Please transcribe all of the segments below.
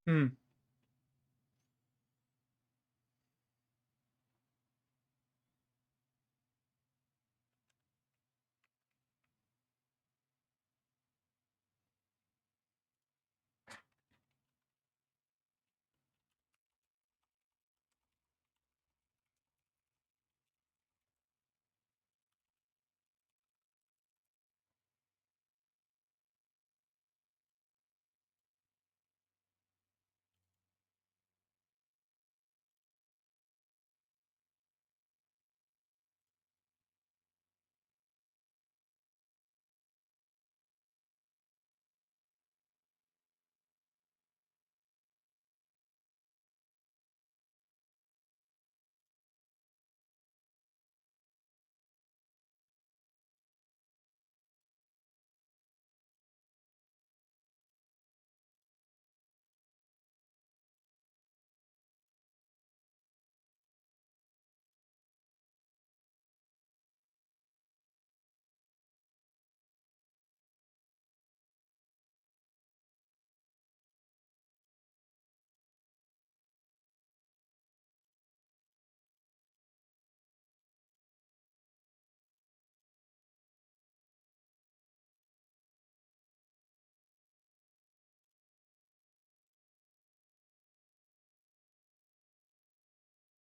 Hmm.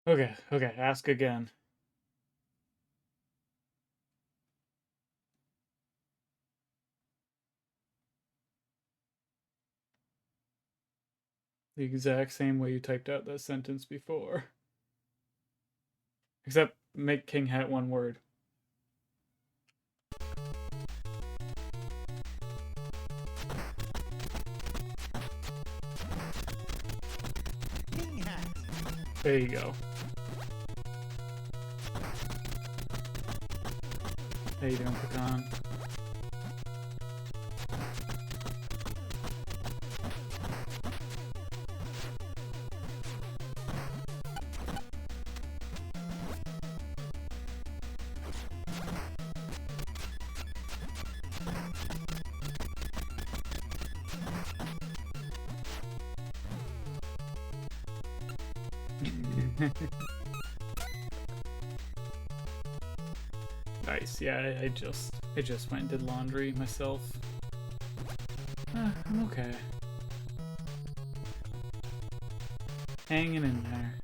Okay, okay, ask again. The exact same way you typed out that sentence before. Except make King Hat one word. King Hat. There you go. How you doing, Pecan? Nice. Yeah, I just went and did laundry myself. I'm okay. Hanging in there.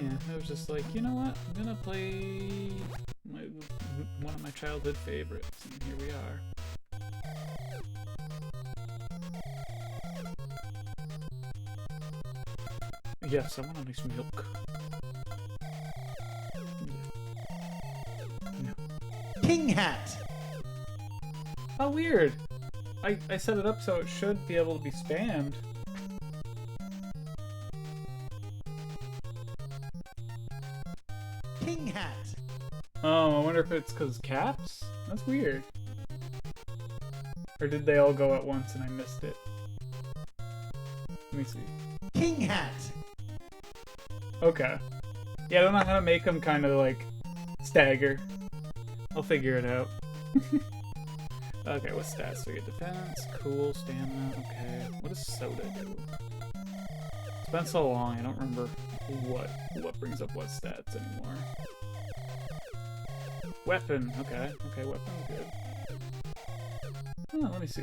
Yeah, I was just like, you know what? I'm gonna play one of my childhood favorites, and here we are. Yes, I want a nice milk. No. King Hat. How weird! I set it up so it should be able to be spammed. King Hat. Oh, I wonder if it's because caps? That's weird. Or did they all go at once and I missed it? Let me see. King Hat. Okay. Yeah, I don't know how to make them kind of like stagger. I'll figure it out. Okay, what stats do we get? Defense, cool, stamina, okay. What does soda do? It's been so long, I don't remember what brings up what stats anymore. Weapon, okay. Okay, weapon's good. Let me see.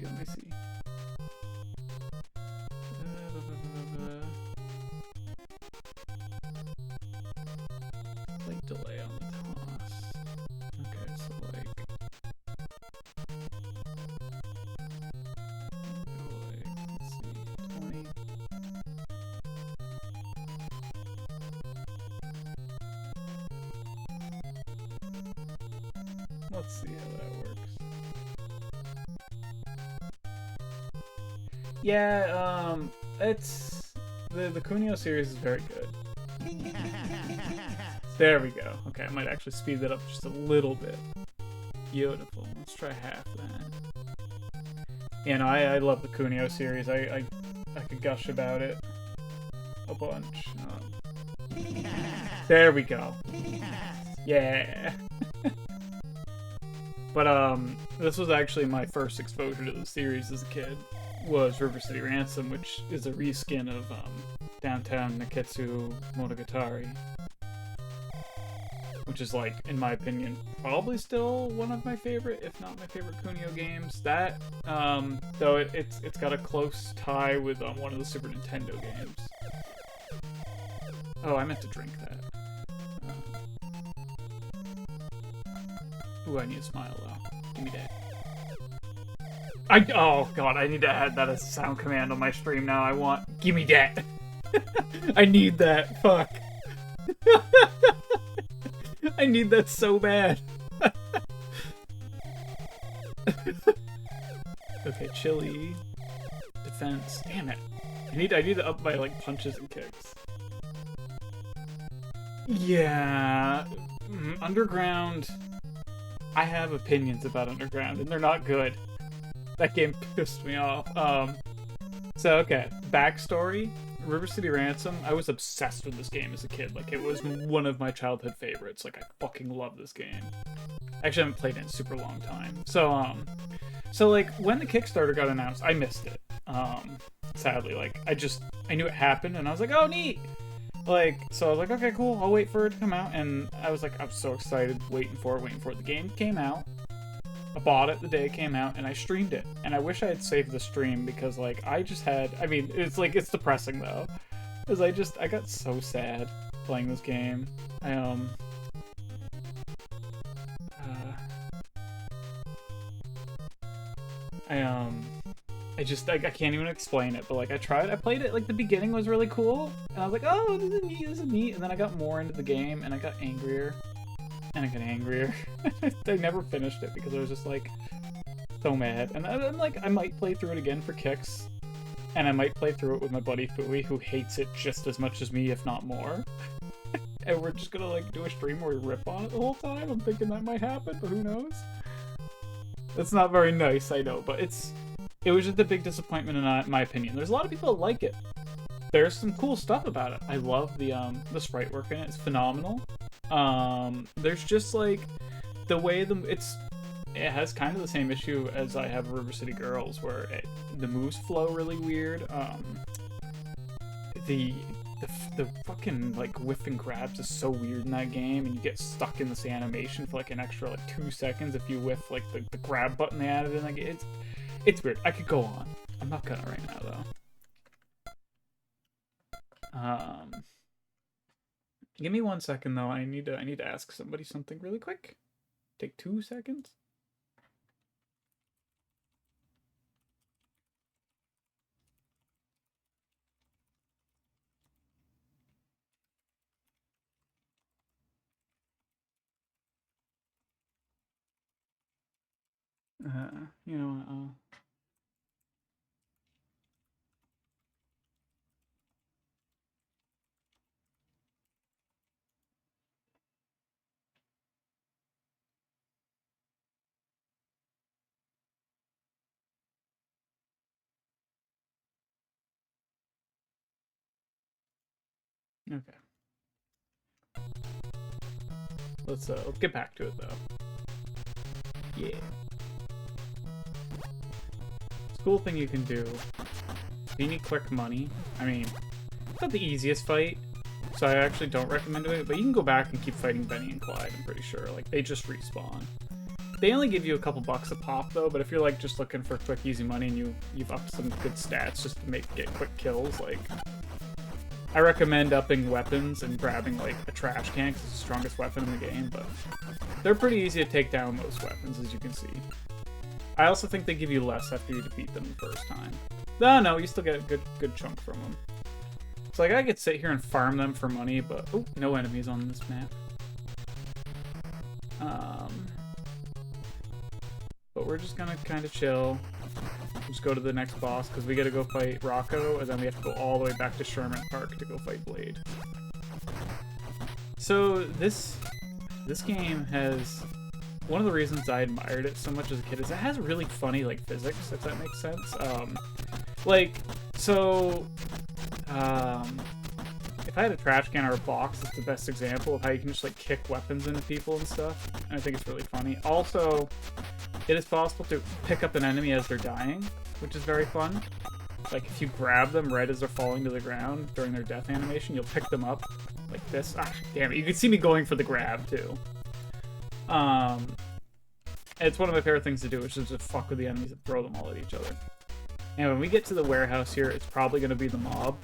Slight delay on the toss. Okay, so like... let's see, 20. Let's see how that works. Yeah, it's the Kunio series is very good. King Hat. There we go. Okay, I might actually speed that up just a little bit. Beautiful. Let's try half that. Yeah, no, I love the Kunio series. I could gush about it a bunch. King Hat. There we go. King Hat. Yeah. But this was actually my first exposure to the series as a kid. Was River City Ransom, which is a reskin of Downtown Neketsu Monogatari, which is, like, in my opinion, probably still one of my favorite, if not my favorite Kunio games. That, though it's got a close tie with one of the Super Nintendo games. Oh, I meant to drink that. Ooh, I need a smile though. Give me that. Oh god, I need to add that as a sound command on my stream now. Give me that. I need that. Fuck. I need that so bad. Okay, chili. Defense. Damn it. I need to up my like punches and kicks. Yeah. Underground. I have opinions about Underground, and they're not good. That game pissed me off. So, okay. Backstory. River City Ransom. I was obsessed with this game as a kid. Like, it was one of my childhood favorites. Like, I fucking love this game. Actually, I haven't played it in a super long time. So, like, when the Kickstarter got announced, I missed it. Sadly. Like, I knew it happened, and I was like, oh, neat! Like, so I was like, okay, cool, I'll wait for it to come out, and I was so excited, waiting for it. The game came out, I bought it the day it came out, and I streamed it. And I wish I had saved the stream, because, like, it's depressing, though. Because I got so sad playing this game. I can't even explain it, but like I played it, like the beginning was really cool, and I was like, oh, this is neat, and then I got more into the game, and I got angrier, and I got angrier. I never finished it because I was just like, so mad, and I'm like, I might play through it again for kicks, and I might play through it with my buddy Fui, who hates it just as much as me, if not more, and we're just gonna like do a stream where we rip on it the whole time. I'm thinking that might happen, but who knows? That's not very nice, I know, but it was just a big disappointment in my opinion. There's a lot of people that like it. There's some cool stuff about it. I love the sprite work in it. It's phenomenal. There's just like the way it has kind of the same issue as I have River City Girls, where the moves flow really weird. The fucking like whiff and grabs is so weird in that game, and you get stuck in this animation for like an extra like 2 seconds if you whiff like the grab button they added in. Like it's weird. I could go on. I'm not gonna right now though. Give me 1 second though. I need to ask somebody something really quick. Take 2 seconds. You know what? Okay. Let's get back to it though. Yeah. It's a cool thing you can do. You need quick money. I mean, it's not the easiest fight, so I actually don't recommend doing it, but you can go back and keep fighting Benny and Clyde, I'm pretty sure. Like, they just respawn. They only give you a couple bucks a pop though, but if you're like just looking for quick, easy money and you've upped some good stats just to get quick kills, like I recommend upping weapons and grabbing like a trash can because it's the strongest weapon in the game, but they're pretty easy to take down most weapons, as you can see. I also think they give you less after you defeat them the first time. No, you still get a good chunk from them. So like I could sit here and farm them for money, but oh, no enemies on this map. But we're just gonna kind of chill. Just go to the next boss because we gotta go fight Rocco, and then we have to go all the way back to Sherman Park to go fight Blade. So this game has one of the reasons I admired it so much as a kid is it has really funny like physics, if that makes sense. If I had a trash can or a box, it's the best example of how you can just like kick weapons into people and stuff. And I think it's really funny. Also, it is possible to pick up an enemy as they're dying, which is very fun. Like if you grab them right as they're falling to the ground during their death animation, you'll pick them up like this. Ah, damn it! You can see me going for the grab too. It's one of my favorite things to do, which is just fuck with the enemies and throw them all at each other. And when we get to the warehouse here, it's probably going to be the mob.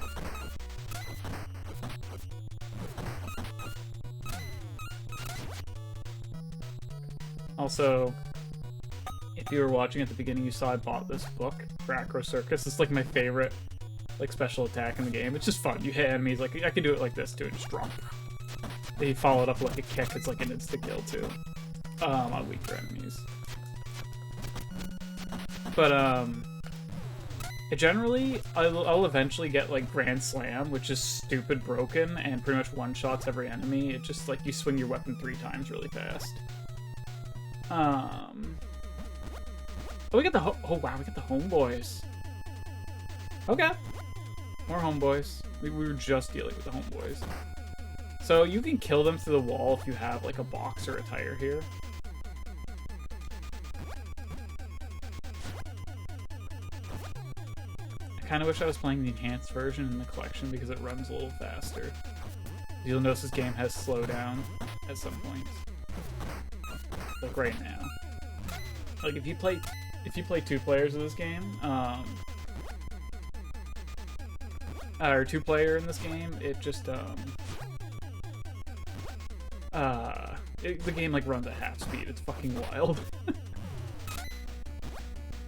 Also, if you were watching at the beginning, you saw I bought this book for Acro Circus. It's like my favorite like special attack in the game. It's just fun. You hit enemies, like I can do it like this too, and just drop. They follow it up with like a kick. It's like an insta kill too. On weaker enemies. But generally, I'll eventually get like Grand Slam, which is stupid broken and pretty much one-shots every enemy. It's just like you swing your weapon 3 times really fast. Oh, we got the oh wow, we got the homeboys. Okay, more homeboys. We were just dealing with the homeboys. So you can kill them through the wall if you have like a box or a tire here. I kind of wish I was playing the enhanced version in the collection because it runs a little faster. You'll notice this game has slowdown at some points. Like right now. Like if you play 2 players of this game, or 2-player in this game, it just the game like runs at half speed. It's fucking wild.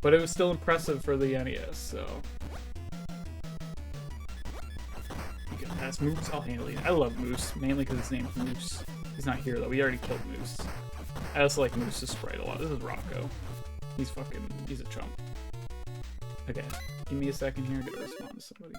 But it was still impressive for the NES, so you can pass Moose. I'll handle it. I love Moose, mainly because his name's Moose. He's not here though. We already killed Moose. I also like Moose's sprite a lot. This is Rocco. He's a chump. Okay, give me a second here. I'm gonna respond to somebody.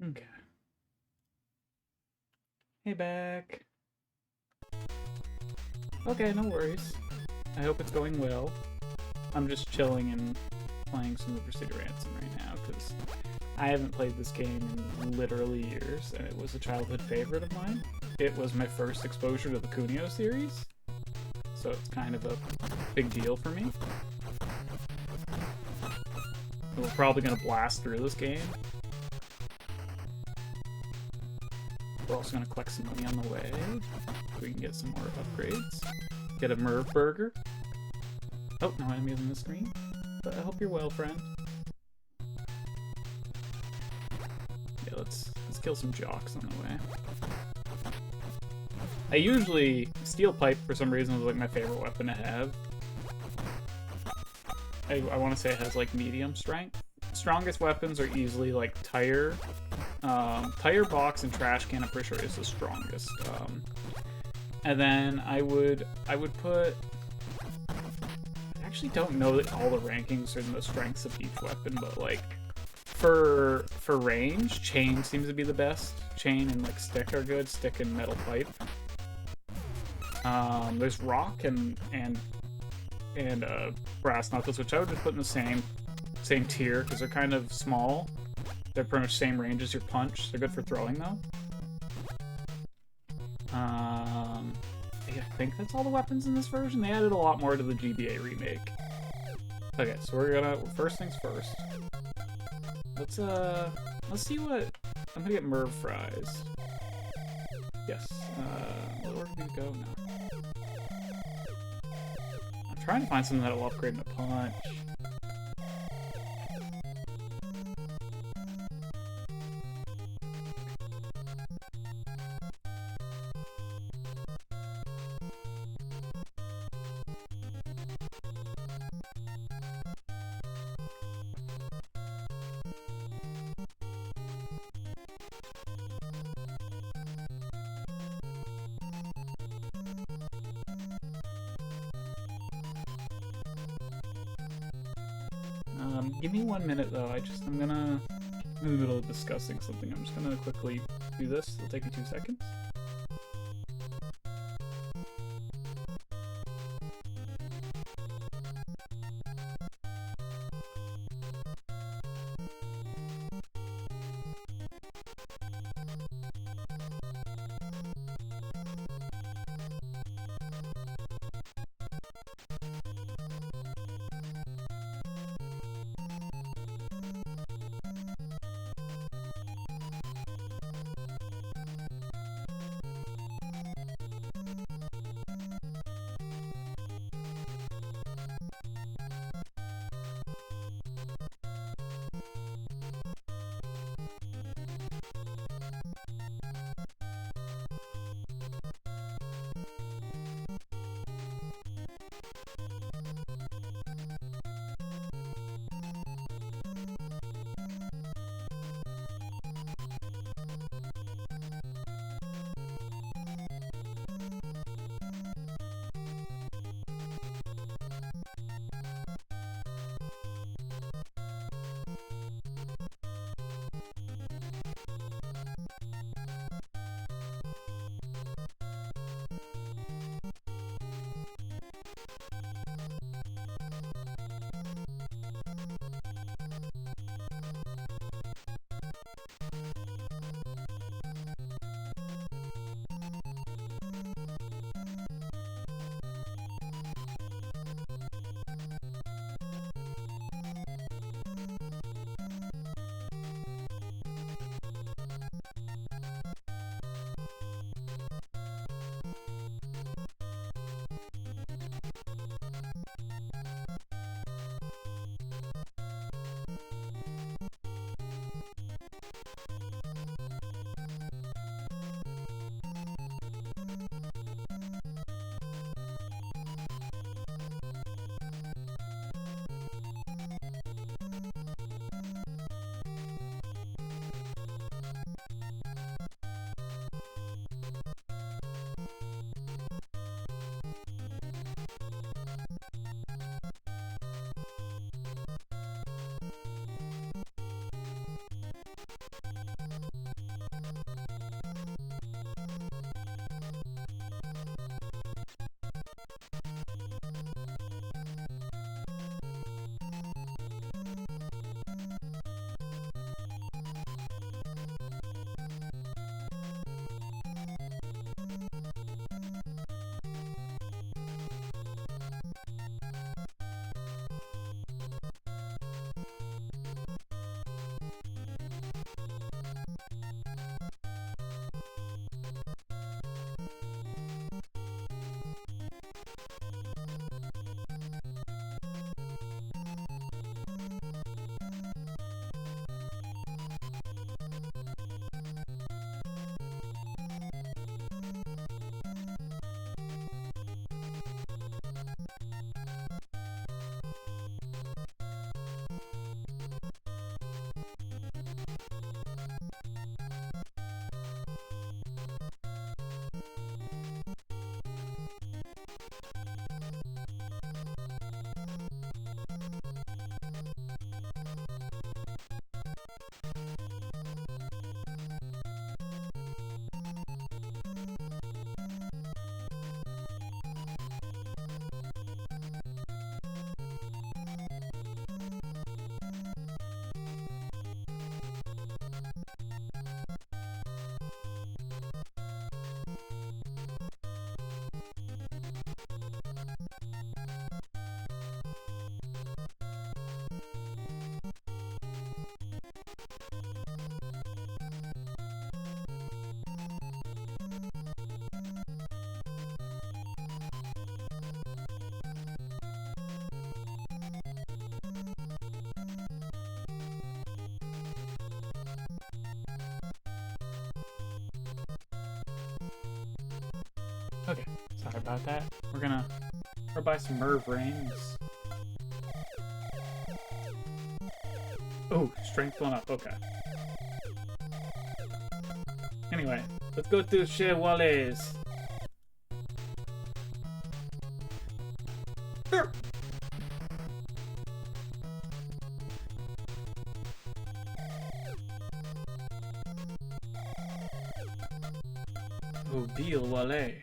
Okay. Hey, back. Okay, no worries. I hope it's going well. I'm just chilling and playing some River City Ransom right now because I haven't played this game in literally years, and it was a childhood favorite of mine. It was my first exposure to the Kunio series, so it's kind of a big deal for me. We're probably going to blast through this game. We're also going to collect some money on the way so we can get some more upgrades. Get a Merv Burger. Oh, no enemies on the screen. But I hope you're well, friend. Yeah, let's kill some jocks on the way. I usually... Steel Pipe, for some reason, is like my favorite weapon to have. I want to say it has like medium strength. Strongest weapons are easily like Tire. Tire, Box, and Trash Can, I'm pretty sure is the strongest. And then I would put... I actually don't know that all the rankings are in the strengths of each weapon, but like for range, Chain seems to be the best. Chain and like Stick are good. Stick and Metal Pipe. There's Rock and Brass Knuckles, which I would just put in the same tier because they're kind of small. They're pretty much same range as your punch. They're good for throwing though. I think that's all the weapons in this version. They added a lot more to the GBA remake. Okay, so we're gonna first things first. Let's see what I'm gonna get Merv fries. Yes. Where do we go now? I'm trying to find something that'll upgrade my punch. Give me 1 minute though. I'm gonna, in the middle of discussing something, I'm just gonna quickly do this. It'll take me 2 seconds. Sorry about that. We're gonna buy some Merv rings. Oh, strength one up. Okay. Anyway, let's go to Chez Wallace. Oh, Ville Wallet.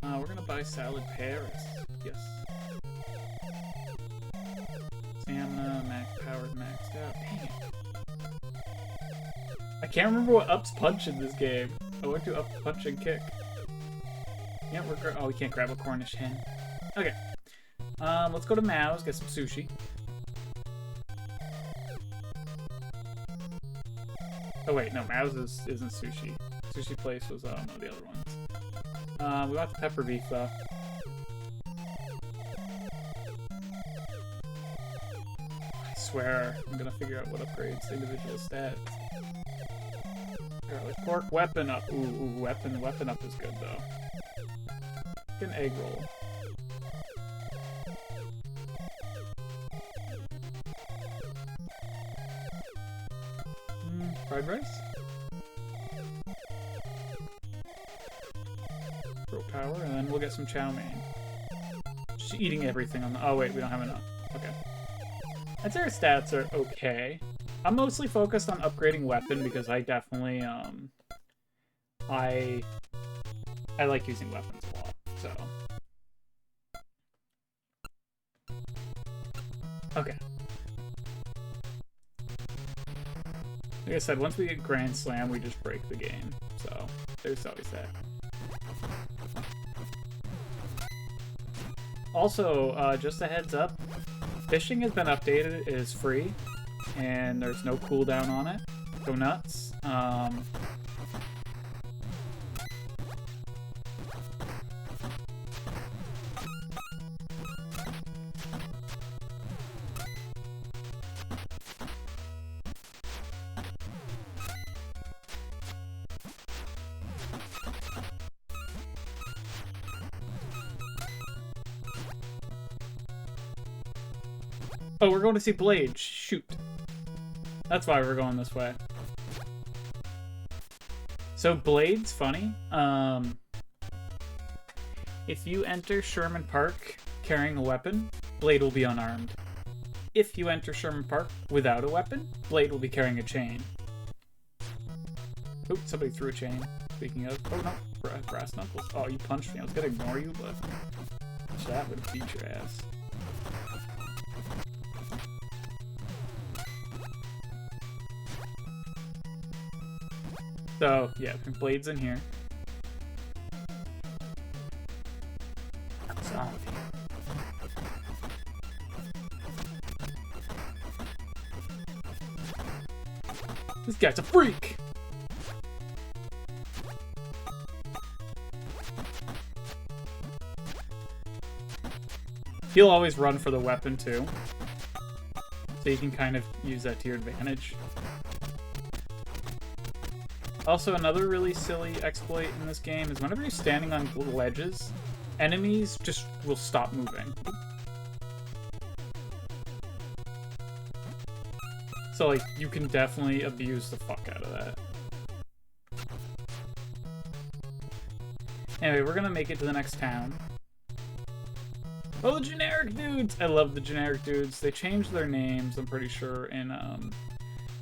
We're gonna buy Salad Paris. Yes. Stamina, max power, maxed out. Dang it. I can't remember what ups punch in this game. I went to up punch and kick. Yeah, oh, we can't grab a Cornish hen. Okay. Let's go to Mao's, get some sushi. Oh wait, no, Mao's isn't sushi. Sushi place was one of the other ones. We got the pepper beef though. I swear, I'm gonna figure out what upgrades the individual stats. Garlic pork, weapon up. Ooh, weapon up is good though. Get an egg roll. Fried rice? Throw power, and then we'll get some chow mein. Just eating everything on the... Oh wait, we don't have enough. Okay. I'd say our stats are okay. I'm mostly focused on upgrading weapon because I definitely, I like using weapons a lot, so... Okay. Like I said, once we get Grand Slam, we just break the game. So, there's always that. Also, just a heads up, fishing has been updated. It is free, and there's no cooldown on it. Go nuts. Oh, we're going to see Blade. Shoot. That's why we're going this way. So Blade's funny. If you enter Sherman Park carrying a weapon, Blade will be unarmed. If you enter Sherman Park without a weapon, Blade will be carrying a chain. Oh, somebody threw a chain. Speaking of... Oh, no. Brass knuckles. Oh, you punched me. I was gonna ignore you, but... that would beat your ass. So, yeah, Blade's in here. Zombie. This guy's a freak! He'll always run for the weapon, too. So you can kind of use that to your advantage. Also, another really silly exploit in this game is whenever you're standing on ledges, enemies just will stop moving. So, like, you can definitely abuse the fuck out of that. Anyway, we're gonna make it to the next town. Oh, the generic dudes! I love the generic dudes. They changed their names, I'm pretty sure, in,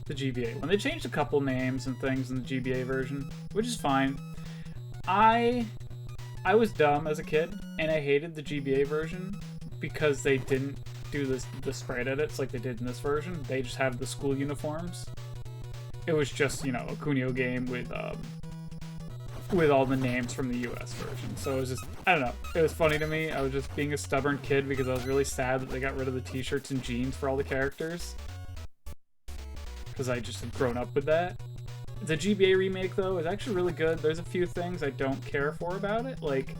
the GBA. When they changed a couple names and things in the GBA version, which is fine. I was dumb as a kid, and I hated the GBA version because they didn't do the sprite edits like they did in this version. They just have the school uniforms. It was just, you know, a Kunio game with all the names from the US version. So it was just, I don't know, it was funny to me. I was just being a stubborn kid because I was really sad that they got rid of the t-shirts and jeans for all the characters. Because I just have grown up with that. The GBA remake, though, is actually really good. There's a few things I don't care for about it. Like,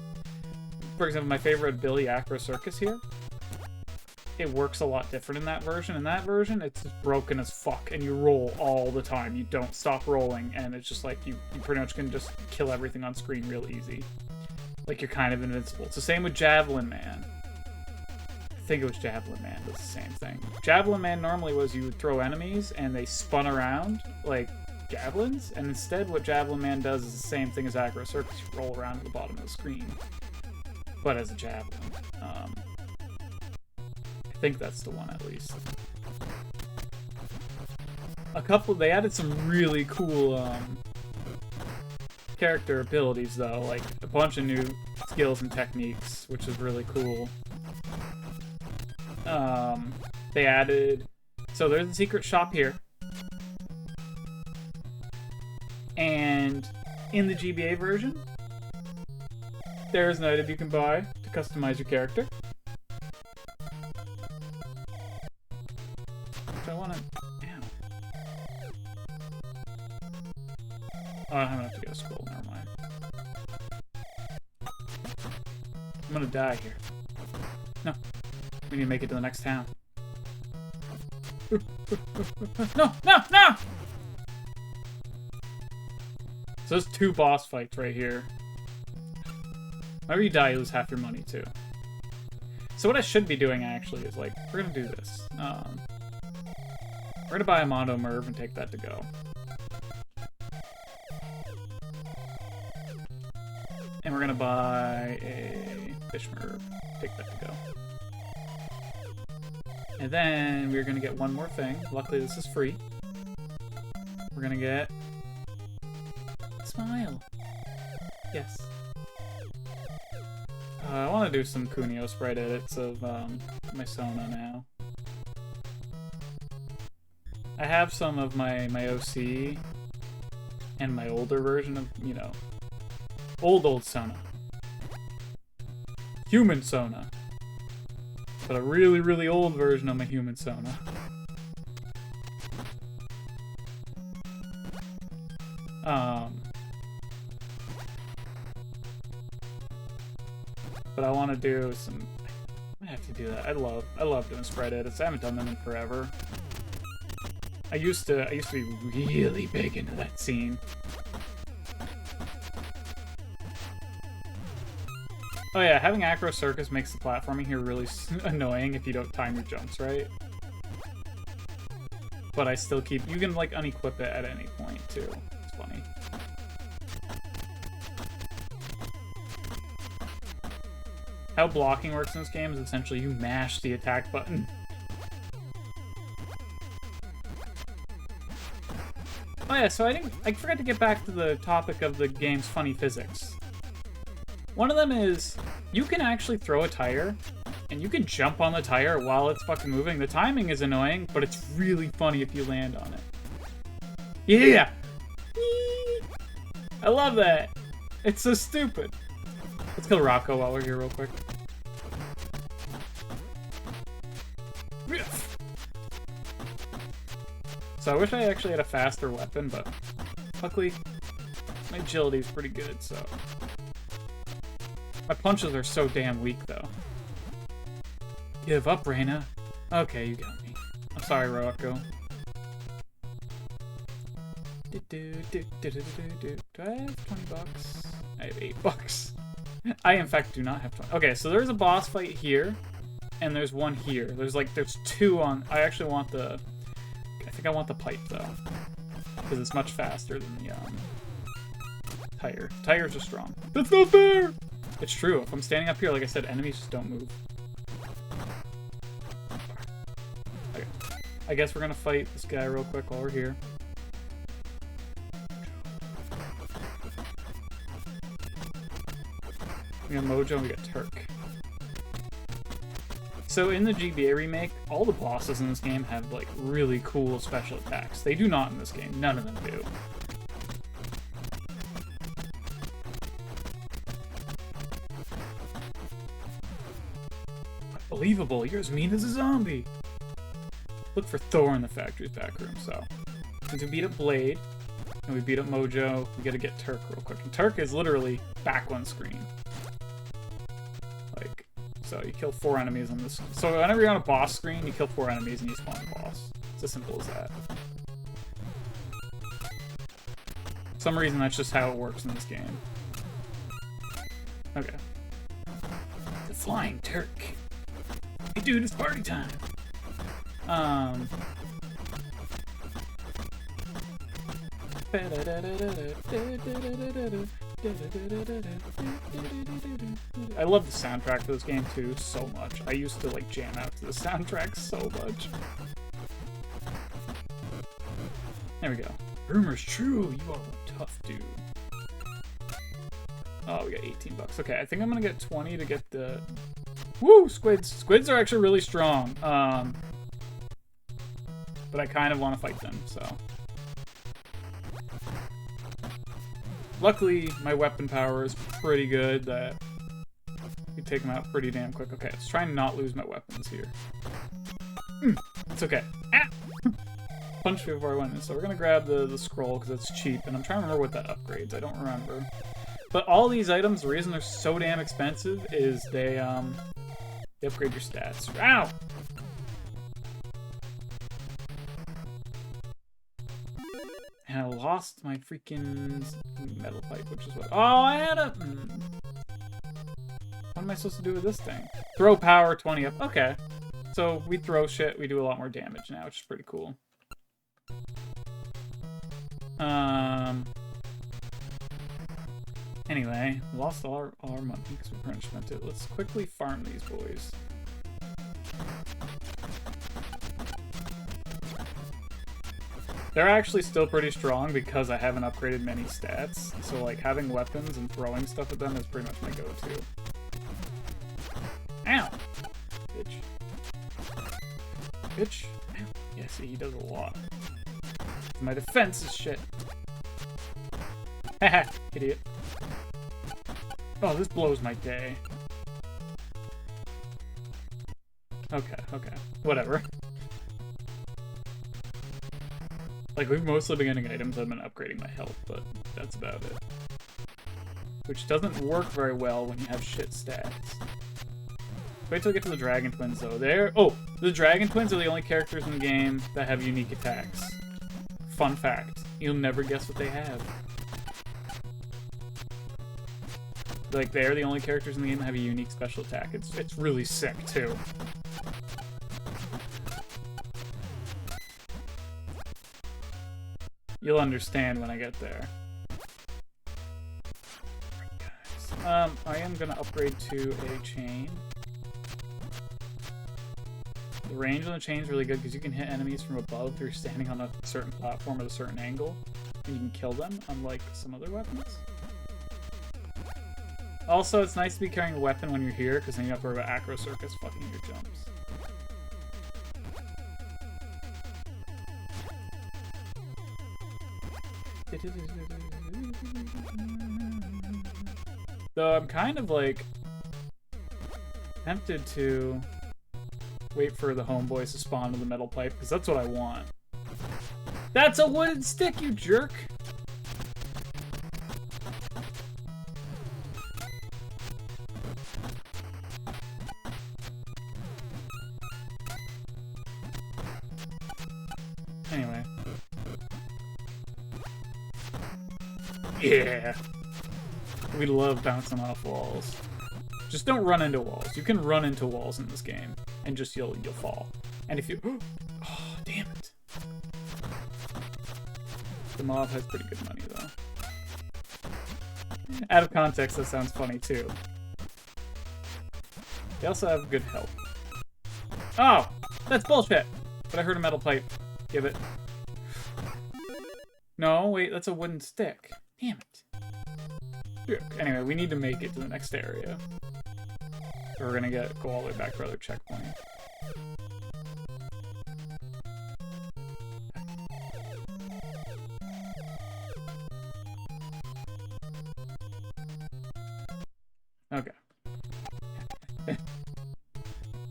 for example, my favorite Billy Acro Circus here. It works a lot different in that version. In that version, it's broken as fuck, and you roll all the time. You don't stop rolling, and it's just like, you pretty much can just kill everything on screen real easy. Like, you're kind of invincible. It's the same with Javelin Man. I think it was Javelin Man does the same thing. Javelin Man normally was you would throw enemies and they spun around like javelins, and instead what Javelin Man does is the same thing as Acro Circus. You roll around at the bottom of the screen, but as a javelin. I think that's the one at least. They added some really cool character abilities though, like a bunch of new skills and techniques, which is really cool. They added, so there's a secret shop here, and in the GBA version there's an item you can buy to customize your character, which I want to. Oh, I'm gonna have to get a scroll, never mind. I'm gonna die here. No. We need to make it to the next town. No! No! No! So there's 2 boss fights right here. Whenever you die, you lose half your money, too. So what I should be doing, actually, is, like, we're gonna do this. We're gonna buy a Mondo Merv and take that to go. And we're gonna buy a Fish Merv. Take that to go. And then we're gonna get one more thing. Luckily, this is free. We're gonna get Smile. Yes. I want to do some Kunio sprite edits of my Sona now. I have some of my OC and my older version of, you know, old Sona. Human Sona. But a really, really old version of my human Sona. But I want to do some. I have to do that. I love doing sprite edits. I haven't done them in forever. I used to be really big into that scene. Oh yeah, having Acro Circus makes the platforming here really annoying if you don't time your jumps right. But I still keep. You can like unequip it at any point too. It's funny. How blocking works in this game is essentially you mash the attack button. Oh yeah, so I forgot to get back to the topic of the game's funny physics. One of them is, you can actually throw a tire, and you can jump on the tire while it's fucking moving. The timing is annoying, but it's really funny if you land on it. Yeah! I love that! It's so stupid. Let's kill Rocco while we're here real quick. So I wish I actually had a faster weapon, but luckily my agility is pretty good, so... My punches are so damn weak, though. Give up, Reina. Okay, you got me. I'm sorry, Rocco. Do I have 20 bucks? I have 8 bucks. I, in fact, do not have 20. Okay, so there's a boss fight here, and there's one here. There's 2 on... I actually want the... I think I want the pipe, though. Because it's much faster than the, tire. Tires are strong. That's not fair! It's true. If I'm standing up here, like I said, enemies just don't move. Okay. I guess we're gonna fight this guy real quick while we're here. We got Mojo and we got Turk. So in the GBA remake, all the bosses in this game have like really cool special attacks. They do not in this game. None of them do. Unbelievable, you're as mean as a zombie. Look for Thor in the factory's back room, so. Since we beat up Blade, and we beat up Mojo, we gotta get Turk real quick. And Turk is literally back one screen. Like, so you kill 4 enemies on this. So whenever you're on a boss screen, you kill 4 enemies and you spawn a boss. It's as simple as that. For some reason, that's just how it works in this game. Okay. The Flying Turk. Hey dude, it's party time. I love the soundtrack for this game too so much. I used to like jam out to the soundtrack so much. There we go. Rumor's true, you are a tough dude. Oh, we got 18 bucks. Okay, I think I'm gonna get 20 to get the... Woo! Squids! Squids are actually really strong. But I kind of want to fight them, so... Luckily, my weapon power is pretty good that you take them out pretty damn quick. Okay, let's try and not lose my weapons here. It's okay. Ah! Punch me before I went in. So we're gonna grab the scroll because it's cheap, and I'm trying to remember what that upgrades. I don't remember. But all these items, the reason they're so damn expensive is they upgrade your stats. Ow! And I lost my freaking metal pipe, which is what... Oh, I had a... What am I supposed to do with this thing? Throw power 20 up. Okay. So we throw shit, we do a lot more damage now, which is pretty cool. Anyway, lost all our money because we pretty much spent it. Let's quickly farm these boys. They're actually still pretty strong because I haven't upgraded many stats. So like having weapons and throwing stuff at them is pretty much my go-to. Ow! Bitch. Bitch. Ow. Yeah, see, he does a lot. My defense is shit. Haha, idiot. Oh, this blows my day. Okay, okay. Whatever. Like, we've mostly been getting items that have been upgrading my health, but that's about it. Which doesn't work very well when you have shit stats. Wait till we get to the Dragon Twins, though. Oh! The Dragon Twins are the only characters in the game that have unique attacks. Fun fact. You'll never guess what they have. Like, they're the only characters in the game that have a unique special attack. It's really sick, too. You'll understand when I get there. Right, guys. I am gonna upgrade to a chain. The range on the chain is really good because you can hit enemies from above if you're standing on a certain platform at a certain angle, and you can kill them, unlike some other weapons. Also, it's nice to be carrying a weapon when you're here, because then you have to worry about Acro Circus fucking your jumps. Though I'm kind of like tempted to wait for the homeboys to spawn with the metal pipe, because that's what I want. That's a wooden stick, you jerk! Anyway. Yeah! We love bouncing off walls. Just don't run into walls. You can run into walls in this game, and just you'll fall. And if you... Oh, damn it. The mob has pretty good money, though. Out of context, that sounds funny, too. They also have good health. Oh! That's bullshit! But I heard a metal pipe. Give it. No, wait, that's a wooden stick. Damn it. Anyway, we need to make it to the next area. Or we're gonna go all the way back to our other checkpoint. Okay.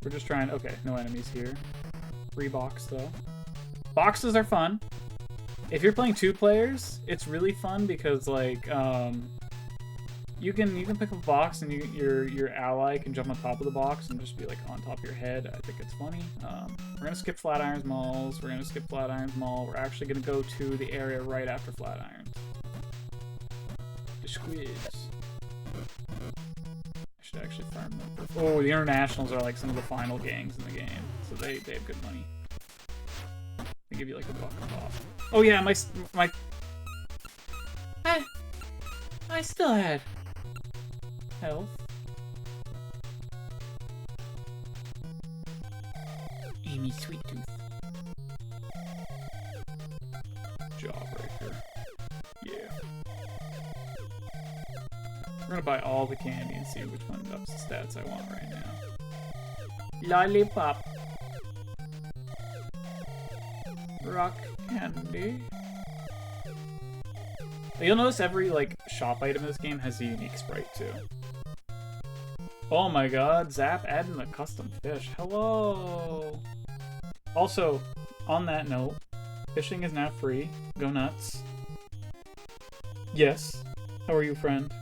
We're just trying... Okay, no enemies here. Free box, though. Boxes are fun. If you're playing 2 players, it's really fun because, like, you can pick up a box and your ally can jump on top of the box and just be, like, on top of your head. I think it's funny. We're gonna skip Flatirons Malls. We're gonna skip Flatirons Mall. We're actually gonna go to the area right after Flatirons. The squids. remember. Oh, the internationals are like some of the final gangs in the game, so they have good money. They give you like $1 a pop. Oh yeah, my I still had health. Amy Sweet Tooth. Jawbreaker. Yeah. We're gonna buy all the candy and see which one ups the stats I want right now. Lollipop. Rock candy. You'll notice every like shop item in this game has a unique sprite too. Oh my god, Zap adding a custom fish. Hello! Also, on that note, fishing is now free. Go nuts. Yes. How are you, friend?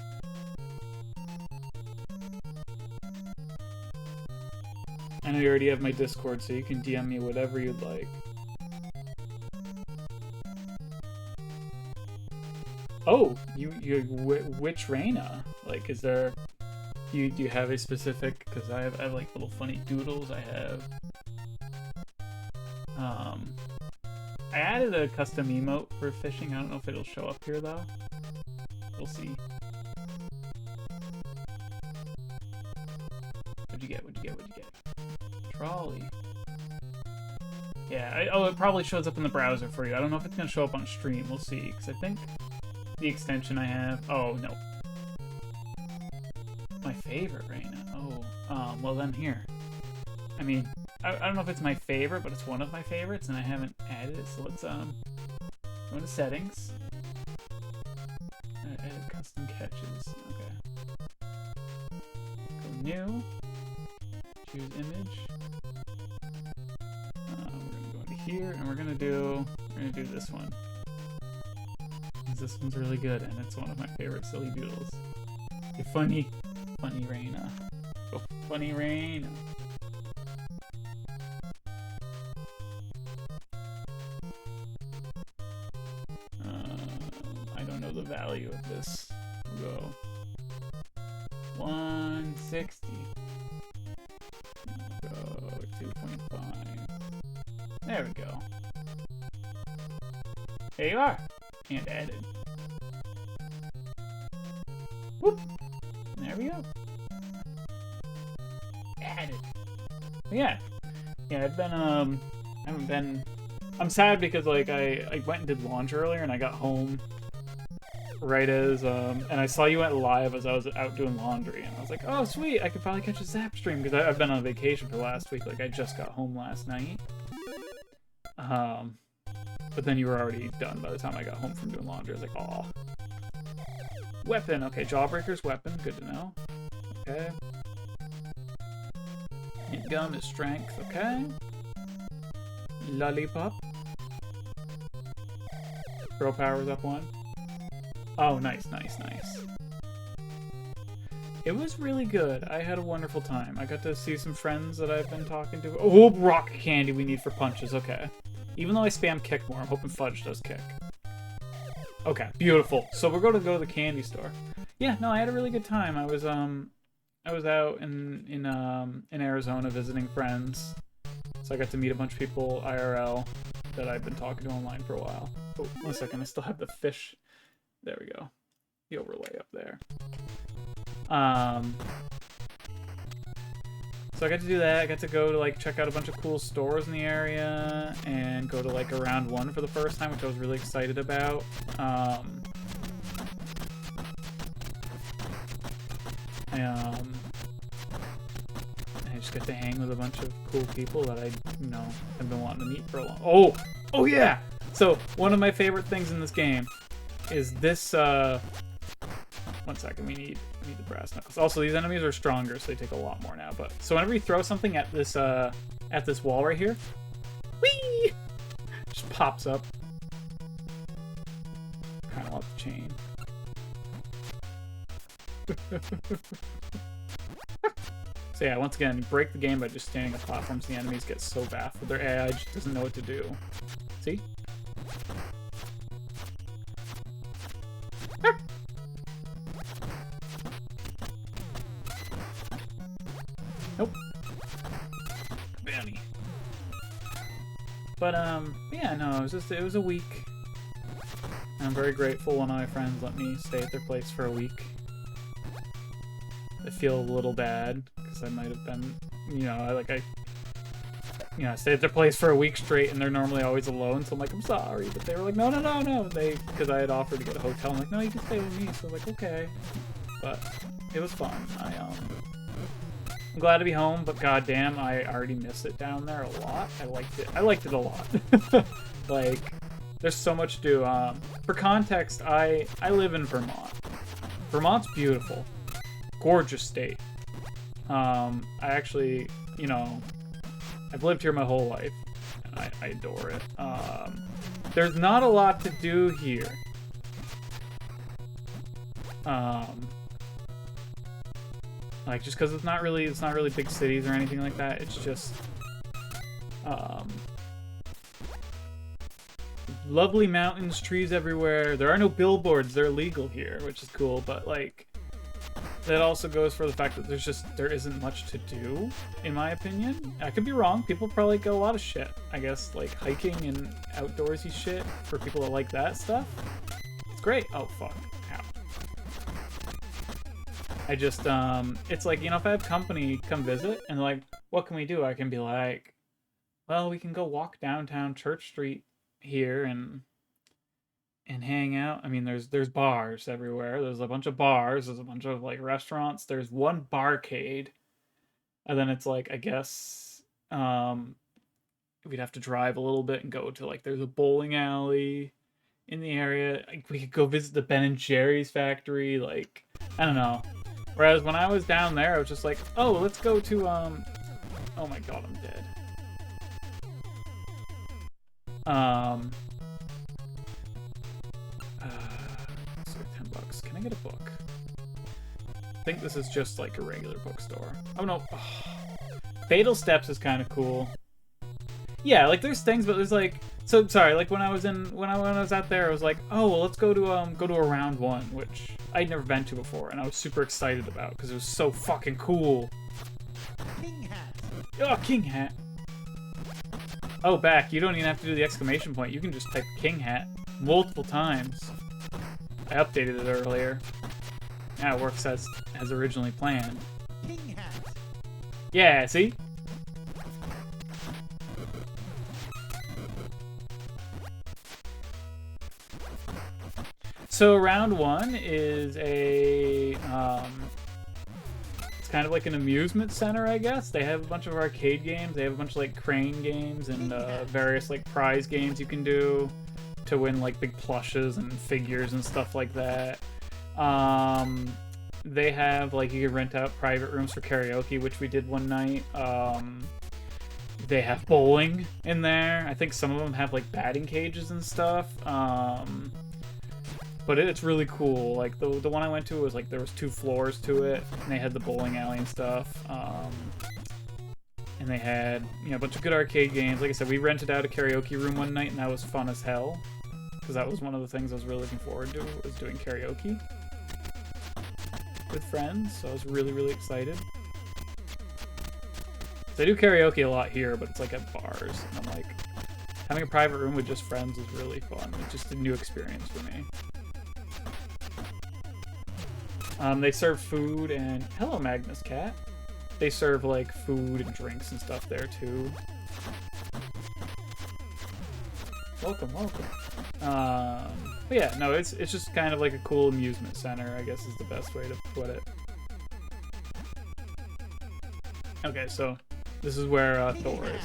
I know you already have my Discord, so you can DM me whatever you'd like. Oh, which Reina? Like, is there... Do you have a specific... Because I have like little funny doodles. I have... I added a custom emote for fishing. I don't know if it'll show up here, though. We'll see. What'd you get? What'd you get? What'd you get? Trolley. Yeah, oh, it probably shows up in the browser for you. I don't know if it's going to show up on stream. We'll see, because I think the extension I have... Oh, no. My favorite right now. Oh, well then here. I mean, I don't know if it's my favorite, but it's one of my favorites, and I haven't added it, so let's, go into settings. Edit custom catches. Okay. Go new. Choose image. We're gonna go into here, and we're gonna do this one. This one's really good, and it's one of my favorite silly doodles. You're funny Reina. Oh, funny Reina. I don't know the value of this. We'll go 160. We'll go 2.5. There we go. There you are. And added. Whoop. There we go. Added. Yeah. Yeah, I've been, I haven't been... I'm sad because, like, I went and did launch earlier and I got home right as, and I saw you went live as I was out doing laundry, and I was like, oh, sweet, I could probably catch a Zap stream, because I've been on vacation for the last week. Like, I just got home last night. But then you were already done by the time I got home from doing laundry. I was like, aw. Weapon. Okay, Jawbreaker's weapon. Good to know. Okay. Hint gum is strength. Okay. Lollipop. Throw power's up 1. Oh, nice, nice, nice. It was really good. I had a wonderful time. I got to see some friends that I've been talking to. Oh, rock candy we need for punches. Okay. Even though I spam kick more, I'm hoping Fudge does kick. Okay, beautiful. So we're going to go to the candy store. Yeah, no, I had a really good time. I was out in Arizona visiting friends. So I got to meet a bunch of people IRL that I've been talking to online for a while. Oh, 1 second, I still have the fish. There we go. The overlay up there. So I got to do that. I got to go to like check out a bunch of cool stores in the area and go to like a round 1 for the first time, which I was really excited about. I just got to hang with a bunch of cool people that I, you know, have been wanting to meet for a long. Oh yeah. So one of my favorite things in this game is this. 1 second, we need the brass knuckles. Also, these enemies are stronger, so they take a lot more now. But so whenever you throw something at this wall right here, whee, just pops up. Kind of want the chain. So yeah, once again, you break the game by just standing on platforms. The enemies get so baffled. Their AI just doesn't know what to do. See? But yeah, no, it was a week. I'm very grateful one of my friends let me stay at their place for a week. I feel a little bad because I might have been, you know, I stayed at their place for a week straight, and they're normally always alone. So I'm like, I'm sorry, but they were like, no. Because I had offered to get a hotel. I'm like, no, you can stay with me. So I was like, okay. But it was fun. I'm glad to be home, but goddamn, I already miss it down there a lot. I liked it a lot. Like, there's so much to do. For context, I live in Vermont. Vermont's beautiful. Gorgeous state. I actually, you know, I've lived here my whole life, and I adore it. There's not a lot to do here. Like, just because it's not really big cities or anything like that. It's just, lovely mountains, trees everywhere. There are no billboards. They're illegal here, which is cool. But like, that also goes for the fact that there isn't much to do, in my opinion. I could be wrong. People probably get a lot of shit. I guess like hiking and outdoorsy shit for people that like that stuff. It's great. Oh fuck. Ow. I just it's like, you know, if I have company come visit and they're like, what can we do? I can be like, well, we can go walk downtown Church Street here and hang out. I mean, there's bars everywhere. There's a bunch of bars. There's a bunch of like restaurants. There's one barcade, and then it's like, I guess we'd have to drive a little bit and go to like, there's a bowling alley in the area. Like, we could go visit the Ben and Jerry's factory. Like, I don't know. Whereas when I was down there, I was just like, oh, let's go to oh my god, I'm dead. So $10. Can I get a book? I think this is just like a regular bookstore. Oh no. Oh. Fatal Steps is kind of cool. Yeah, like there's things, but there's like, so sorry, like when I was out there, I was like, oh well, let's go to Around One, which I'd never been to before, and I was super excited about because it was so fucking cool. King Hat. Oh, King Hat. Oh, back. You don't even have to do the exclamation point. You can just type King Hat multiple times. I updated it earlier. Now it works as originally planned. King Hat. Yeah, see? So Round One is a it's kind of like an amusement center, I guess. They have a bunch of arcade games. They have a bunch of like crane games and various like prize games you can do to win like big plushes and figures and stuff like that. They have like, you can rent out private rooms for karaoke, which we did one night. They have bowling in there. I think some of them have like batting cages and stuff. But it's really cool. Like the one I went to was like, there was 2 floors to it, and they had the bowling alley and stuff. And they had, you know, a bunch of good arcade games. Like I said, we rented out a karaoke room one night, and that was fun as hell. Because that was one of the things I was really looking forward to, was doing karaoke with friends. So I was really, really excited. So I do karaoke a lot here, but it's like at bars. And I'm like, having a private room with just friends is really fun. It's just a new experience for me. They serve food and... Hello, Magnus Cat. They serve, like, food and drinks and stuff there, too. Welcome, welcome. But yeah, no, it's just kind of like a cool amusement center, I guess is the best way to put it. Okay, so this is where Thor is.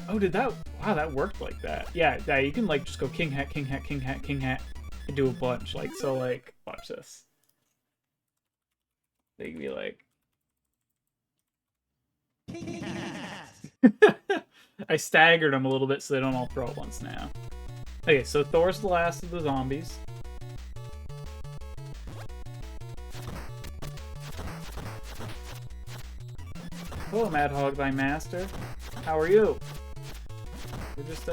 Oh, did that... Wow, that worked like that. Yeah, you can, like, just go King Hat, King Hat, King Hat, King Hat, and do a bunch. Like, so, like, watch this. They can be like... King Hat. I staggered them a little bit so they don't all throw at once now. Okay, so Thor's the last of the zombies. Hello, Mad Hog, thy master. How are you? We're just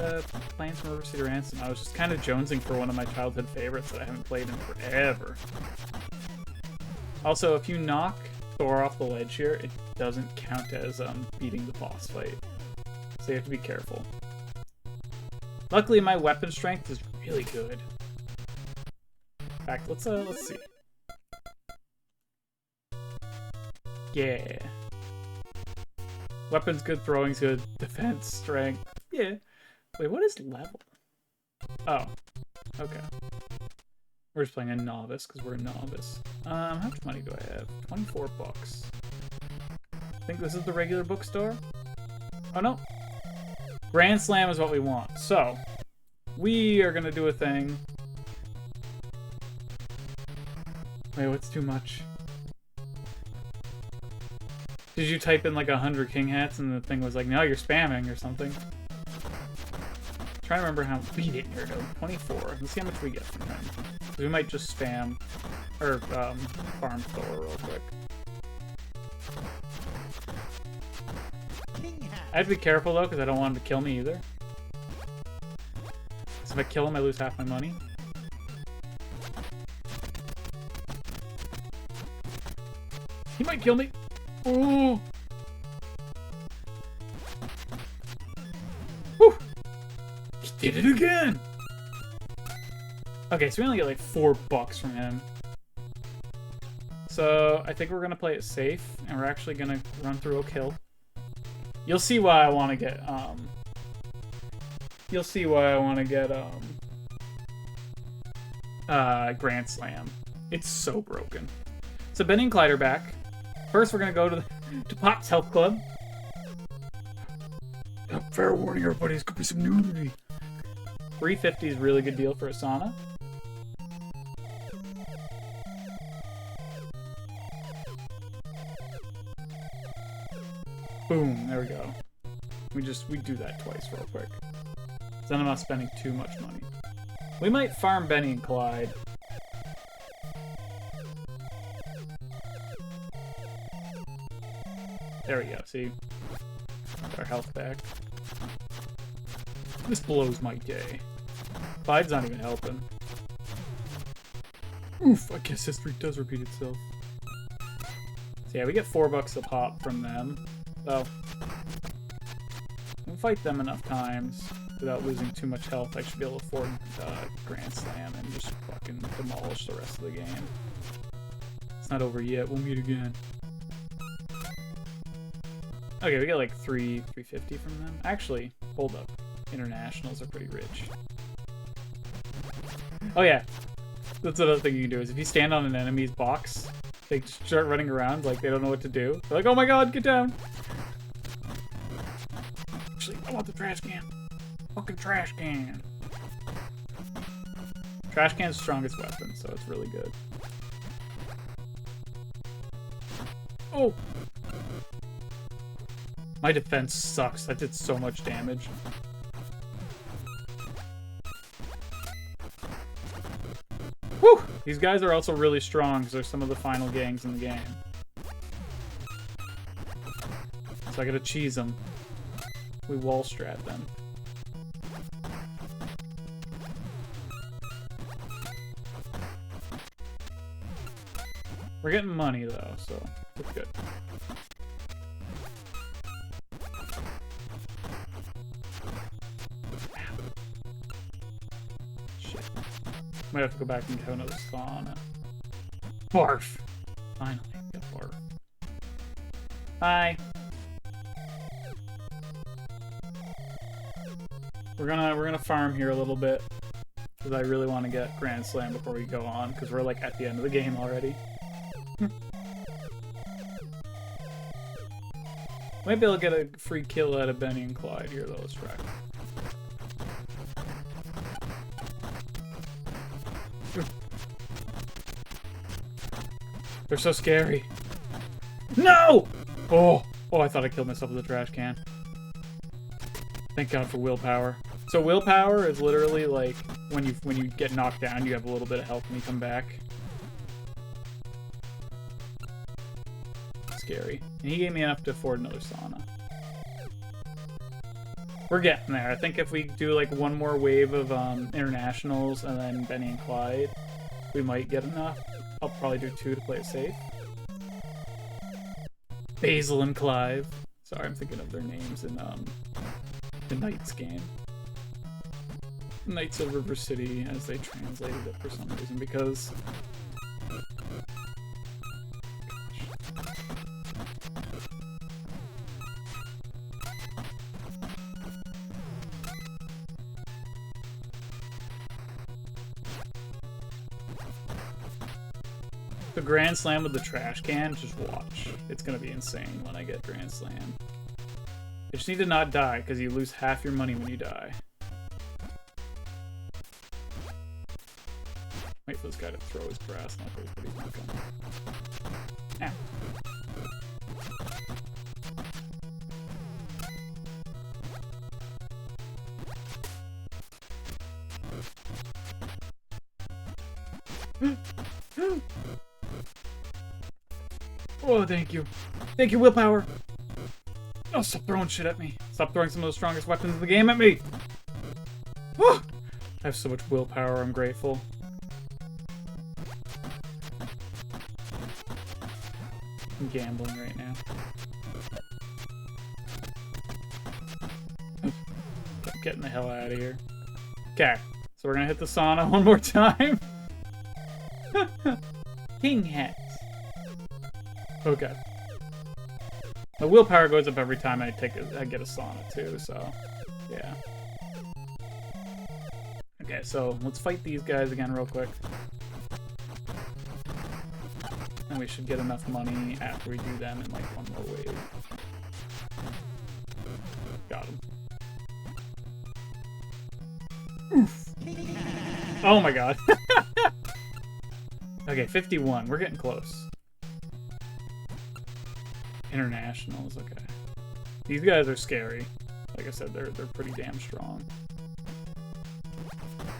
playing some River City Ransom. I was just kind of jonesing for one of my childhood favorites that I haven't played in forever. Also, if you knock Thor off the ledge here, it doesn't count as beating the boss fight. So you have to be careful. Luckily, my weapon strength is really good. In fact, let's see. Yeah. Weapon's good, throwing's good, defense, strength. Yeah. Wait, what is level? Oh. Okay. We're just playing a novice because we're a novice. How much money do I have? 24 bucks. I think this is the regular bookstore. Oh no. Grand Slam is what we want. So, we are gonna do a thing. Wait, what's too much? Did you type in like 100 king hats and the thing was like, no, you're spamming or something? Trying to remember how we did here. 24. Let's see how much we get from him. We might just spam or farm Thor real quick. King hat. I have to be careful though because I don't want him to kill me either. So if I kill him, I lose half my money. He might kill me. Ooh. Whew. He did it again. Okay, so we only get like 4 bucks from him. So I think we're gonna play it safe, and we're actually gonna run through Oak Hill. You'll see why I want to get You'll see why I want to get Grand Slam. It's so broken. So Benny and Clyde are back. First, we're gonna go to Pop's Health Club. Fair warning, everybody, this could be some nudity. 350 is a really good deal for a sauna. Boom, there we go. We do that twice real quick. So then I'm not spending too much money. We might farm Benny and Clyde. There we go, see? Got our health back. This blows my day. Clyde's not even helping. Oof, I guess history does repeat itself. So yeah, we get 4 bucks a pop from them. So, we'll fight them enough times without losing too much health. I should be able to afford Grand Slam and just fucking demolish the rest of the game. It's not over yet, we'll meet again. Okay, we get like 350 from them. Actually, hold up. Internationals are pretty rich. Oh yeah, that's another thing you can do is if you stand on an enemy's box, they just start running around like they don't know what to do. They're like, oh my god, get down! Actually, I want the trash can. Fucking trash can. Trash can's strongest weapon, so it's really good. Oh! My defense sucks. That did so much damage. Whew! These guys are also really strong because they're some of the final gangs in the game. So I gotta cheese them. We wall strat them. We're getting money though, so it's good. Shit. Might have to go back and have another sauna. Barf! Finally, get barf. Hi. We're gonna farm here a little bit because I really want to get Grand Slam before we go on because we're like at the end of the game already. Maybe I'll get a free kill out of Benny and Clyde here though. Let's try. They're so scary. No! Oh, I thought I killed myself with a trash can. Thank God for willpower. So willpower is literally like when you get knocked down, you have a little bit of health when you come back. Scary. And he gave me enough to afford another sauna. We're getting there. I think if we do like one more wave of internationals and then Benny and Clyde, we might get enough. I'll probably do 2 to play it safe. Basil and Clive. Sorry, I'm thinking of their names in The Knights game. Knights of River City, as they translated it for some reason, because... The Grand Slam with the trash can, just watch. It's gonna be insane when I get Grand Slam. You just need to not die, because you lose half your money when you die. Wait for this guy to throw his grass knuckles, but he's not gonna. Ow. Oh, thank you. Thank you, willpower. Oh, stop throwing shit at me. Stop throwing some of the strongest weapons in the game at me. Oh, I have so much willpower, I'm grateful. I'm gambling right now. I'm getting the hell out of here. Okay, so we're gonna hit the sauna one more time. King hats. Okay. The willpower goes up every time I get a sauna too, so yeah. Okay, so let's fight these guys again real quick. And we should get enough money after we do them in like one more wave. Got him. Oof. Oh my god. Okay, 51. We're getting close. Internationals, okay. These guys are scary. Like I said, they're pretty damn strong.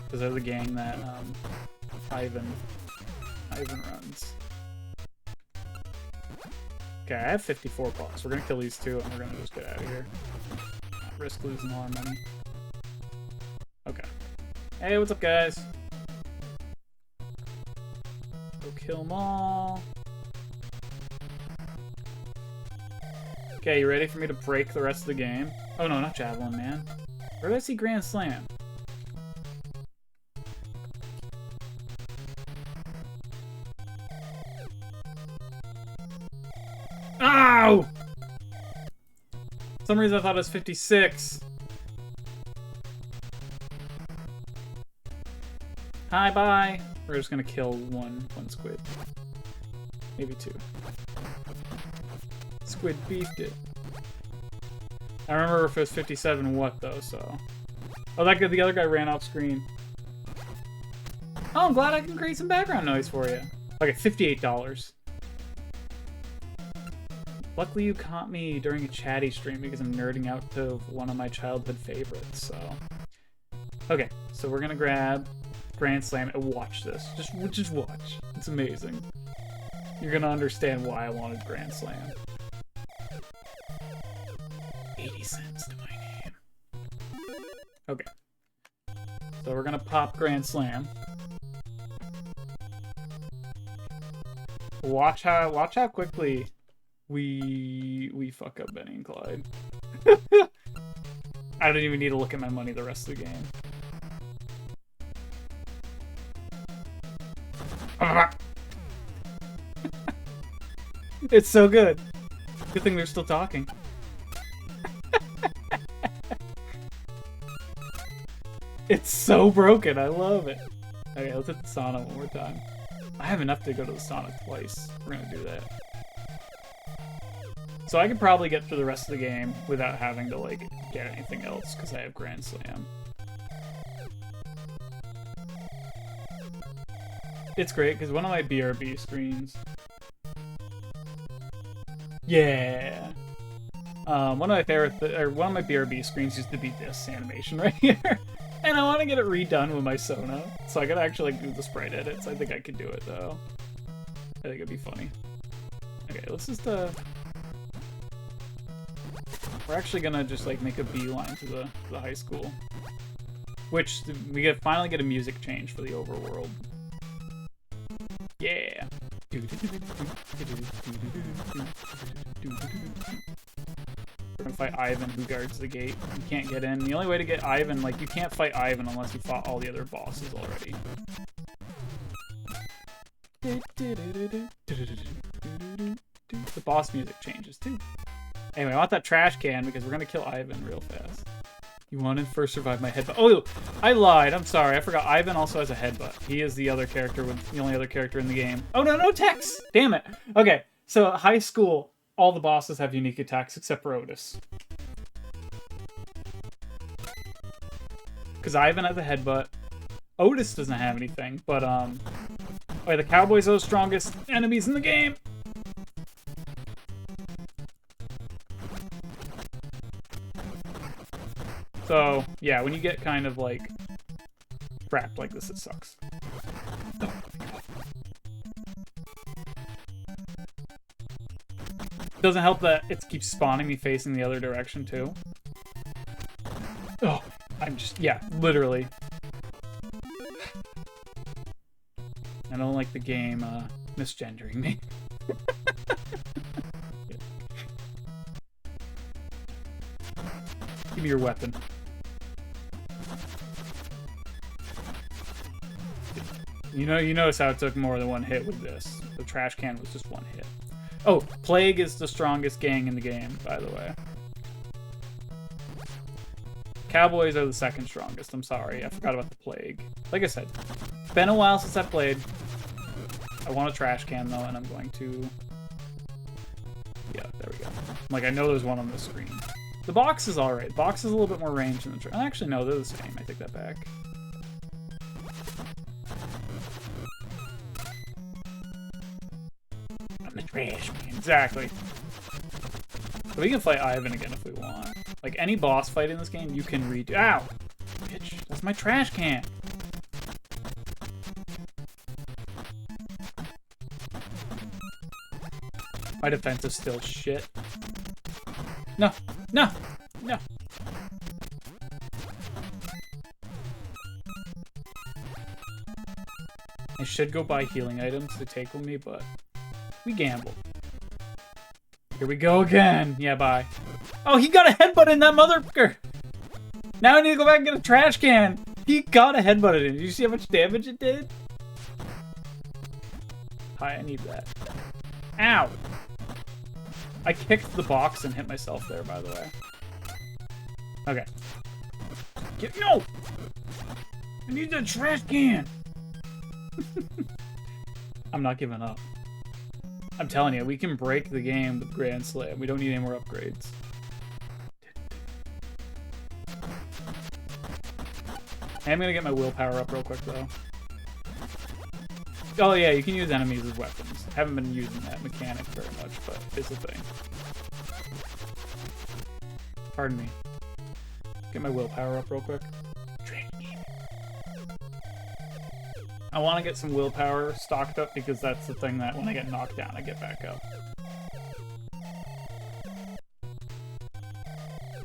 Because they're the gang that Ivan runs. Okay, I have 54 bucks. We're gonna kill these two and we're gonna just get out of here. Not risk losing all our money. Okay. Hey, what's up, guys? Go kill them all. Okay, you ready for me to break the rest of the game? Oh no, not Javelin, man. Where did I see Grand Slam? Ow! For some reason I thought it was 56. Hi, bye. We're just gonna kill one squid. Maybe two. Squid beefed it. I remember if it was 57 what though, so. Oh, that guy, the other guy ran off screen. Oh, I'm glad I can create some background noise for you. Okay, $58. Luckily you caught me during a chatty stream because I'm nerding out to one of my childhood favorites, so. Okay, so we're gonna grab Grand Slam and watch this. Just watch. It's amazing. You're gonna understand why I wanted Grand Slam. 80 cents to my name. Okay. So we're gonna pop Grand Slam. Watch how quickly we fuck up Benny and Clyde. I don't even need to look at my money the rest of the game. It's so good. Good thing they're still talking. It's so broken. I love it. Okay, let's hit the sauna one more time. I have enough to go to the sauna twice. We're gonna do that. So I could probably get through the rest of the game without having to, like, get anything else, because I have Grand Slam. It's great, because one of my BRB screens... Yeah! One of my BRB screens used to be this animation right here. And I want to get it redone with my Sona, so I gotta actually, like, do the sprite edits. I think I could do it, though. I think it'd be funny. Okay, let's just, we're actually gonna just, like, make a beeline to the high school. Which, we finally get a music change for the overworld. Yeah! We're gonna fight Ivan, who guards the gate. You can't get in. The only way to get Ivan, like, you can't fight Ivan unless you fought all the other bosses already. The boss music changes too. Anyway, I want that trash can because we're gonna kill Ivan real fast. You wanted first survive my headbutt. Oh, I lied. I'm sorry. I forgot. Ivan also has a headbutt. He is the other character with the only other character in the game. Oh no, no attacks! Damn it. Okay, so high school, all the bosses have unique attacks except for Otis. Because Ivan has a headbutt. Otis doesn't have anything, but wait, the Cowboys are the strongest enemies in the game. So, yeah, when you get kind of, like, trapped like this, it sucks. Oh. Doesn't help that it keeps spawning me facing the other direction, too. Oh, I'm just, yeah, literally. I don't like the game, misgendering me. Give me your weapon. You notice how it took more than one hit with this. The trash can was just one hit. Oh, Plague is the strongest gang in the game, by the way. Cowboys are the second strongest. I'm sorry, I forgot about the Plague. Like I said, it's been a while since I played. I want a trash can though, and I'm going to... Yeah, there we go. Like, I know there's one on the screen. The box is alright. The box is a little bit more range than the trash. Actually, no, they're the same. I take that back. I'm the trash man. Exactly. So we can fight Ivan again if we want. Like, any boss fight in this game, you can redo. Ow! Bitch, that's my trash can! My defense is still shit. No! No! No! I should go buy healing items to take with me, but we gamble. Here we go again! Yeah, bye. Oh, he got a headbutt in that motherfucker! Now I need to go back and get a trash can! He got a headbutt in it. Did you see how much damage it did? Hi, I need that. Ow! I kicked the box and hit myself there, by the way. Okay. No! I need the trash can! I'm not giving up. I'm telling you, we can break the game with Grand Slam. We don't need any more upgrades. I'm gonna get my willpower up real quick, though. Oh yeah, you can use enemies as weapons. Haven't been using that mechanic very much, but it's a thing. Pardon me. Get my willpower up real quick. I want to get some willpower stocked up because that's the thing that when I get knocked down, I get back up.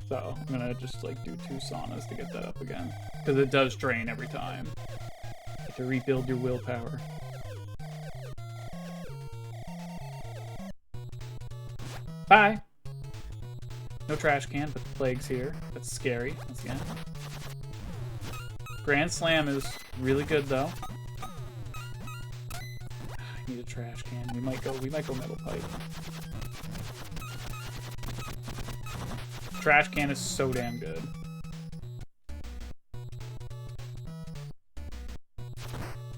So I'm gonna just like do 2 saunas to get that up again. Because it does drain every time. You have to rebuild your willpower. Bye! No trash can, but the Plague's here. That's scary, once again. Grand Slam is really good though. I need a trash can. We might go metal pipe. Trash can is so damn good.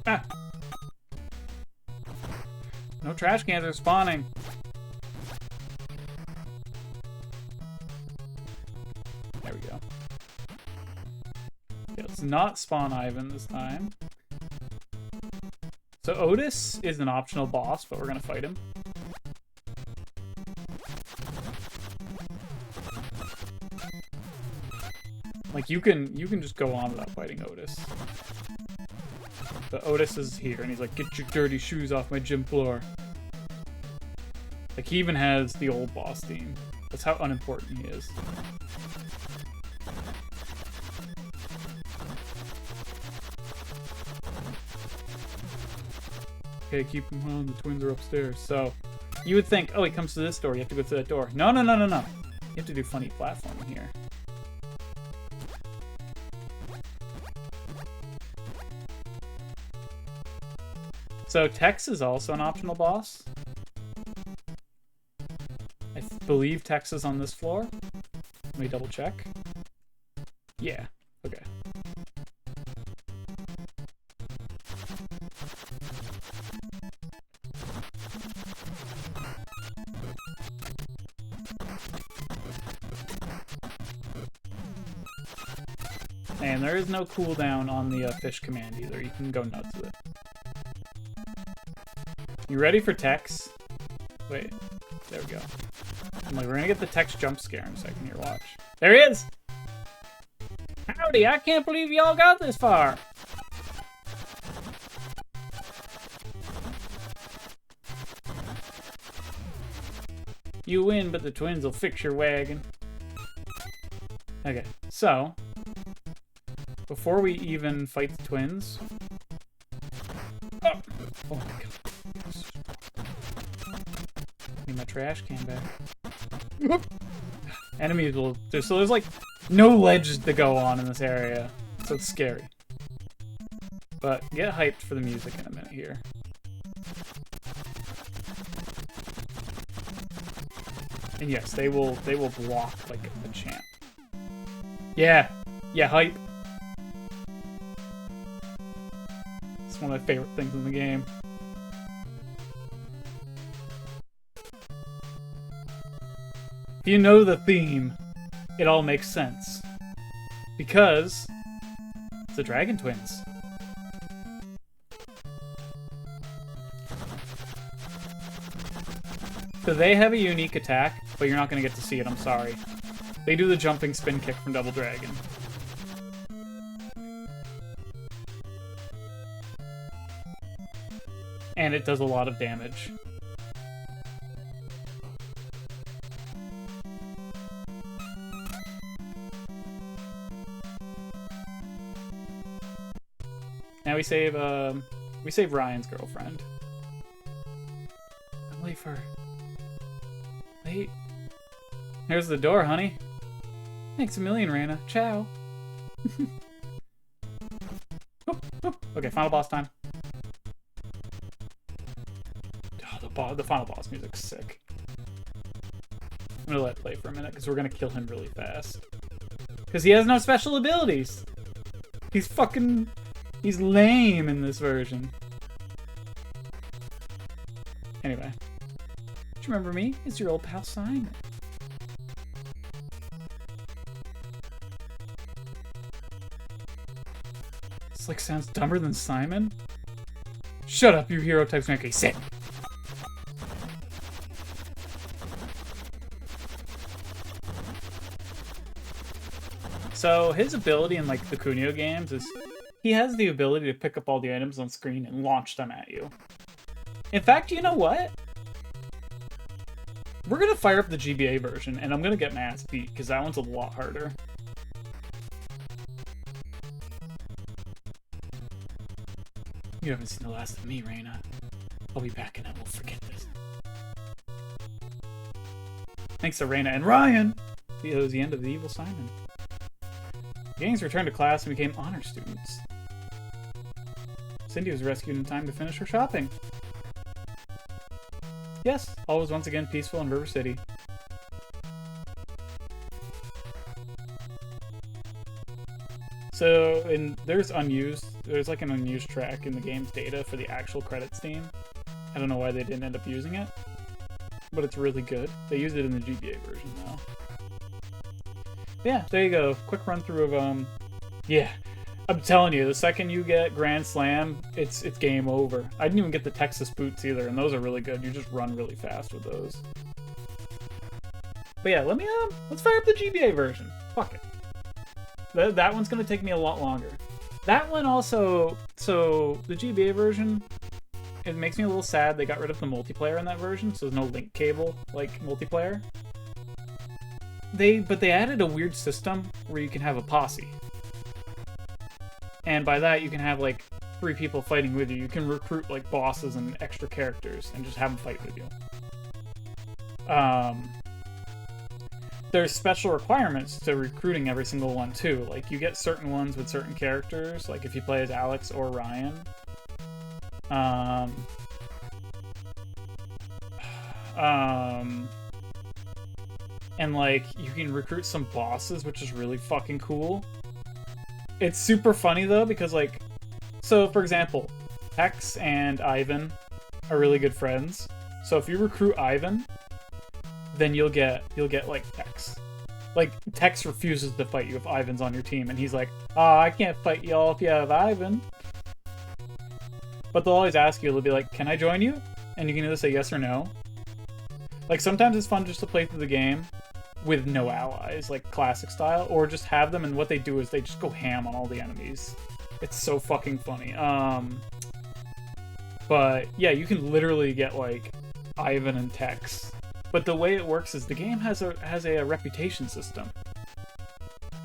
Ah! No trash cans are spawning. There we go. Okay, let's not spawn Ivan this time. So Otis is an optional boss, but we're gonna fight him. Like you can just go on without fighting Otis. But Otis is here and he's like, get your dirty shoes off my gym floor. Like he even has the old boss theme. That's how unimportant he is. Okay, keep him on. The twins are upstairs. So, you would think, oh, he comes to this door. You have to go through that door. No, no, no, no, no. You have to do funny platforming here. So Tex is also an optional boss. I believe Tex is on this floor. Let me double check. Yeah, okay. And there is no cooldown on the fish command either. You can go nuts with it. You ready for Tex? Wait, there we go. I'm like, we're gonna get the Tex jump scare in a second here, watch. There he is! Howdy, I can't believe y'all got this far! You win, but the twins will fix your wagon. Okay, so before we even fight the twins... Oh, oh my god. Need my trash can back. Enemies will... So there's like no ledges to go on in this area. So it's scary. But get hyped for the music in a minute here. And yes, they will block like a champ. Yeah! Yeah, hype! It's one of my favorite things in the game. If you know the theme, it all makes sense. Because it's the Dragon Twins. So they have a unique attack, but you're not going to get to see it, I'm sorry. They do the jumping spin kick from Double Dragon. And it does a lot of damage. Now we save Ryan's girlfriend. I'm late for... Late? Here's the door, honey. Thanks a million, Raina. Ciao. Oh, oh. Okay, final boss time. Oh, the final boss music's sick. I'm gonna let it play for a minute, because we're gonna kill him really fast. Because he has no special abilities! He's fucking... He's lame in this version. Anyway. Do you remember me? It's your old pal Simon. This like sounds dumber than Simon? Shut up, you hero types make me sick. So his ability in like the Kunio games is he has the ability to pick up all the items on screen and launch them at you. In fact, you know what? We're gonna fire up the GBA version, and I'm gonna get my ass beat, because that one's a lot harder. You haven't seen the last of me, Raina. I'll be back and I won't forget this. Thanks to Raina and Ryan! It was the end of the Evil Simon. The gangs returned to class and became honor students. Cindy was rescued in time to finish her shopping. Yes, all was once again peaceful in River City. So, there's like an unused track in the game's data for the actual credits theme. I don't know why they didn't end up using it, but it's really good. They used it in the GBA version though. Yeah, there you go. Quick run through of yeah. I'm telling you, the second you get Grand Slam, it's game over. I didn't even get the Texas boots either, and those are really good. You just run really fast with those. But yeah, let's fire up the GBA version. Fuck it. That one's gonna take me a lot longer. That one also, so the GBA version, it makes me a little sad they got rid of the multiplayer in that version, so there's no link cable like multiplayer. But they added a weird system where you can have a posse. And by that, you can have, like, 3 people fighting with you. You can recruit, like, bosses and extra characters and just have them fight with you. there's special requirements to recruiting every single one too. Like you get certain ones with certain characters, like if you play as Alex or Ryan. And like you can recruit some bosses, which is really fucking cool. It's super funny though, because like, so for example, Tex and Ivan are really good friends. So if you recruit Ivan, then you'll get like Tex. Like Tex refuses to fight you if Ivan's on your team, and he's like, "Oh, I can't fight y'all if you have Ivan." But they'll always ask you. They'll be like, "Can I join you?" And you can either say yes or no. Like sometimes it's fun just to play through the game with no allies, like classic style, or just have them, and what they do is they just go ham on all the enemies. It's so fucking funny. But yeah, you can literally get like Ivan and Tex. But the way it works is the game has a reputation system.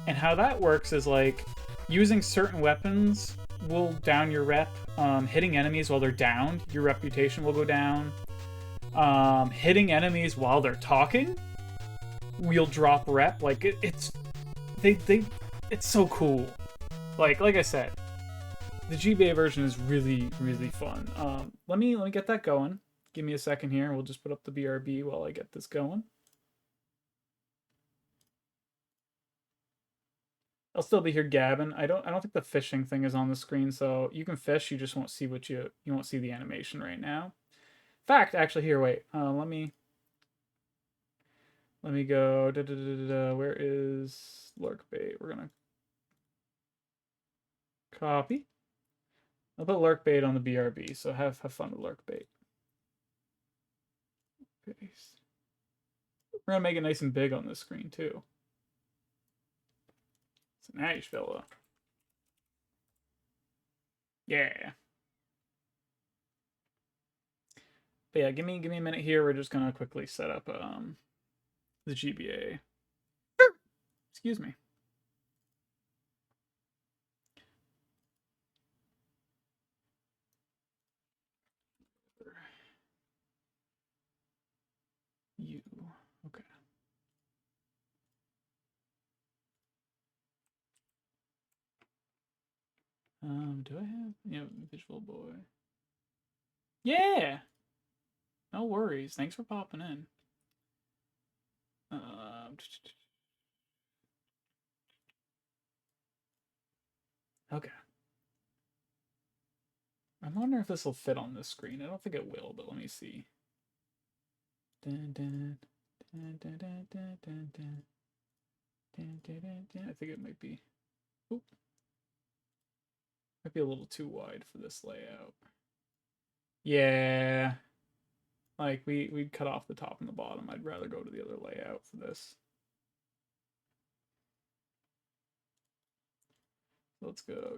And how that works is like using certain weapons will down your rep. Hitting enemies while they're downed, your reputation will go down. Hitting enemies while they're talking, we'll drop rep. Like it's so cool. Like I said, the GBA version is really, really fun. Let me get that going. Give me a second here. We'll just put up the BRB while I get this going. I'll still be here gabbing. I don't think the fishing thing is on the screen, so you can fish. You just won't see you won't see the animation right now. In fact, actually, here, wait. Let me go. Where is lurk bait? We're gonna copy. I'll put lurk bait on the BRB. So have fun with lurk bait. Paste. We're gonna make it nice and big on this screen too. It's a nice fella. Yeah. But yeah, give me a minute here. We're just gonna quickly set up the GBA. Excuse me. You okay? Do I have Visual Boy? Yeah. No worries. Thanks for popping in. Okay. I'm wondering if this will fit on this screen. I don't think it will, but let me see. Dun, dun, dun, dun, dun, dun, dun, dun. Dun, dun, dun, dun. I think it might be. Oop. Might be a little too wide for this layout. Yeah. Like we'd cut off the top and the bottom. I'd rather go to the other layout for this. Let's go.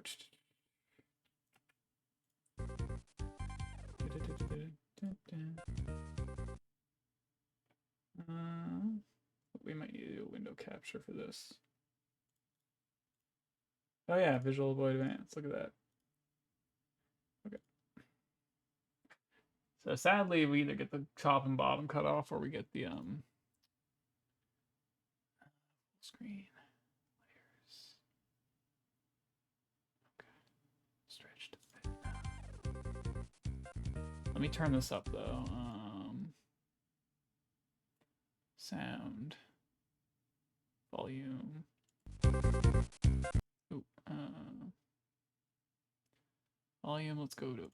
We might need to do a window capture for this. Oh yeah, Visual Boy Advanced. Look at that. Okay. So sadly, we either get the top and bottom cut off, or we get the screen layers. Okay. Stretch to fit. Let me turn this up though. Sound. Volume. Ooh, volume, let's go to.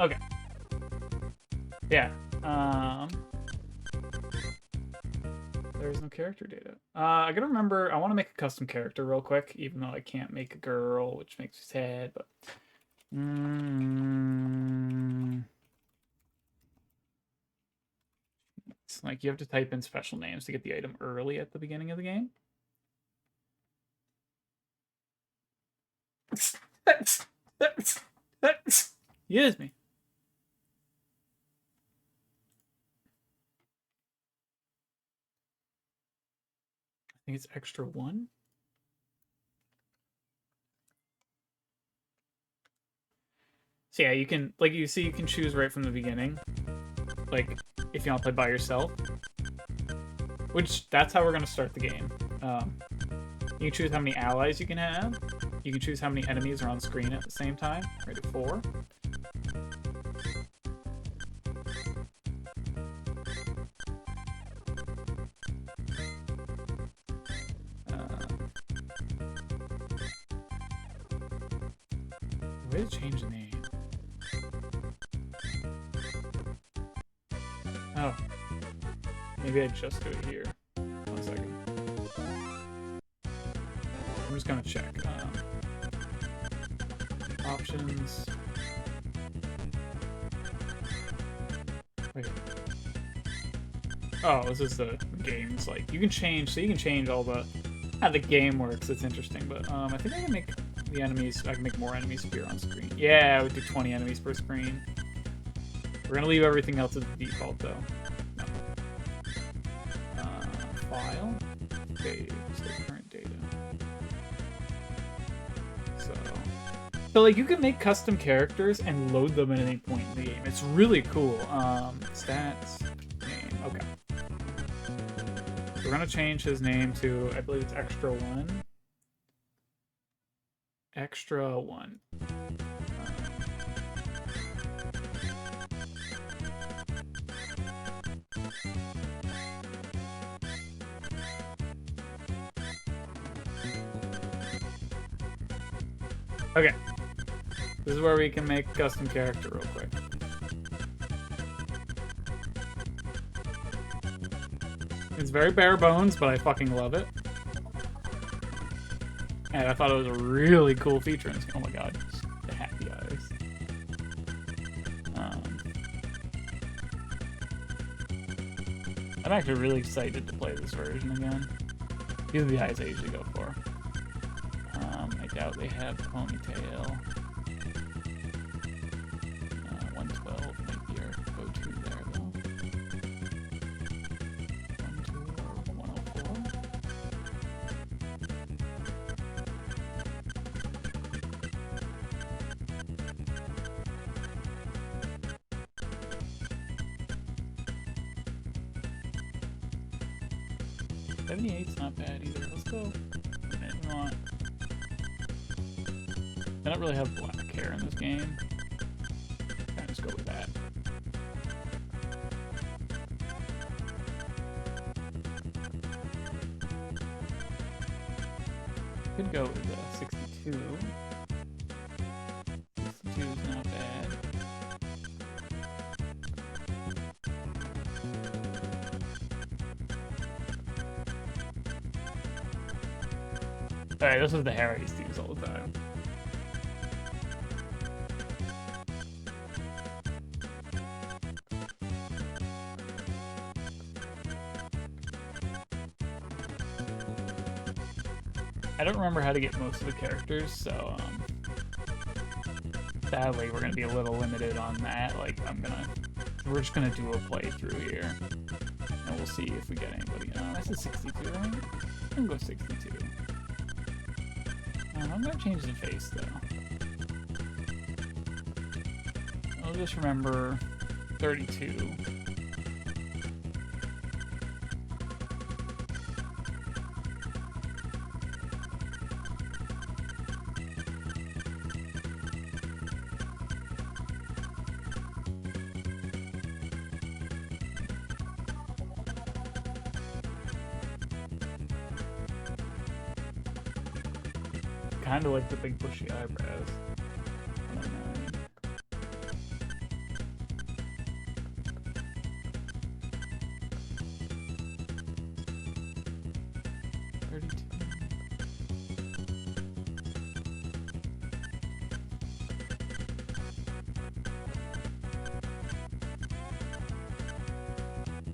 Okay. Yeah. There's no character data. I gotta remember, I want to make a custom character real quick, even though I can't make a girl, which makes me sad, but. It's like you have to type in special names to get the item early at the beginning of the game. Excuse me. I think it's extra 1. So yeah, you can, like you see, you can choose right from the beginning. Like, if you want to play by yourself. Which, that's how we're going to start the game. You can choose how many allies you can have. You can choose how many enemies are on screen at the same time. Right at 4. Way to change the name. Oh. Maybe I just do it here. 1 second. I'm just gonna check. Options. Wait. Oh, this is the game's like you can change. So you can change all the how the game works. It's interesting, but I think I can make the enemies. I can make more enemies appear on screen. Yeah, we do 20 enemies per screen. We're gonna leave everything else as default though. No. File. Save current data. So like you can make custom characters and load them at any point in the game. It's really cool. Stats, name. Okay. We're gonna change his name to, I believe it's Extra One. Extra One. Okay. This is where we can make custom character real quick. It's very bare bones, but I fucking love it. And I thought it was a really cool feature. Oh my god, the happy eyes. I'm actually really excited to play this version again. These are the eyes I usually go for. I doubt they have ponytail. 112 might be our go-to there, though. 112 or 104. $78's not bad either. Let's go. I don't really have black hair in this game. I'll just go with that. Could go with 62. 62 is not bad. Alright, this is the hair I used to use all the time. I don't remember how to get most of the characters, so sadly we're gonna be a little limited on that. Like we're just gonna do a playthrough here, and we'll see if we get anybody. That's a 62, right? I'm gonna go 62. I'm gonna change the face though. I'll just remember 32. Kind of like the big bushy eyebrows. I don't know. 32.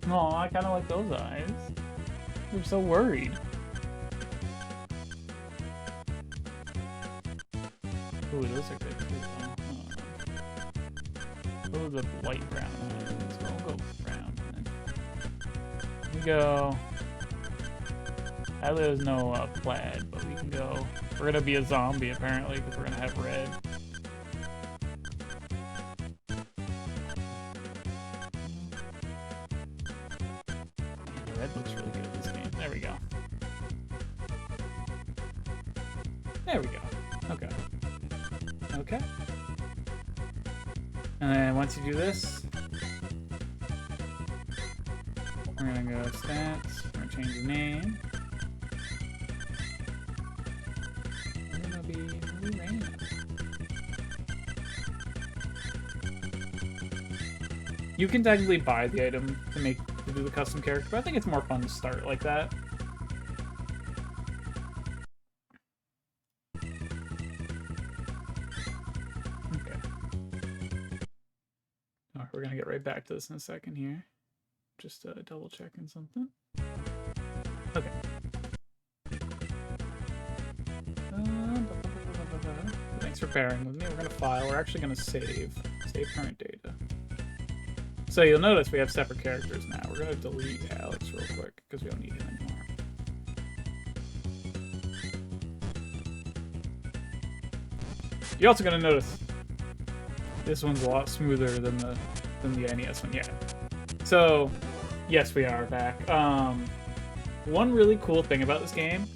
No, I kind of like those eyes. They're so worried. Ooh, those are good too. Those are light brown eyes. So I'll go brown. Then. We go. Sadly, there's no plaid, but we can go. We're gonna be a zombie apparently because we're gonna have red. Man, the red looks really good. There we go. Okay. Okay. And then once you do this, we're gonna go stats. We're gonna change the name. We're gonna be Rain. You can technically buy the item to do the custom character, but I think it's more fun to start like that. Okay. Alright, we're gonna get right back to this in a second here. Just double checking something. Okay. Thanks for bearing with me. We're gonna file. We're actually gonna save current data. So you'll notice we have separate characters now. We're gonna delete Alex real quick because we don't need him anymore. You're also gonna notice this one's a lot smoother than the NES one. Yeah. So yes, we are back. One really cool thing about this game,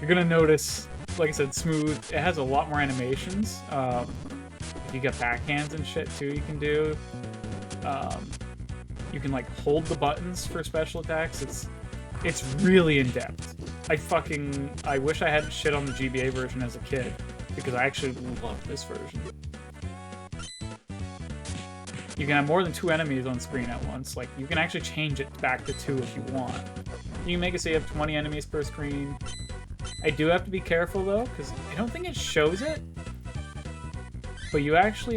you're gonna notice, like I said, smooth. It has a lot more animations. You got backhands and shit too. You can do. You can like hold the buttons for special attacks. It's really in depth. I wish I had shit on the GBA version as a kid because I actually love this version. You can have more than 2 enemies on screen at once. Like you can actually change it back to 2 if you want. You can make it so you have 20 enemies per screen. I do have to be careful though because I don't think it shows it. But you actually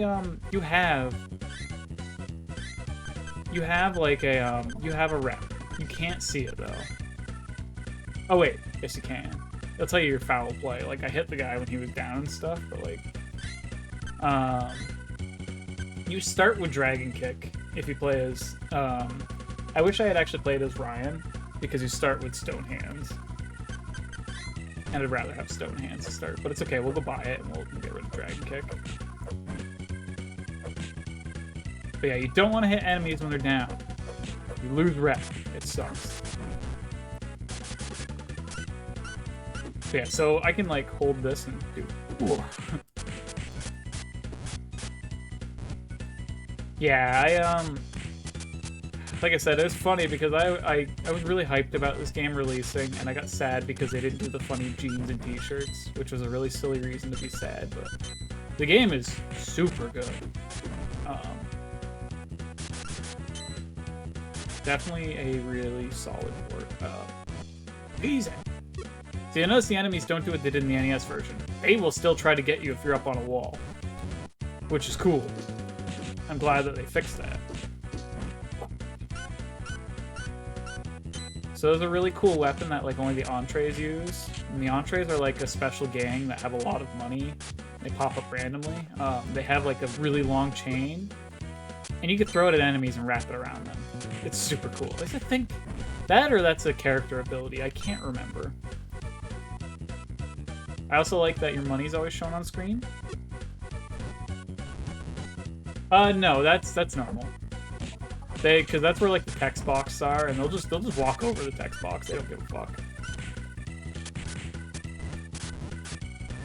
you have like a you have a rep. You can't see it though. Oh wait, yes you can. It'll tell you your foul play. Like I hit the guy when he was down and stuff, but like you start with Dragon Kick if you play as I wish I had actually played as Ryan because you start with Stone Hands. And I'd rather have Stone Hands to start, but it's okay, we'll go buy it and we'll get rid of Dragon Kick. But yeah, you don't want to hit enemies when they're down. You lose rep. It sucks. But yeah, so I can like hold this and do. Yeah, like I said, it was funny because I was really hyped about this game releasing, and I got sad because they didn't do the funny jeans and t-shirts, which was a really silly reason to be sad. But the game is super good. Definitely a really solid port. Easy. So you notice the enemies don't do what they did in the NES version. They will still try to get you if you're up on a wall, which is cool. I'm glad that they fixed that. So there's a really cool weapon that like only the entrees use. And the entrees are like a special gang that have a lot of money. They pop up randomly. They have like a really long chain. And you can throw it at enemies and wrap it around them. It's super cool. I think that or that's a character ability. I can't remember. I also like that your money's always shown on screen. No, that's normal. Because that's where like the text boxes are, and they'll just walk over the text box. They don't give a fuck.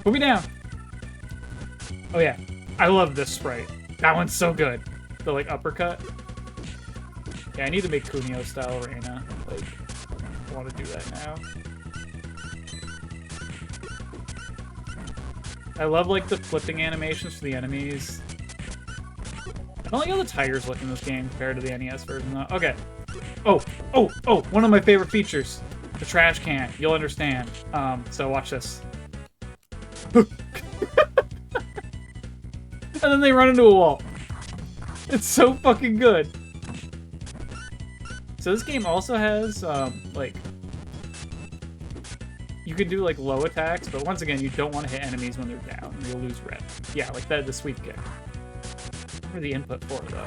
Put me down. Oh yeah, I love this sprite. That one's so good. The like uppercut. Yeah, I need to make Kunio style Reina. Like, I want to do that now. I love like the flipping animations for the enemies. I don't like how the tigers look in this game compared to the NES version though. Okay. Oh, one of my favorite features. The trash can. You'll understand. So watch this. And then they run into a wall. It's so fucking good. So this game also has, like, you can do, like, low attacks, but once again, you don't want to hit enemies when they're down, or you'll lose rep. Yeah, like that, the sweep kick. What the input for, though?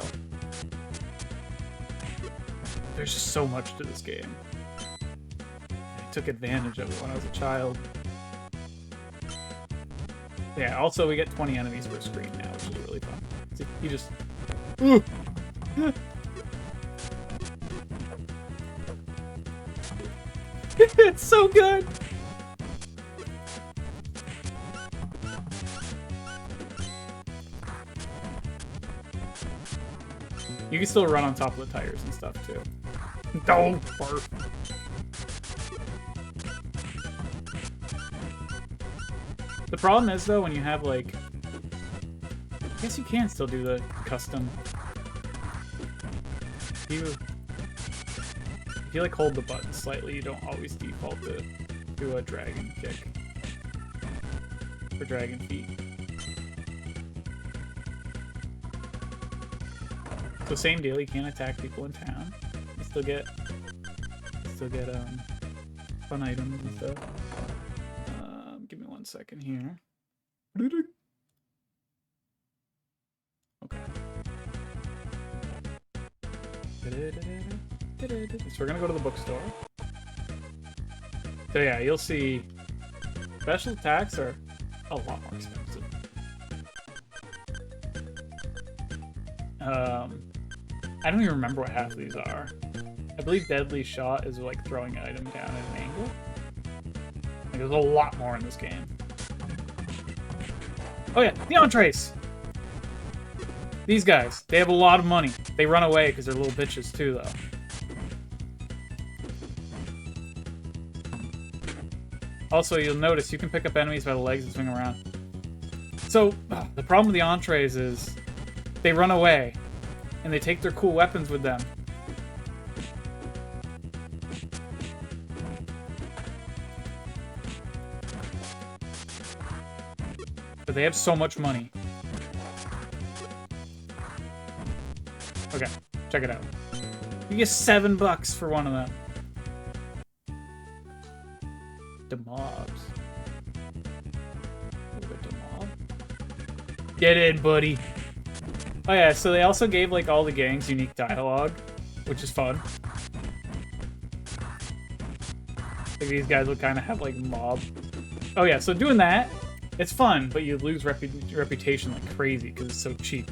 There's just so much to this game. I took advantage of it when I was a child. Yeah, also we get 20 enemies per screen now, which is really fun. See, you just... Ooh. It's so good! You can still run on top of the tires and stuff too. Don't barf. The problem is though, when you have like, I guess you can still do the custom. If you like hold the button slightly, you don't always default to do a dragon kick or dragon feet. So same deal, you can't attack people in town. You still get fun items and stuff. Give me 1 second here. Okay. So we're gonna go to the bookstore. So yeah, you'll see special attacks are a lot more expensive. I don't even remember what half of these are. I believe Deadly Shot is like throwing an item down at an angle. Like, there's a lot more in this game. Oh yeah, the entrees! These guys, they have a lot of money. They run away because they're little bitches too, though. Also, you'll notice you can pick up enemies by the legs and swing around. So, the problem with the entrees is they run away, and they take their cool weapons with them. But they have so much money. Okay, check it out. You get $7 for one of them. The mobs. Get in, buddy. Oh yeah, so they also gave like all the gangs unique dialogue, which is fun. Like these guys will kind of have like mob. Oh yeah, so doing that, it's fun, but you lose reputation like crazy because it's so cheap.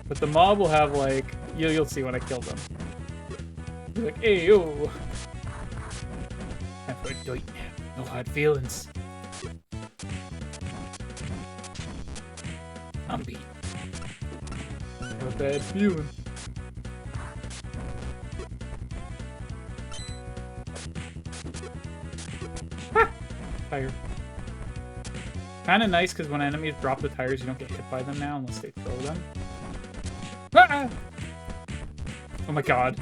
But the mob will have like, you'll see when I kill them. You're like, hey yo. Time for a date now. No hard feelings. I'm beat. Have a bad feeling. Ha! Tire. Kind of nice because when enemies drop the tires, you don't get hit by them now unless they throw them. Ah! Oh my god.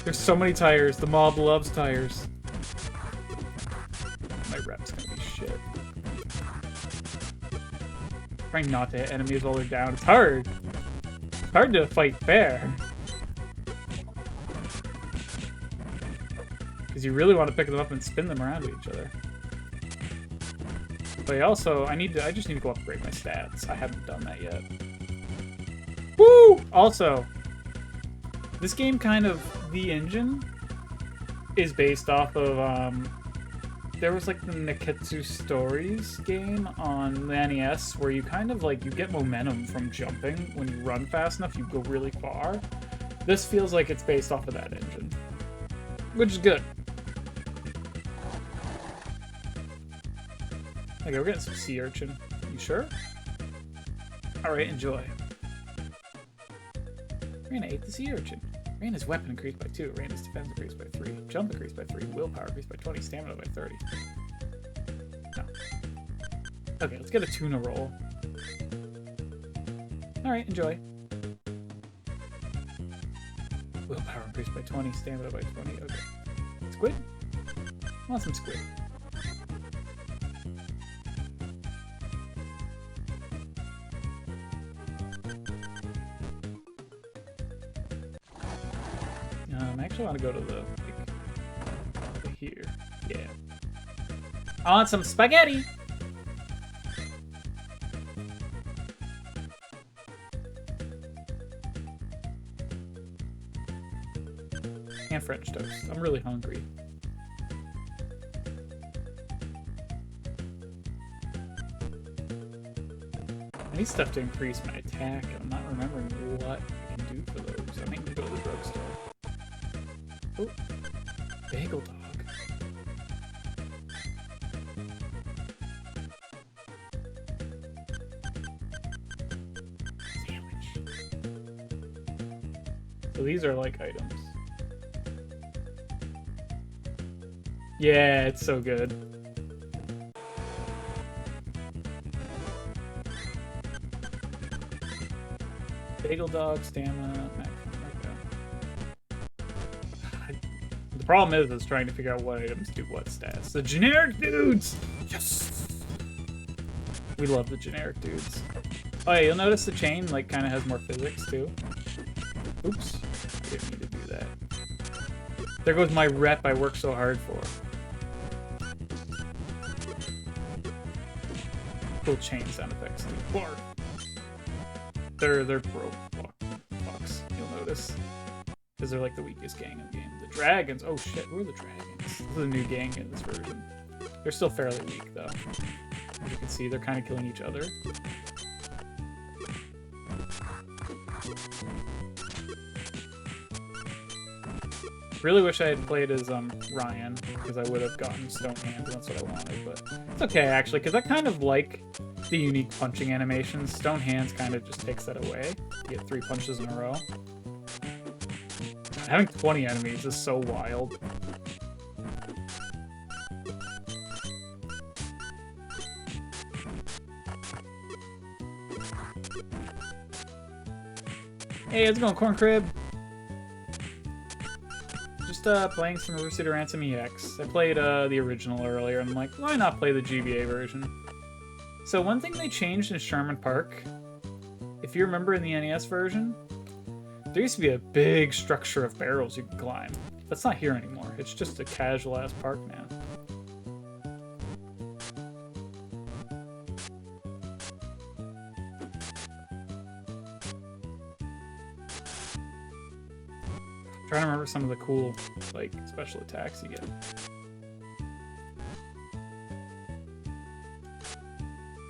There's so many tires. The mob loves tires. My rep's gonna be shit. Trying not to hit enemies while they're down. It's hard. It's hard to fight fair. Because you really want to pick them up and spin them around to each other. But also, I just need to go upgrade my stats. I haven't done that yet. Woo! Also, this game kind of, the engine is based off of, there was like the Neketsu Stories game on the NES where you kind of like, you get momentum from jumping. When you run fast enough, you go really far. This feels like it's based off of that engine, which is good. Okay, we're getting some sea urchin. You sure? Alright, enjoy. Rana ate the sea urchin. Rana's weapon increased by 2. Rana's defense increased by 3. Jump increased by 3. Willpower increased by 20. Stamina by 30. No. Okay, let's get a tuna roll. Alright, enjoy. Willpower increased by 20. Stamina by 20. Okay. Squid? I want some squid. I actually want to go to the, like, here. Yeah. I want some spaghetti! And French toast. I'm really hungry. I need stuff to increase my attack, and I'm not remembering what I can do for those. I think we go to the drugstore. Oh, bagel dog. So these are like items. Yeah, it's so good. Bagel dog, stamina, maximum. Okay. The problem is trying to figure out what items do what stats. The generic dudes! Yes! We love the generic dudes. Oh yeah, you'll notice the chain like kind of has more physics too. Oops. Didn't need to do that. There goes my rep I worked so hard for. Cool chain sound effects too. Barf. They're broke fucks, you'll notice. Because they're like the weakest gang in the game. The dragons, oh shit, who are the dragons? This is a new gang in this version. They're still fairly weak though. As you can see, they're kind of killing each other. Really wish I had played as Ryan, because I would have gotten stone hands, and that's what I wanted, but it's okay actually, because I kind of like the unique punching animations. Stone hands kind of just takes that away. You get 3 punches in a row. Having 20 enemies is so wild. Hey, how's it going, Corn Crib? Just playing some River City Ransom EX. I played the original earlier, and I'm like, why not play the GBA version? So one thing they changed in Sherman Park, if you remember in the NES version, there used to be a big structure of barrels you could climb. That's not here anymore. It's just a casual-ass park now. I'm trying to remember some of the cool, like, special attacks you get.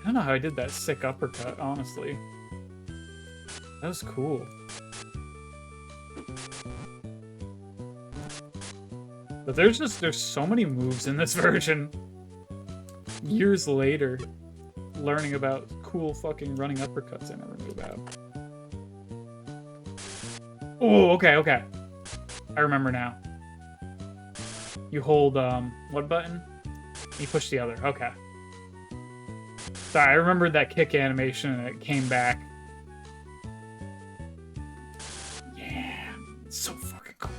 I don't know how I did that sick uppercut, honestly. That was cool. But there's so many moves in this version. Years later, learning about cool fucking running uppercuts I never knew about. Oh, okay. I remember now. You hold, what button? You push the other, okay. Sorry, I remembered that kick animation and it came back. Yeah, it's so fucking cool.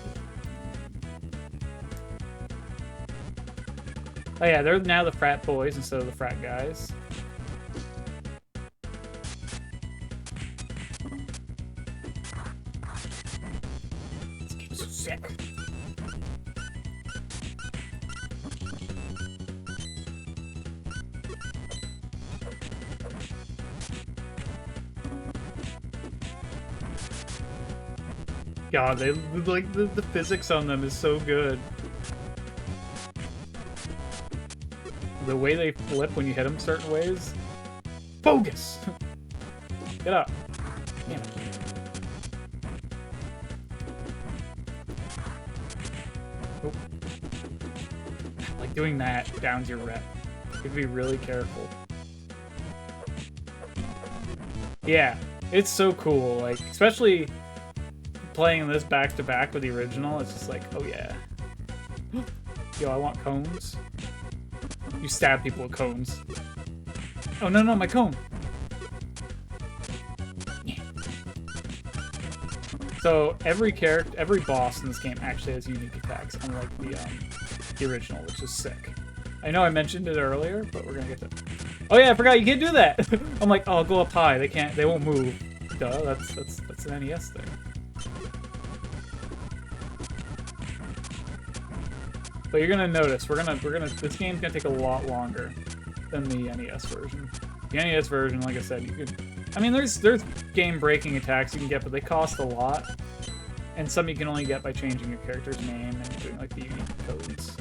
Oh yeah, they're now the frat boys instead of the frat guys. This game's so sick. God, they like the physics on them is so good. The way they flip when you hit them certain ways, bogus. Get up. Damn it. Oh. Like doing that downs your rep. You have to be really careful. Yeah, it's so cool. Like, especially playing this back to back with the original, it's just like, oh yeah. Yo, I want cones. You stab people with cones. Oh no, my cone. Yeah. So every character, every boss in this game actually has unique attacks, unlike the original, which is sick. I know I mentioned it earlier, but we're gonna get to. Oh yeah, I forgot you can't do that. I'm like, oh, I'll go up high. They won't move. Duh, that's an NES thing. But you're gonna notice this game's gonna take a lot longer than the NES version. The NES version, like I said, you could. I mean, there's game-breaking attacks you can get, but they cost a lot, and some you can only get by changing your character's name and doing like the unique codes,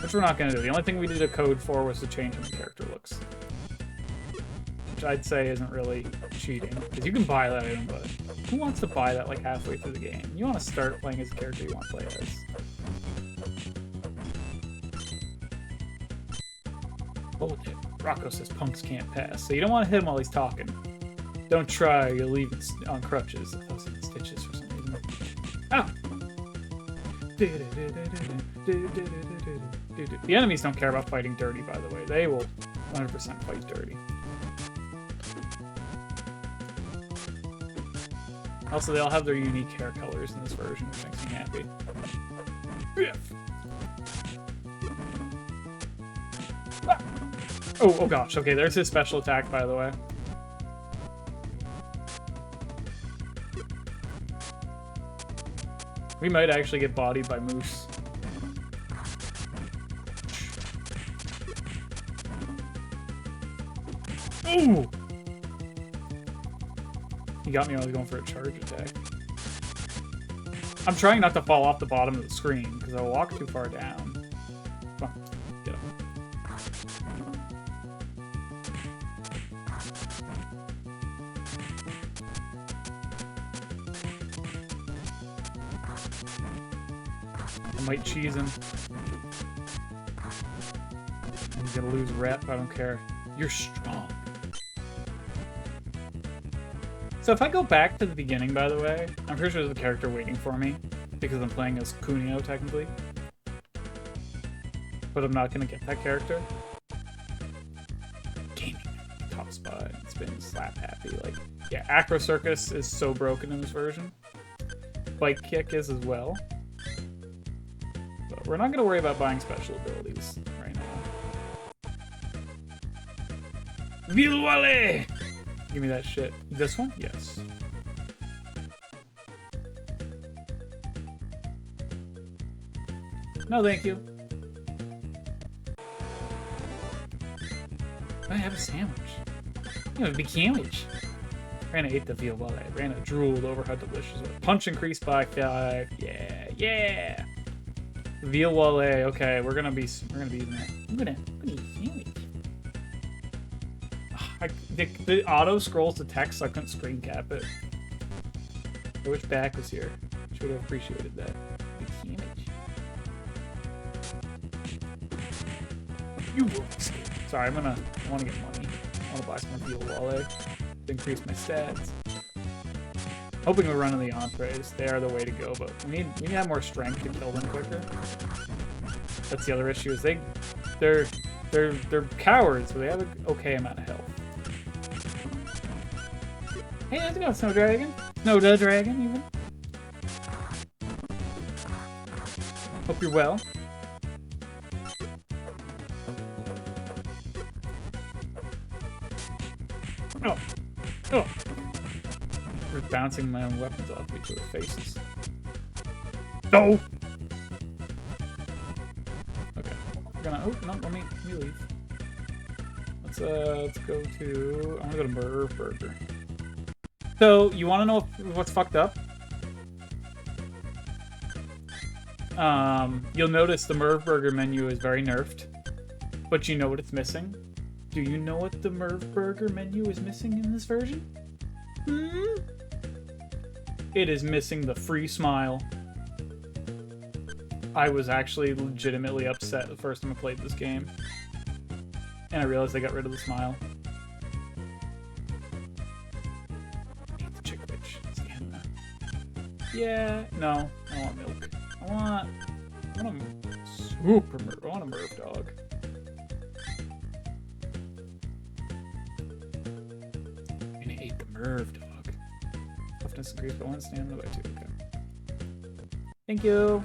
which we're not gonna do. The only thing we did a code for was to change how the character looks, which I'd say isn't really cheating, because you can buy that item, but who wants to buy that like halfway through the game? You want to start playing as a character you want to play as. Hold it. Rocco says punks can't pass, so you don't want to hit him while he's talking. Don't try, you'll leave it on crutches. I was in stitches for some reason. The enemies don't care about fighting dirty, by the way. They will 100% fight dirty. Also, they all have their unique hair colors in this version, which makes me happy. Oh gosh. Okay, there's his special attack, by the way. We might actually get bodied by Moose. Ooh! He got me when I was going for a charge attack. I'm trying not to fall off the bottom of the screen, because I'll walk too far down. Come on, get up. I might cheese him. I'm gonna lose rep, I don't care. You're strong. So if I go back to the beginning, by the way, I'm pretty sure there's a character waiting for me, because I'm playing as Kunio, technically. But I'm not gonna get that character. Gaming. Top spot. It's been slap happy. Like, yeah, Acro Circus is so broken in this version. Bike Kick is as well. But we're not gonna worry about buying special abilities right now. Vilwale! Give me that shit. This one? Yes. No, thank you. I have a sandwich. You know, a big sandwich. Rana ate the veal while I Rana drooled over how delicious it was. Punch increased by 5. Yeah, yeah. Veal wale. Okay, we're gonna be eating that. I'm gonna eat a sandwich. The auto scrolls to text, so I couldn't screen cap it. I wish back was here. Should have appreciated that. Big sandwich. You will be scared. Sorry, I want to get money. I want to buy some veal wale to increase my stats. Hoping we run into the entrees. They are the way to go, but we need to have more strength to kill them quicker. That's the other issue. Is they're cowards, but they have an okay amount of health. Hey, how's it going, Snow Dragon? Snow the Dragon, even. Hope you're well. Oh. Oh. We're bouncing my own weapons off each other's faces. No! Okay. We're gonna... Oh, no, let me leave. Let's go to... I'm gonna go to Merv Burger. So, you wanna know what's fucked up? You'll notice the Merv Burger menu is very nerfed. But you know what it's missing? Do you know what the Merv Burger menu is missing in this version? It is missing the free smile. I was actually legitimately upset the first time I played this game. And I realized they got rid of the smile. Eat the chick bitch. Stamina. Yeah, no. I want milk. I want a super Merv. I want a Merv dog. I'm gonna eat the Merv dog. Toughness increased by 1, stamina by 2. Okay. Thank you.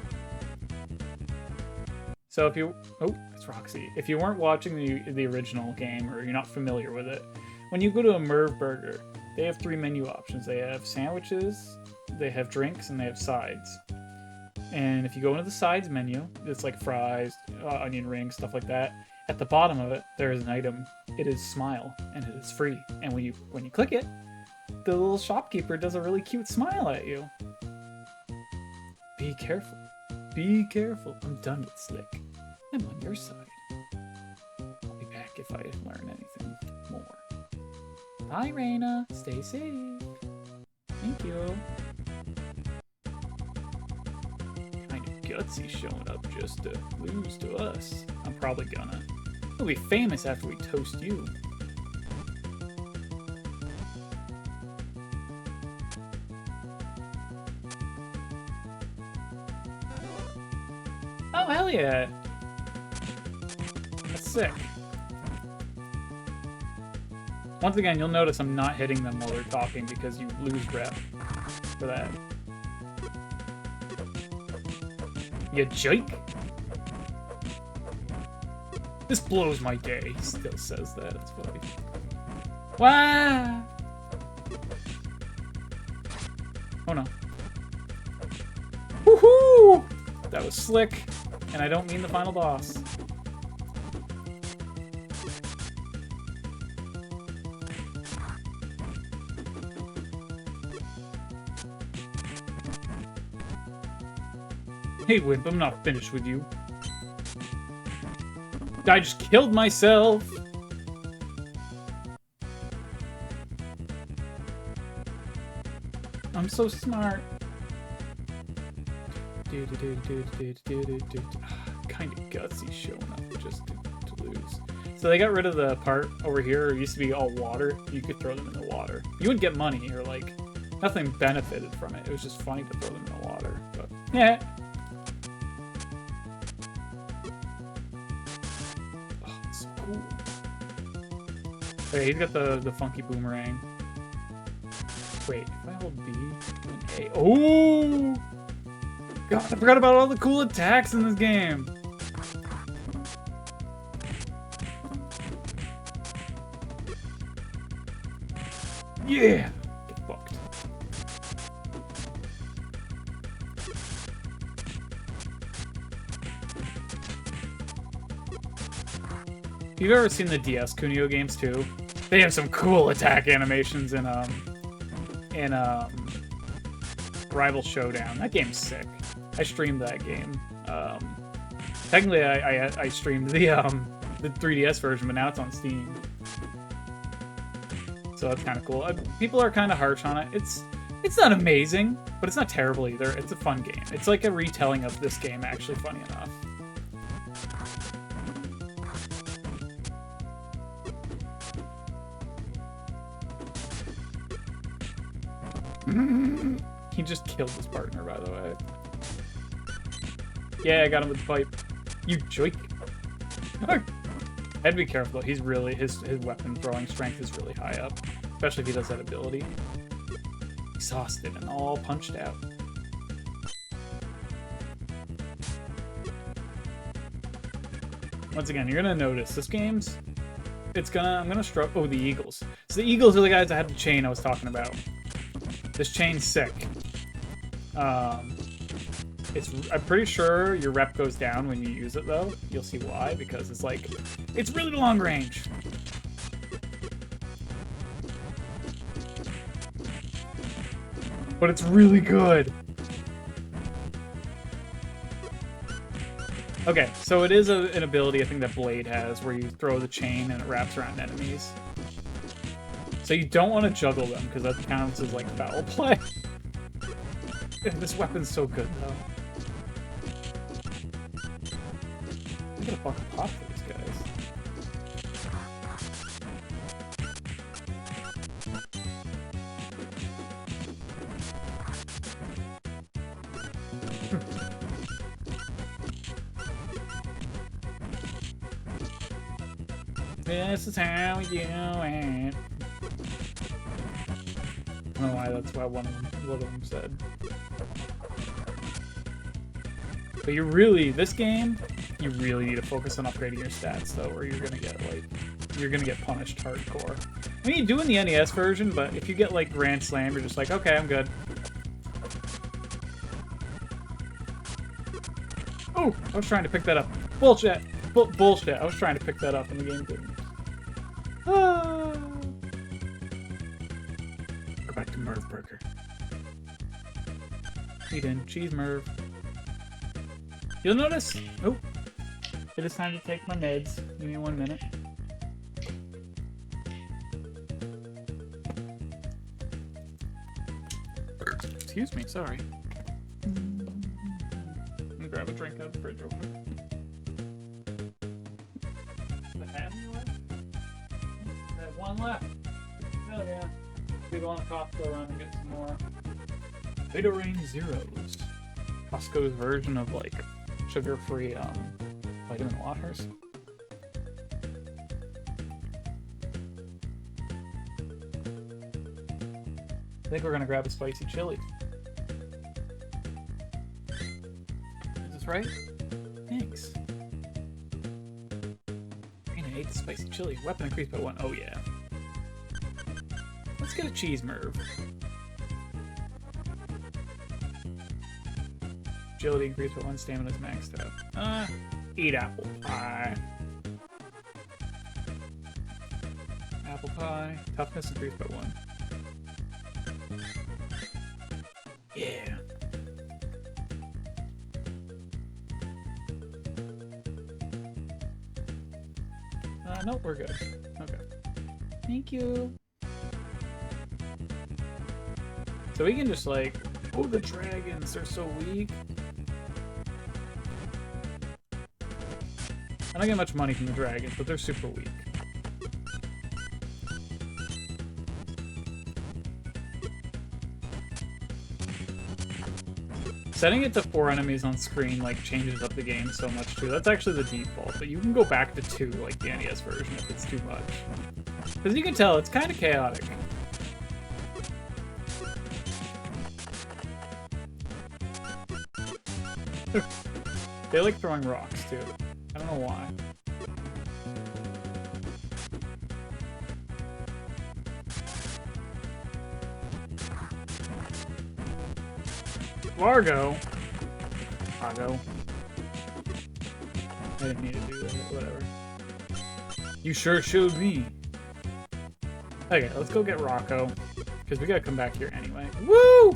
So if you... Oh, it's Roxy. If you weren't watching the original game, or you're not familiar with it, when you go to a Merv Burger, they have 3 menu options. They have sandwiches, they have drinks, and they have sides. And if you go into the sides menu, it's like fries, onion rings, stuff like that. At the bottom of it, there is an item. It is Smile, and it is free. And when you click it, the little shopkeeper does a really cute smile at you. Be careful. Be careful. I'm done with Slick. I'm on your side. I'll be back if I learn anything more. Bye, Reina. Stay safe. Thank you. Kind of gutsy showing up just to lose to us. I'm probably gonna. We'll be famous after we toast you. Hell yeah. That's sick. Once again, you'll notice I'm not hitting them while they're talking because you lose rep for that. You jerk. This blows my day. He still says that. It's funny. Wow. Oh no. Woohoo! That was slick, and I don't mean the final boss. Hey, Wimp, I'm not finished with you. I just killed myself! I'm so smart. Kind of gutsy showing up just to lose. So they got rid of the part over here. It used to be all water. You could throw them in the water. You wouldn't get money or like nothing benefited from it. It was just funny to throw them in the water. But yeah. Oh, it's so cool. Okay, he's got the funky boomerang. Wait, if I hold B and A. Oh! God, I forgot about all the cool attacks in this game. Yeah! Get fucked. If you've ever seen the DS Kunio games too, they have some cool attack animations in Rival Showdown. That game's sick. I streamed that game. Technically, I streamed the 3DS version, but now it's on Steam. So that's kind of cool. People are kind of harsh on it. It's not amazing, but it's not terrible either. It's a fun game. It's like a retelling of this game, actually, funny enough. He just killed his partner, by the way. Yeah, I got him with the pipe. You joik. I'd be careful. He's really his weapon throwing strength is really high up, especially if he does that ability. Exhausted and all punched out. Once again, you're gonna notice this game's. I'm gonna struggle. Oh, the Eagles. So the Eagles are the guys that had the chain I was talking about. This chain's sick. I'm pretty sure your rep goes down when you use it, though. You'll see why, because it's really long range. But it's really good. Okay, so it is an ability I think that Blade has, where you throw the chain and it wraps around enemies. So you don't want to juggle them, because that counts as, like, foul play. This weapon's so good, though. I'm gonna fucking pop for these guys. This is how we do it. I don't know why that's why one of them said. But this game, you really need to focus on upgrading your stats though, or you're gonna get punished hardcore. I mean, you do in the NES version, but if you get like Grand Slam, you're just like, okay, I'm good. Oh, I was trying to pick that up. Bullshit. Bullshit. I was trying to pick that up in the game too. Ah. Go back to Merv Burger. Eat in. Cheese Merv. You'll notice... Oh. It is time to take my meds. Give me 1 minute. Excuse me, sorry. I'm gonna grab a drink out of the fridge real quick. Does it have any left? I have one left. Oh yeah. We go on a Costco run and get some more. Beta Rain Zeros. Costco's version of like sugar-free vitamin waters. I think we're gonna grab a spicy chili. Is this right? Thanks. I ate the spicy chili. Weapon increased by 1. Oh yeah. Let's get a cheese merv. Agility increased by 1. Stamina's maxed out. Eat apple pie. Apple pie. Toughness increased by 1. Yeah. Nope, we're good. Okay. Thank you. So we can just like, oh, the dragons, they're so weak. I don't get much money from the dragons, but they're super weak. Setting it to 4 enemies on screen like changes up the game so much too. That's actually the default, but you can go back to 2 like the NES version if it's too much. Because you can tell it's kind of chaotic. They like throwing rocks too. I don't know why. Largo. Largo. I didn't need to do that. Whatever. You sure showed me. Okay, let's go get Rocco. Because we gotta come back here anyway. Woo!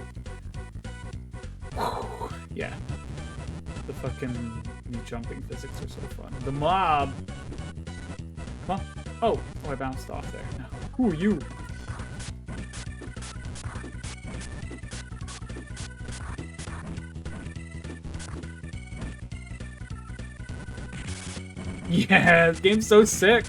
Whew. Yeah. The fucking jumping physics are so fun. The mob! Huh? Oh, I bounced off there. No. Who are you? Yeah, this game's so sick.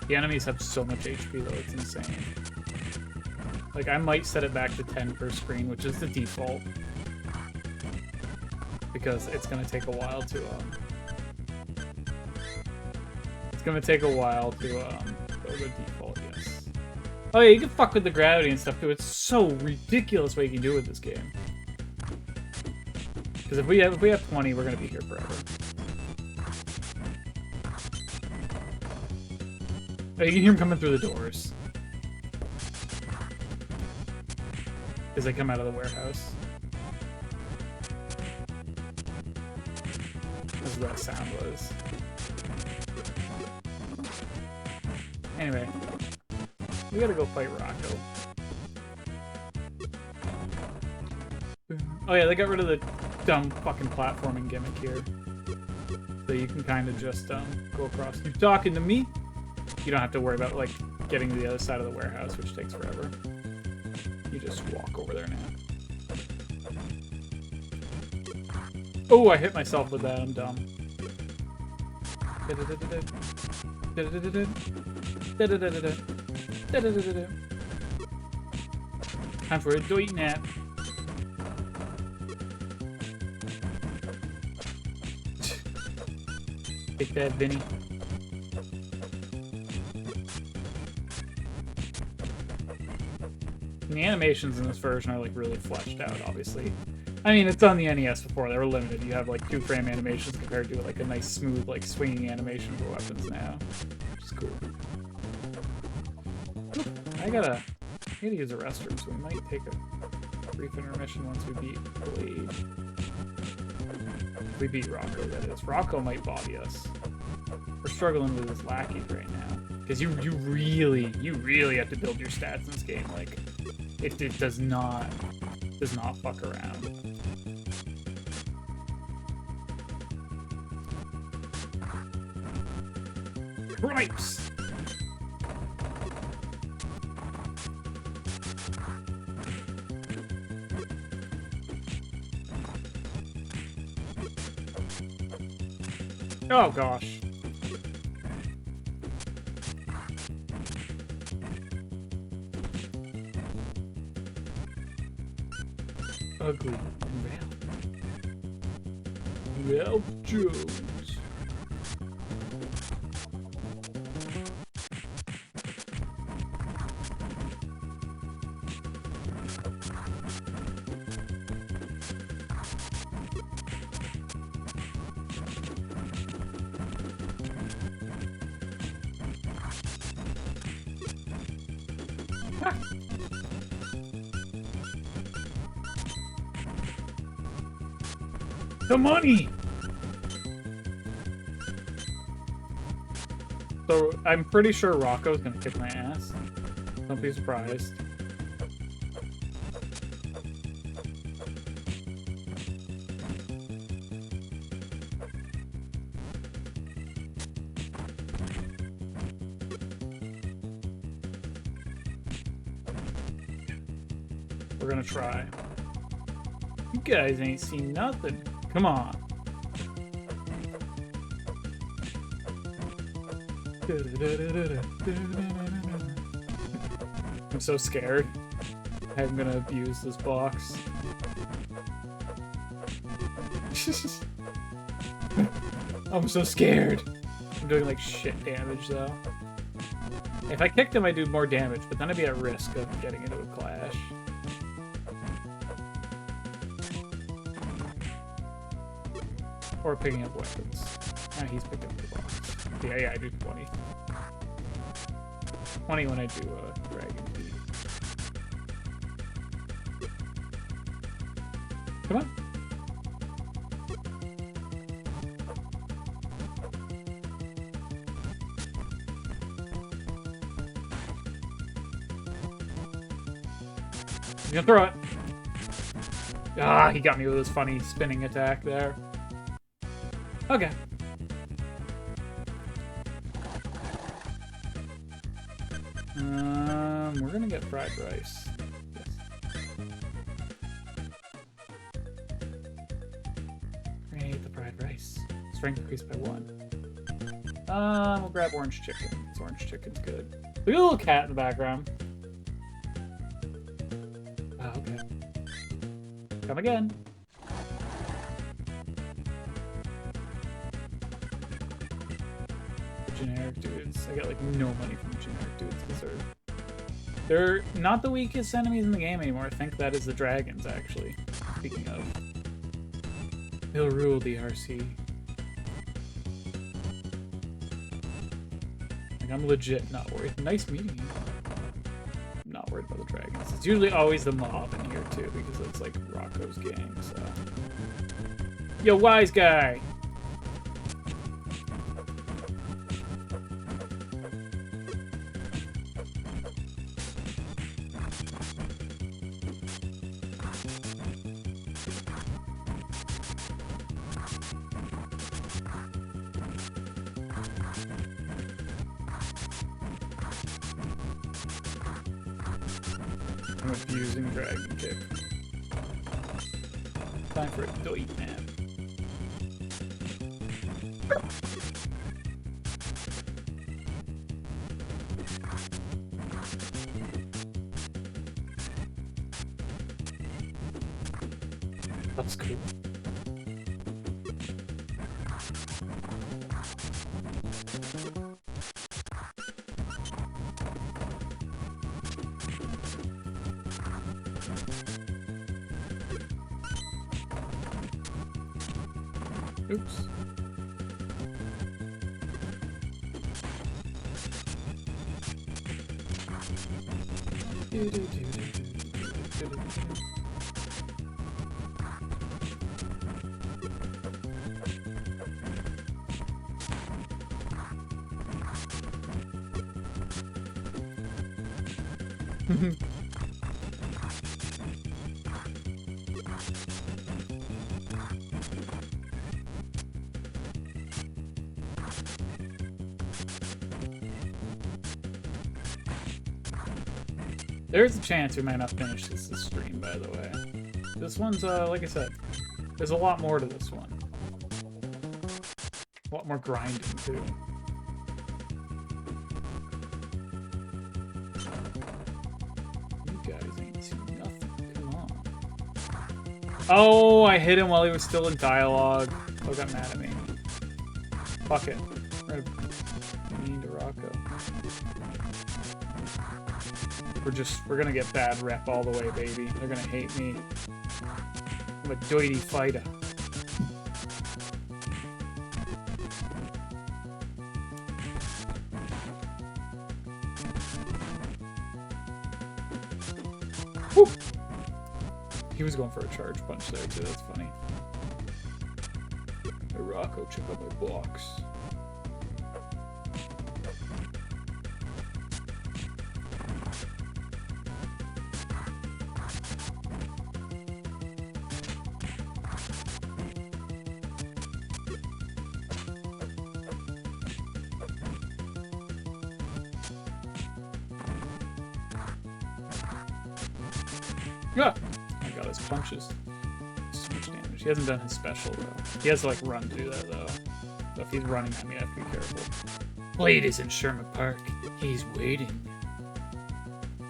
The enemies have so much HP though, it's insane. Like, I might set it back to 10 per screen, which is the default. Because it's gonna take a while to, It's gonna take a while to, go to default, yes. Oh yeah, you can fuck with the gravity and stuff too. It's so ridiculous what you can do with this game. Because if we have 20, we're gonna be here forever. Oh, you can hear them coming through the doors. As they come out of the warehouse. That's what that sound was. Anyway. We gotta go fight Rocco. Oh yeah, they got rid of the dumb fucking platforming gimmick here. So you can kind of just go across. You talking to me? You don't have to worry about like getting to the other side of the warehouse, which takes forever. You just walk over there now. Oh, I hit myself with that. I'm dumb. Time for a doit nap. Take that, Vinny. And the animations in this version are like really fleshed out, obviously. I mean, it's on the NES before, they were limited. You have like 2-frame animations compared to like a nice smooth like swinging animation for weapons now. Which is cool. I gotta use the restroom, so we might take a brief intermission once we beat Blade. If we beat Rocco, that is. Rocco might body us. We're struggling with his lackeys right now. Because you really have to build your stats in this game. Like, it does not fuck around. Cripes! Oh gosh. ugly and Ralph. Ralph Jones. The money! So, I'm pretty sure Rocco's gonna kick my ass. Don't be surprised. We're gonna try. You guys ain't seen nothing. Come on. I'm so scared. I'm gonna abuse this box. I'm so scared. I'm doing like shit damage though. If I kicked him, I'd do more damage, but then I'd be at risk of getting into a clash. Or picking up weapons. Ah, he's picking up the box. Yeah, I do 20. 20 when I do Dragon Feet. Come on. He's gonna throw it. Ah, he got me with his funny spinning attack there. Okay. We're gonna get fried rice. Yes. I hate the fried rice. Strength increased by 1. We'll grab orange chicken. This orange chicken's good. Look at the little cat in the background. Oh, okay. Come again. Generic dudes. I got like no money from generic dudes because they're not the weakest enemies in the game anymore. I think that is the dragons, actually. Speaking of. They'll rule the RC. Like, I'm legit not worried. Nice meeting you. I'm not worried about the dragons. It's usually always the mob in here, too, because it's like Rocco's gang, so. Yo, wise guy! I'm abusing Dragon Kick. Time for a doit nap. That's cool. Oops. There's a chance we might not finish this stream, by the way. This one's, like I said, there's a lot more to this one. A lot more grinding, too. You guys ain't seen nothing. Come on. Oh, I hit him while he was still in dialogue. Oh, got mad at me. Fuck it. Mean to Rocco. We're gonna get bad rep all the way, baby. They're gonna hate me. I'm a dirty fighter. Woo! He was going for a charge punch there too, that's funny. Hey Rocco, check out my box. Ah! I got his punches. So much damage. He hasn't done his special though. He has to like run to do that though. So if he's running at me, I have to be careful. Blade is in Sherman Park. He's waiting.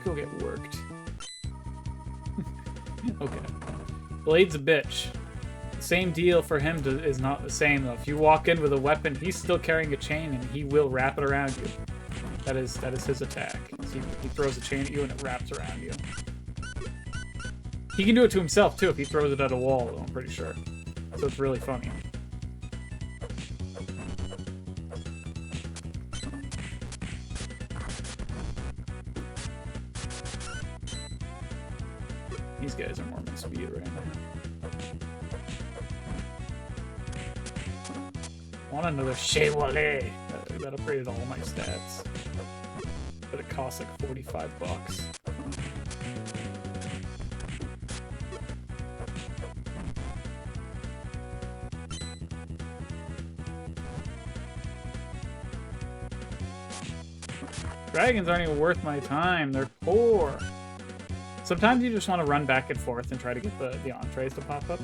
Go get worked. Okay. Blade's a bitch. The same deal for him is not the same though. If you walk in with a weapon, he's still carrying a chain and he will wrap it around you. That is his attack. He throws a chain at you and it wraps around you. He can do it to himself, too, if he throws it at a wall, though, I'm pretty sure. So it's really funny. These guys are more my speed right now. Want another Chevrolet. That upgraded all my stats. But it costs like 45 bucks. Dragons aren't even worth my time. They're poor. Sometimes you just want to run back and forth and try to get the entrees to pop up.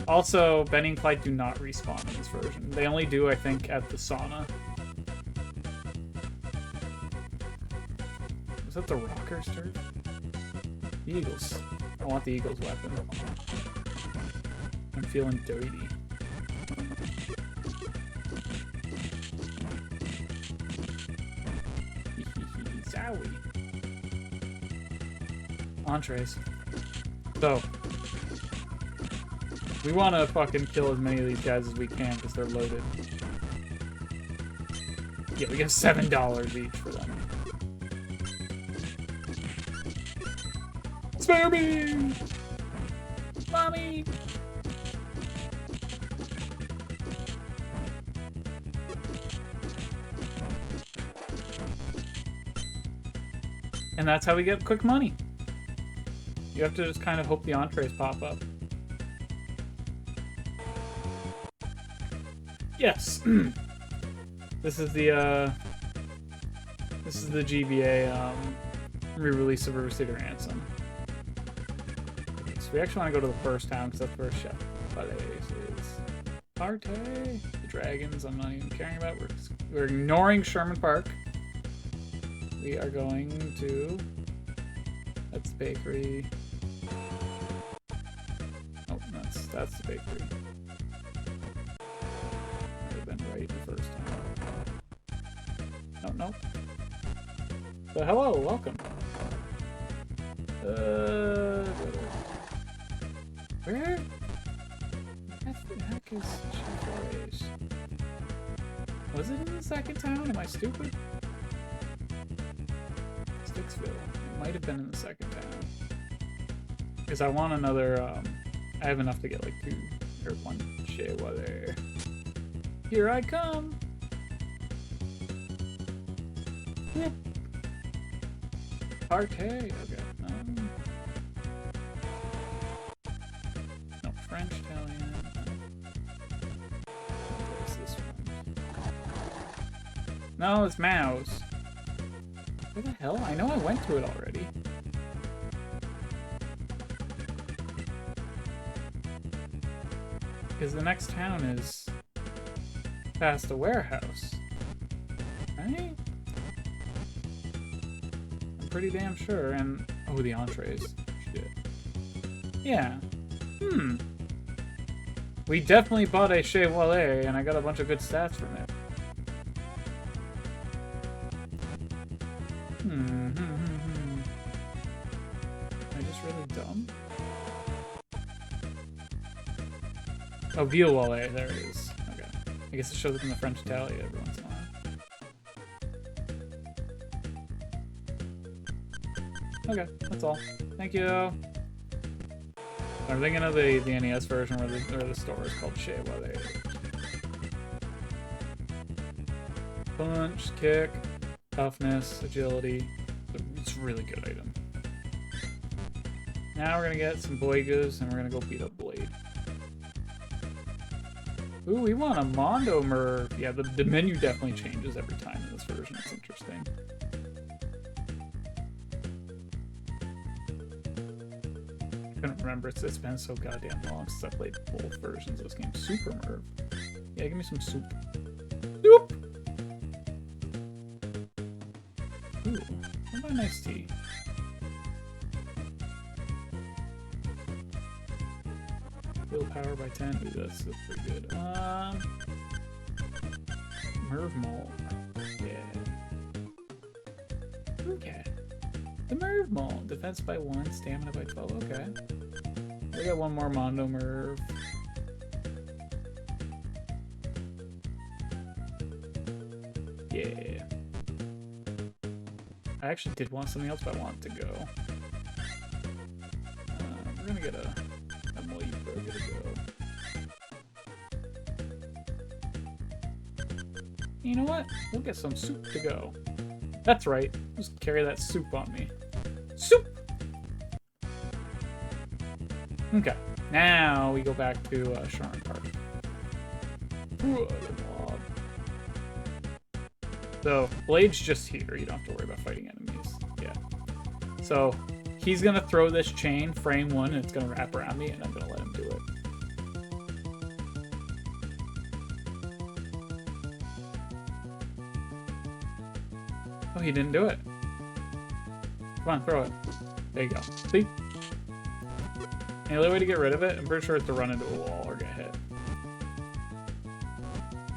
Also, Benny and Clyde do not respawn in this version. They only do, I think, at the sauna. Was that the Rockers turret? The Eagles. I want the Eagles weapon. I'm feeling dirty. Zowie. Entrees. So, we want to fucking kill as many of these guys as we can because they're loaded. Yeah, we get $7 each for them. Spare me! Mommy! And that's how we get quick money. You have to just kind of hope the entrees pop up. Yes. This is the GBA re-release of River City Ransom. So we actually want to go to the first town because that's where Chef Palais is. Parte. The dragons I'm not even caring about. We're ignoring Sherman Park. We are going to... That's the bakery. Oh, that's the bakery. Might have been right the first time. No. But hello, welcome. Where? What the heck is Chef Was it in the second town? Am I stupid? Sticksville. It might have been in the second town. Because I want another, I have enough to get like 2 or 1 Chevrolet. Here I come! Yeah. Parte. Okay. No, French, Italian. Where's this one? No, it's Mao's. Where the hell? I know I went to it already. Because the next town is past the warehouse. Right? I'm pretty damn sure. And oh, the entrees. Shit. Yeah. Hmm. We definitely bought a Chez Wallé, and I got a bunch of good stats from it. Am I just really dumb? Oh, Ville Wallé, there it is. Okay. I guess it shows up in the French tally every once in a while. Okay, that's all. Thank you. I'm thinking of the NES version where the store is called Chez Wallé. Punch, kick, toughness, agility. It's a really good item. Now we're gonna get some Boigas and we're gonna go beat up Blade. Ooh, we want a Mondo Merv. Yeah, the menu definitely changes every time in this version. It's interesting. I couldn't remember. It's been so goddamn long since I played both versions of this game. Super Merv. Yeah, give me some soup. Soup! Ooh, what about an iced tea? Willpower by 10. Ooh, that's pretty good. Merv Mole. Yeah. Okay. The Merv Mole. Defense by 1, stamina by 12. Okay. We got one more Mondo Merv. Yeah. I actually did want something else, but I want it to go. We're gonna get a Moiba to go. You know what? We'll get some soup to go. That's right. Just carry that soup on me. Soup! Okay. Now we go back to Sharn Park. So, Blade's just here. You don't have to worry about fighting enemies. Yeah. So, he's going to throw this chain, frame 1, and it's going to wrap around me, and I'm going to let him do it. Oh, he didn't do it. Come on, throw it. There you go. See? Any other way to get rid of it? I'm pretty sure it's to run into a wall or get hit.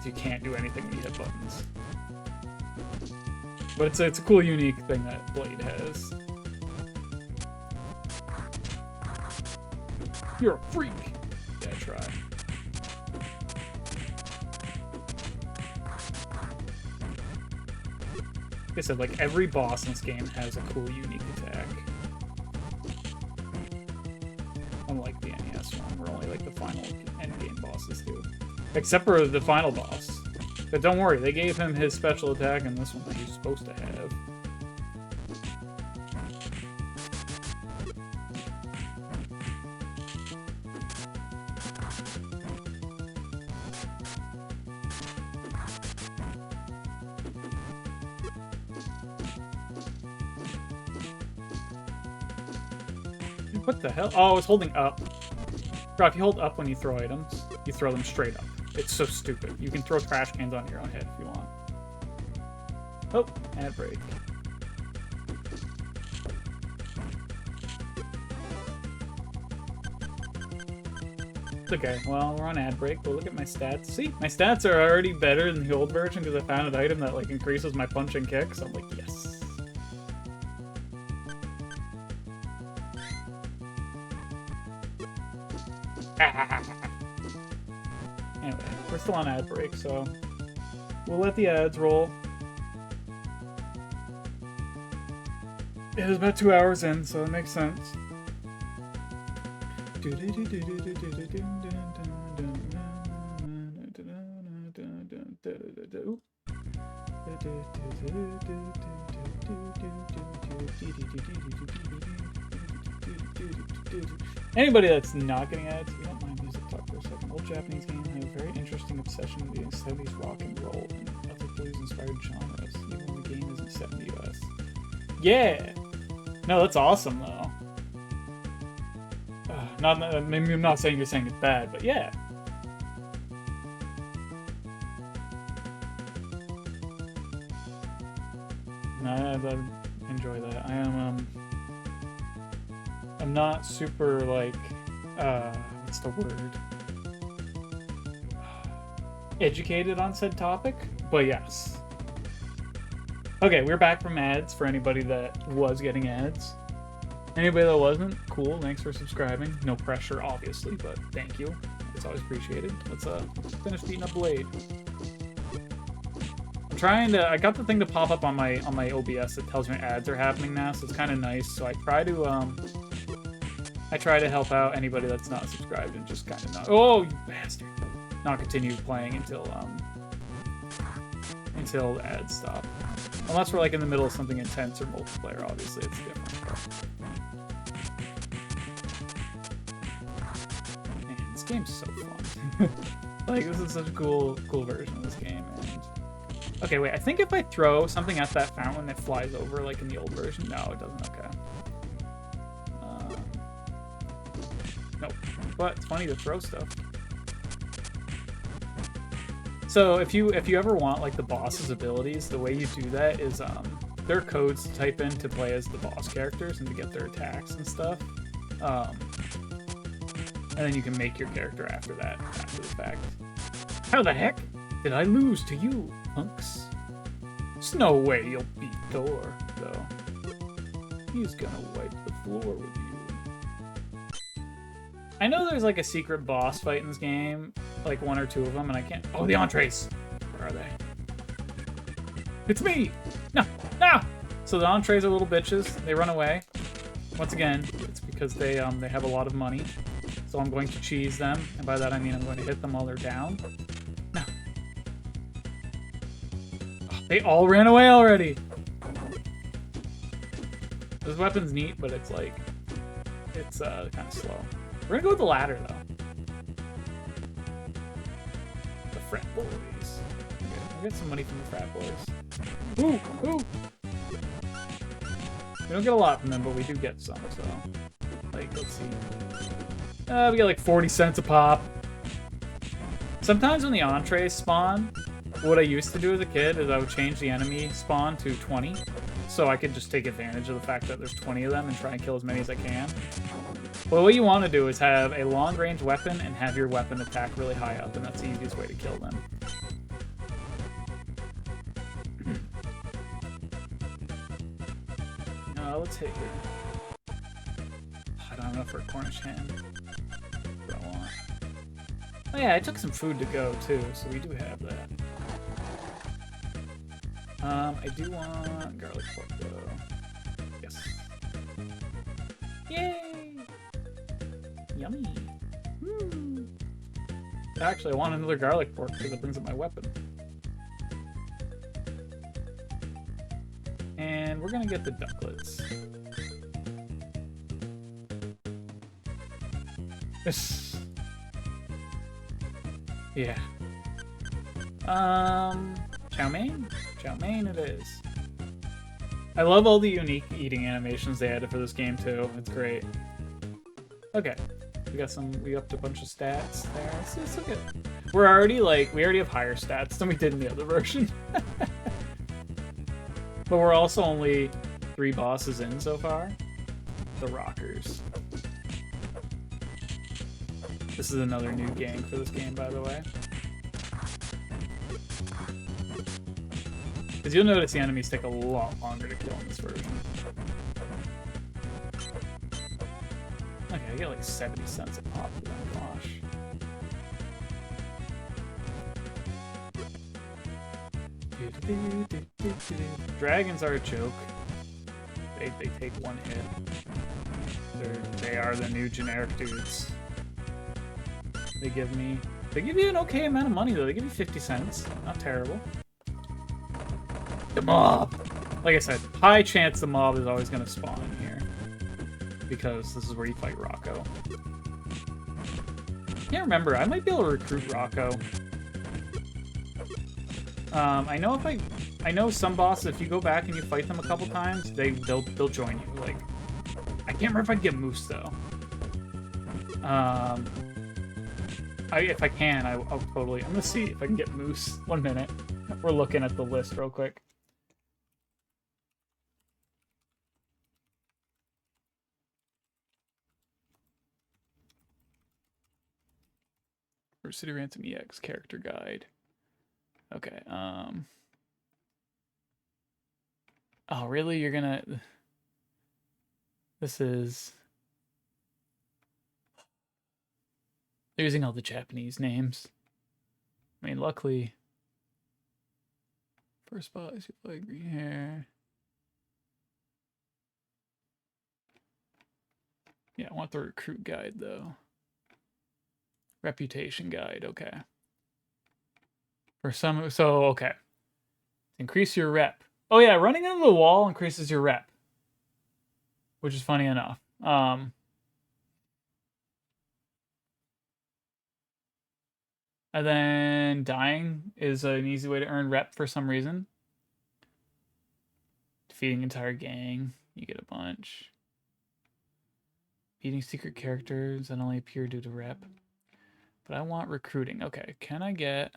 So you can't do anything when you hit buttons. But it's a cool, unique thing that Blade has. You're a freak! Yeah, try. Like I said, like, every boss in this game has a cool, unique attack. Unlike the NES one, where only, like, the final endgame bosses do. Except for the final boss. But don't worry, they gave him his special attack in this one that he's supposed to have. What the hell? Oh, it's holding up. Bro, if you hold up when you throw items, you throw them straight up. It's so stupid. You can throw trash cans on your own head if you want. Oh, ad break. It's okay. Well, we're on ad break, but look at my stats. See, my stats are already better than the old version because I found an item that like increases my punch and kick. So I'm like, yes. Anyway, we're still on ad break, so we'll let the ads roll. It is about 2 hours in, so it makes sense. Anybody that's not getting ads, if you don't mind music talk for a second. Old Japanese games have a very interesting obsession with the 70s rock and roll and other blues-inspired genres, even when the game isn't set in the US. Yeah! No, that's awesome, though. Maybe I'm not saying you're saying it's bad, but yeah. No, I enjoy that. I'm not super, like, what's the word? Educated on said topic, but yes. Okay, we're back from ads for anybody that was getting ads. Anybody that wasn't, cool, thanks for subscribing. No pressure, obviously, but thank you. It's always appreciated. Let's finish beating up Blade. I'm trying to, I got the thing to pop up on my OBS that tells me ads are happening now, so it's kind of nice. So I try to help out anybody that's not subscribed and just kind of not, oh, you bastard. Not continue playing until the ads stop. Unless we're like in the middle of something intense or multiplayer, obviously it's different. Man, this game's so fun. Like, this is such a cool version of this game. And okay, wait, I think if I throw something at that fountain, it flies over like in the old version. No, it doesn't. Okay. Nope. But it's funny to throw stuff. So if you ever want like the boss's abilities, the way you do that is there are codes to type in to play as the boss characters and to get their attacks and stuff. And then you can make your character after that, after the fact. How the heck did I lose to you, punks? There's no way you'll beat Thor, though. He's gonna wipe the floor with you. I know there's like a secret boss fight in this game, like one or two of them, and I can't. Oh, the entrees! Where are they? It's me! No! No! So the entrees are little bitches. They run away. Once again, it's because they have a lot of money. So I'm going to cheese them, and by that I mean I'm going to hit them while they're down. No. Oh, they all ran away already! This weapon's neat, but it's like, it's kind of slow. We're gonna go with the ladder, though. The frat boys. Okay, we'll get some money from the frat boys. Ooh! Ooh! We don't get a lot from them, but we do get some, so... Like, let's see. We get like 40 cents a pop. Sometimes when the entrees spawn, what I used to do as a kid is I would change the enemy spawn to 20. So I could just take advantage of the fact that there's 20 of them and try and kill as many as I can. Well, what you want to do is have a long-range weapon and have your weapon attack really high up, and that's the easiest way to kill them. Let's hit here. I don't have enough for a Cornish hen. What I want. Oh yeah, I took some food to go too, so we do have that. I do want garlic pork though. Yes. Yay! Yummy. Hmm. Actually, I want another garlic pork because it brings up my weapon. And we're gonna get the ducklets. Yeah. Chow mein? Chow mein it is. I love all the unique eating animations they added for this game too. It's great. Okay. We upped a bunch of stats there. Let's look at. We already have higher stats than we did in the other version. But we're also only 3 bosses in so far. The Rockers. This is another new gang for this game, by the way. Because you'll notice the enemies take a lot longer to kill in this version. Okay, I get like 70 cents a pop for them, gosh. Dragons are a joke. They take one hit. They are the new generic dudes. They give you an okay amount of money though. They give you 50 cents. Not terrible. The mob! Like I said, high chance the mob is always going to spawn in here. Because this is where you fight Rocco. Can't remember. I might be able to recruit Rocco. I know some bosses, if you go back and you fight them a couple times, they'll join you. Like, I can't remember if I can get Moose though. If I can, I'll totally. I'm gonna see if I can get Moose. 1 minute. We're looking at the list real quick. City Ransom EX character guide. Okay. Oh, really? You're gonna... This is... They're using all the Japanese names. I mean, luckily... First spot is you play green hair. Yeah, I want the recruit guide, though. Reputation guide, okay. For some... So, okay. Increase your rep. Oh, yeah, running into the wall increases your rep. Which is funny enough. And then dying is an easy way to earn rep for some reason. Defeating entire gang, you get a bunch. Beating secret characters that only appear due to rep. But I want recruiting. Okay, can I get...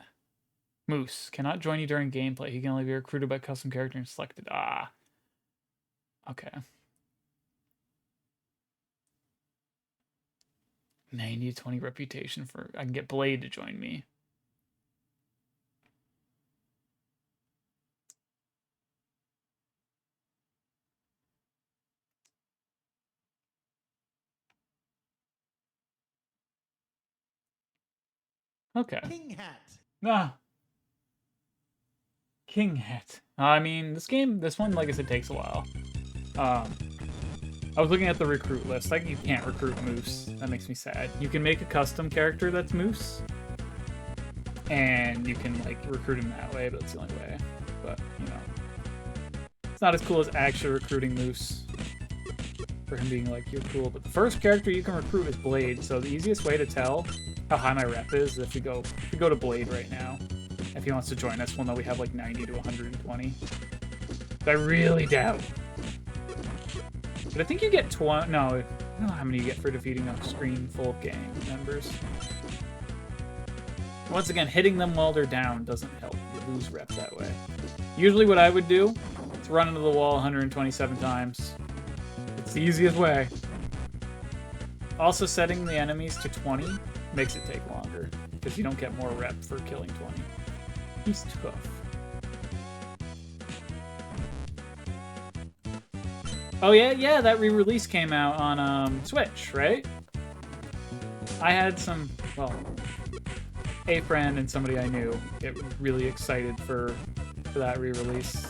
Moose. Cannot join you during gameplay. He can only be recruited by custom character and selected. Ah. Okay. 90 to 20 reputation for... I can get Blade to join me. Okay. King Hat. Ah. King Hat. I mean, this one, like I said, takes a while. I was looking at the recruit list. Like, you can't recruit Moose. That makes me sad. You can make a custom character that's Moose. And you can, like, recruit him that way, but that's the only way. But, you know. It's not as cool as actually recruiting Moose. For him being like, you're cool. But the first character you can recruit is Blade. So the easiest way to tell how high my rep is if we go to Blade right now. If he wants to join us, we'll know we have like 90 to 120. But I really doubt. But I think you get 20. No, I don't know how many you get for defeating a screen full of gang members. Once again, hitting them while they're down doesn't help. You lose rep that way. Usually what I would do is run into the wall 127 times. It's the easiest way. Also, setting the enemies to 20 makes it take longer, because you don't get more rep for killing 20. He's tough. Oh yeah, that re-release came out on Switch, right? I had some, well, a friend and somebody I knew get really excited for that re-release.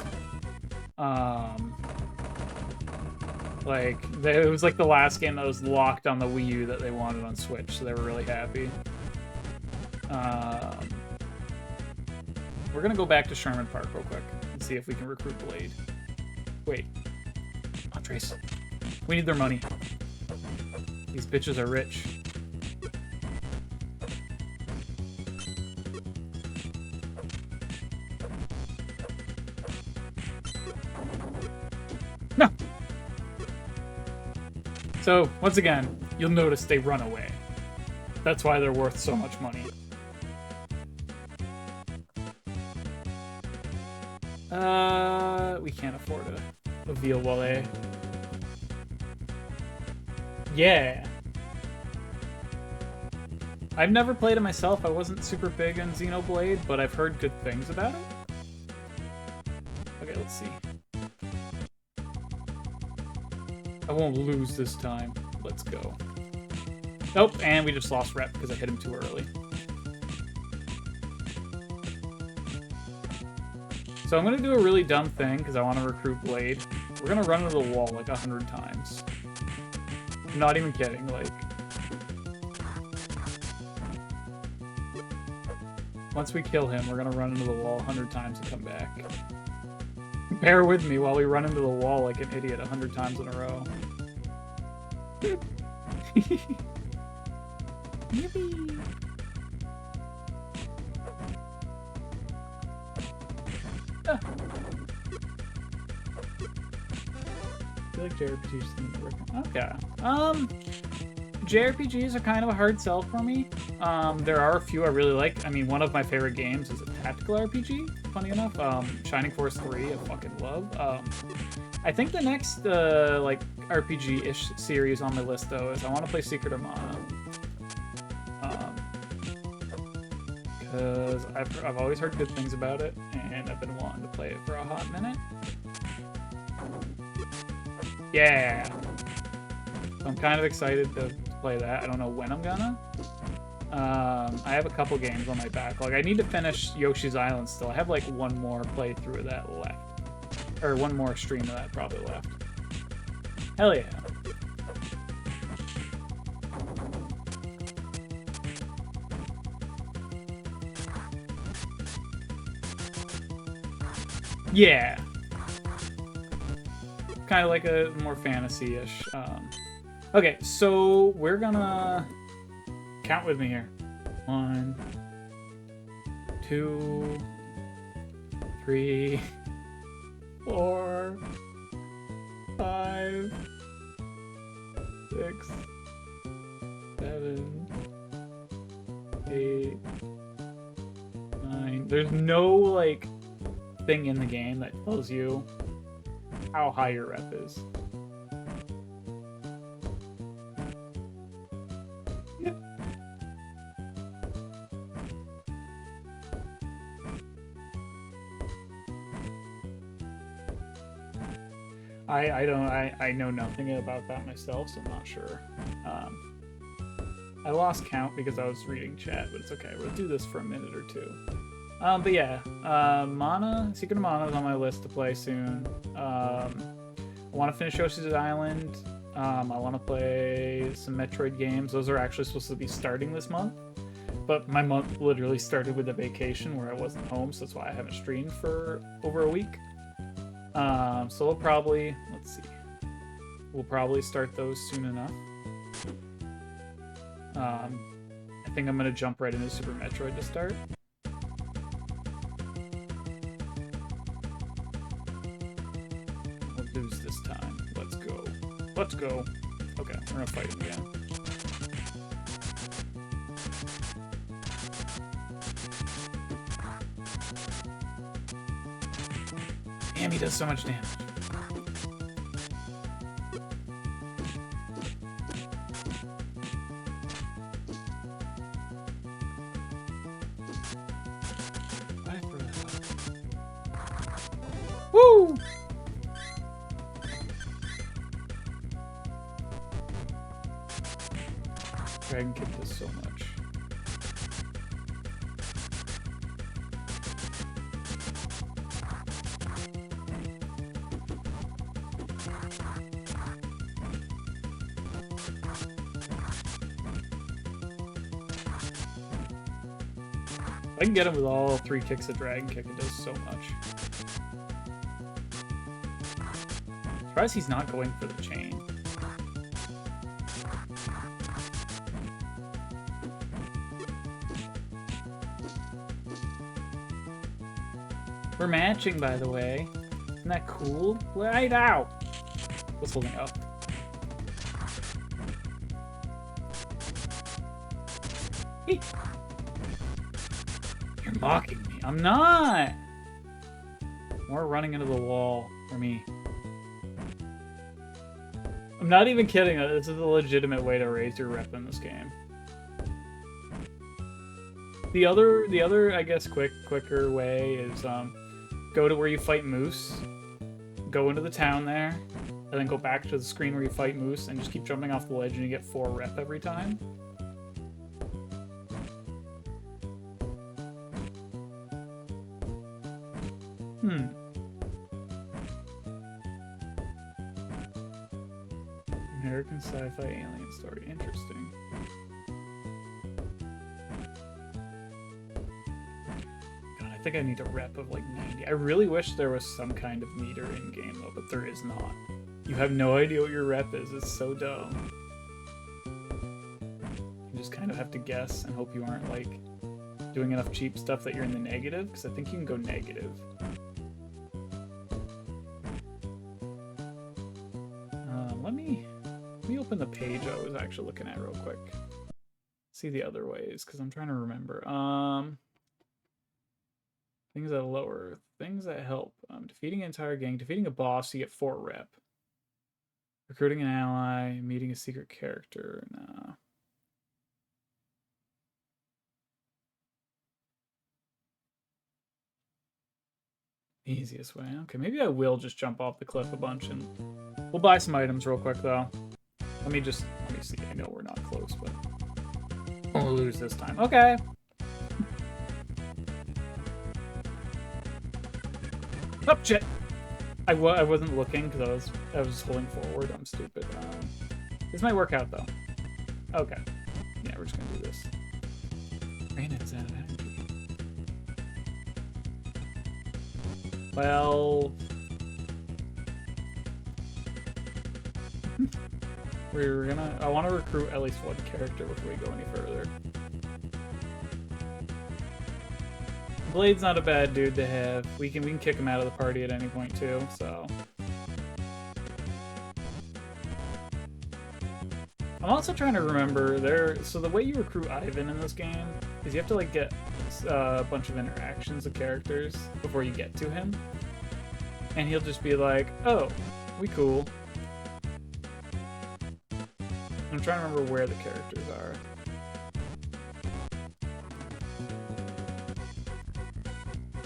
It was like the last game that was locked on the Wii U that they wanted on Switch, so they were really happy. We're gonna go back to Sherman Park real quick and see if we can recruit Blade. Wait. Oh, Trace. We need their money. These bitches are rich. No! So, once again, you'll notice they run away. That's why they're worth so much money. We can't afford a Veal Wallet. Yeah. I've never played it myself. I wasn't super big on Xenoblade, but I've heard good things about it. Okay, let's see. I won't lose this time. Let's go. Nope, and we just lost rep because I hit him too early. So I'm going to do a really dumb thing because I want to recruit Blade. We're going to run into the wall like 100 times. I'm not even kidding, like... Once we kill him, we're going to run into the wall 100 times and come back. Bear with me while we run into the wall like an idiot 100 times in a row. Yippee! Ah. I feel like JRPGs need to work. Okay. JRPGs are kind of a hard sell for me. There are a few I really like. I mean, one of my favorite games is a tactical RPG, funny enough. Shining Force 3, I fucking love. I think the next, like, RPG-ish series on my list, though, is I want to play Secret of Mana. because I've always heard good things about it, and I've been wanting to play it for a hot minute. Yeah! So I'm kind of excited to play that. I don't know when I'm gonna. I have a couple games on my backlog. I need to finish Yoshi's Island still. I have like one more playthrough of that left. Or one more stream of that probably left. Hell yeah. Yeah. Kind of like a more fantasy-ish. Okay, so we're gonna count with me here. 1, 2, 3, 4, 5, 6, 7, 8, 9. There's no like thing in the game that tells you how high your rep is. Yep. I know nothing about that myself, so I'm not sure. I lost count because I was reading chat, but it's okay. We'll do this for a minute or two. But yeah, Secret of Mana is on my list to play soon. I want to finish Yoshi's Island. I want to play some Metroid games. Those are actually supposed to be starting this month. But my month literally started with a vacation where I wasn't home, so that's why I haven't streamed for over a week. So we'll probably, let's see. We'll probably start those soon enough. I think I'm going to jump right into Super Metroid to start. We'll lose this time. Let's go. Let's go. Okay, we're going to fight him again. Damn, he does so much damage. Woo! Dragon kick does so much. I can get him with all 3 kicks of Dragon Kick, it does so much. Surprised he's not going for the chain. We're matching, by the way. Isn't that cool? Right out! What's holding up? Hey. You're mocking me. I'm not! More running into the wall for me. I'm not even kidding. This is a legitimate way to raise your rep in this game. The other, I guess, quicker way is go to where you fight Moose, go into the town there, and then go back to the screen where you fight Moose, and just keep jumping off the ledge, and you get 4 rep every time. American sci-fi alien story. Interesting. God, I think I need a rep of like 90. I really wish there was some kind of meter in game though, but there is not. You have no idea what your rep is. It's so dumb. You just kind of have to guess and hope you aren't like doing enough cheap stuff that you're in the negative, because I think you can go negative. Let me open the page I was actually looking at real quick. See the other ways, because I'm trying to remember. Things that lower, things that help. Defeating an entire gang, defeating a boss, you get 4 rep. Recruiting an ally, meeting a secret character. Nah. Easiest way. Okay, maybe I will just jump off the cliff a bunch and we'll buy some items real quick though. Let me see. I know we're not close, but we'll lose this time. Okay. Oh shit! I wasn't looking because I was holding forward. I'm stupid. This might work out though. Okay. Yeah, we're just gonna do this. Brandon's out of energy. Well, I want to recruit at least one character before we go any further. Blade's not a bad dude to have. We can kick him out of the party at any point too, so. I'm also trying to remember so the way you recruit Ivan in this game is you have to like get a bunch of interactions with characters before you get to him. And he'll just be like, oh, we cool. I'm trying to remember where the characters are.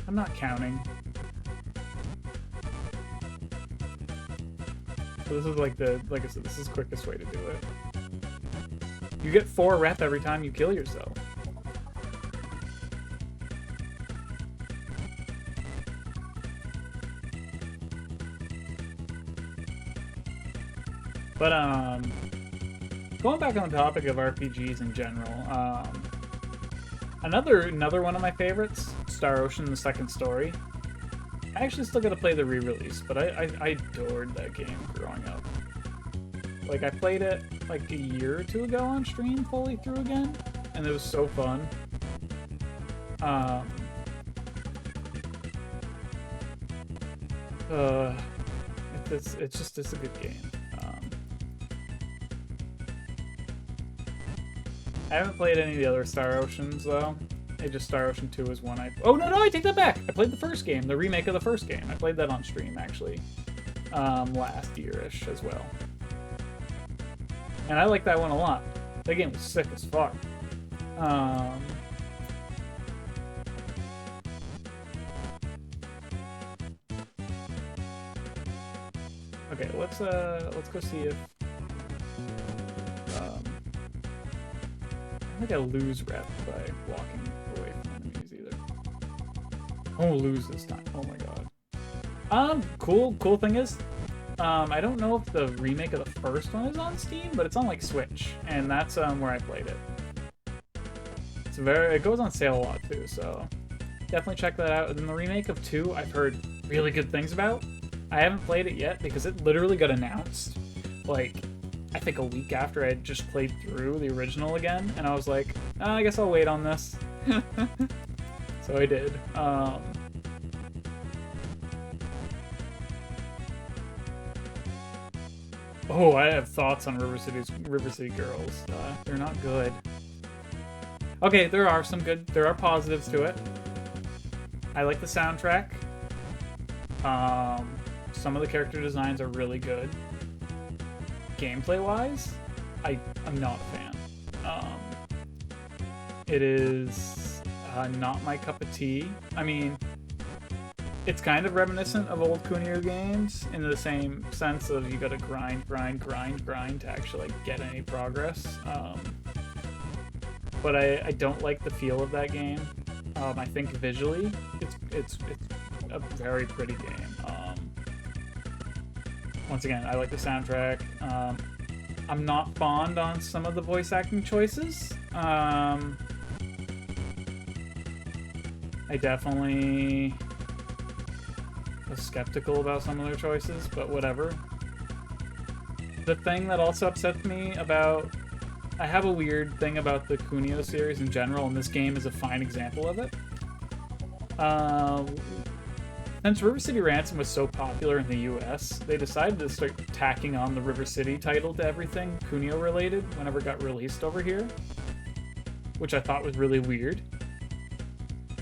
I'm not counting. So this is like I said, this is the quickest way to do it. You get 4 rep every time you kill yourself. But going back on the topic of RPGs in general, another one of my favorites, Star Ocean: The Second Story. I actually still gotta play the re-release, but I adored that game growing up. Like, I played it like a year or 2 ago on stream fully through again, and it was so fun. It's a good game. I haven't played any of the other Star Oceans though. Star Ocean 2 is one oh no, I take that back! I played the first game, the remake of the first game. I played that on stream actually. Last year-ish as well. And I like that one a lot. That game was sick as fuck. Okay, let's go see if I don't think I lose rep by walking away from enemies either. I won't lose this time. Oh my god. Cool thing is, I don't know if the remake of the first one is on Steam, but it's on like Switch, and that's where I played it. It goes on sale a lot too, so definitely check that out. And then the remake of 2, I've heard really good things about. I haven't played it yet because it literally got announced like I think a week after I had just played through the original again, and I was like, I guess I'll wait on this. So I did. Oh, I have thoughts on River City Girls. They're not good. Okay, there are positives to it. I like the soundtrack. Some of the character designs are really good. Gameplay-wise, I'm not a fan. It is not my cup of tea. I mean, it's kind of reminiscent of old Kunio games in the same sense of you gotta grind to actually like, get any progress. But I don't like the feel of that game. I think visually, it's a very pretty game. Once again, I like the soundtrack. I'm not fond on some of the voice acting choices. I definitely was skeptical about some of their choices, but whatever. The thing that also upsets me about... I have a weird thing about the Kunio series in general, and this game is a fine example of it. Since River City Ransom was so popular in the US, they decided to start tacking on the River City title to everything Kunio related whenever it got released over here. Which I thought was really weird.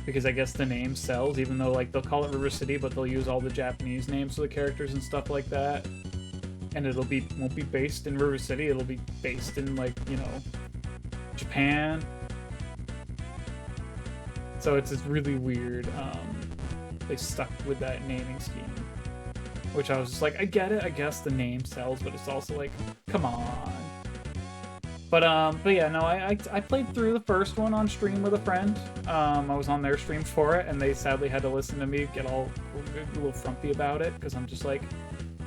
Because I guess the name sells, even though like they'll call it River City, but they'll use all the Japanese names for the characters and stuff like that. And won't be based in River City, it'll be based in like, you know, Japan. So it's really weird. they stuck with that naming scheme. Which I was just like, I get it, I guess the name sells, but it's also like, come on. But yeah, no, I played through the first one on stream with a friend. I was on their stream for it, and they sadly had to listen to me get all a little frumpy about it, because I'm just like,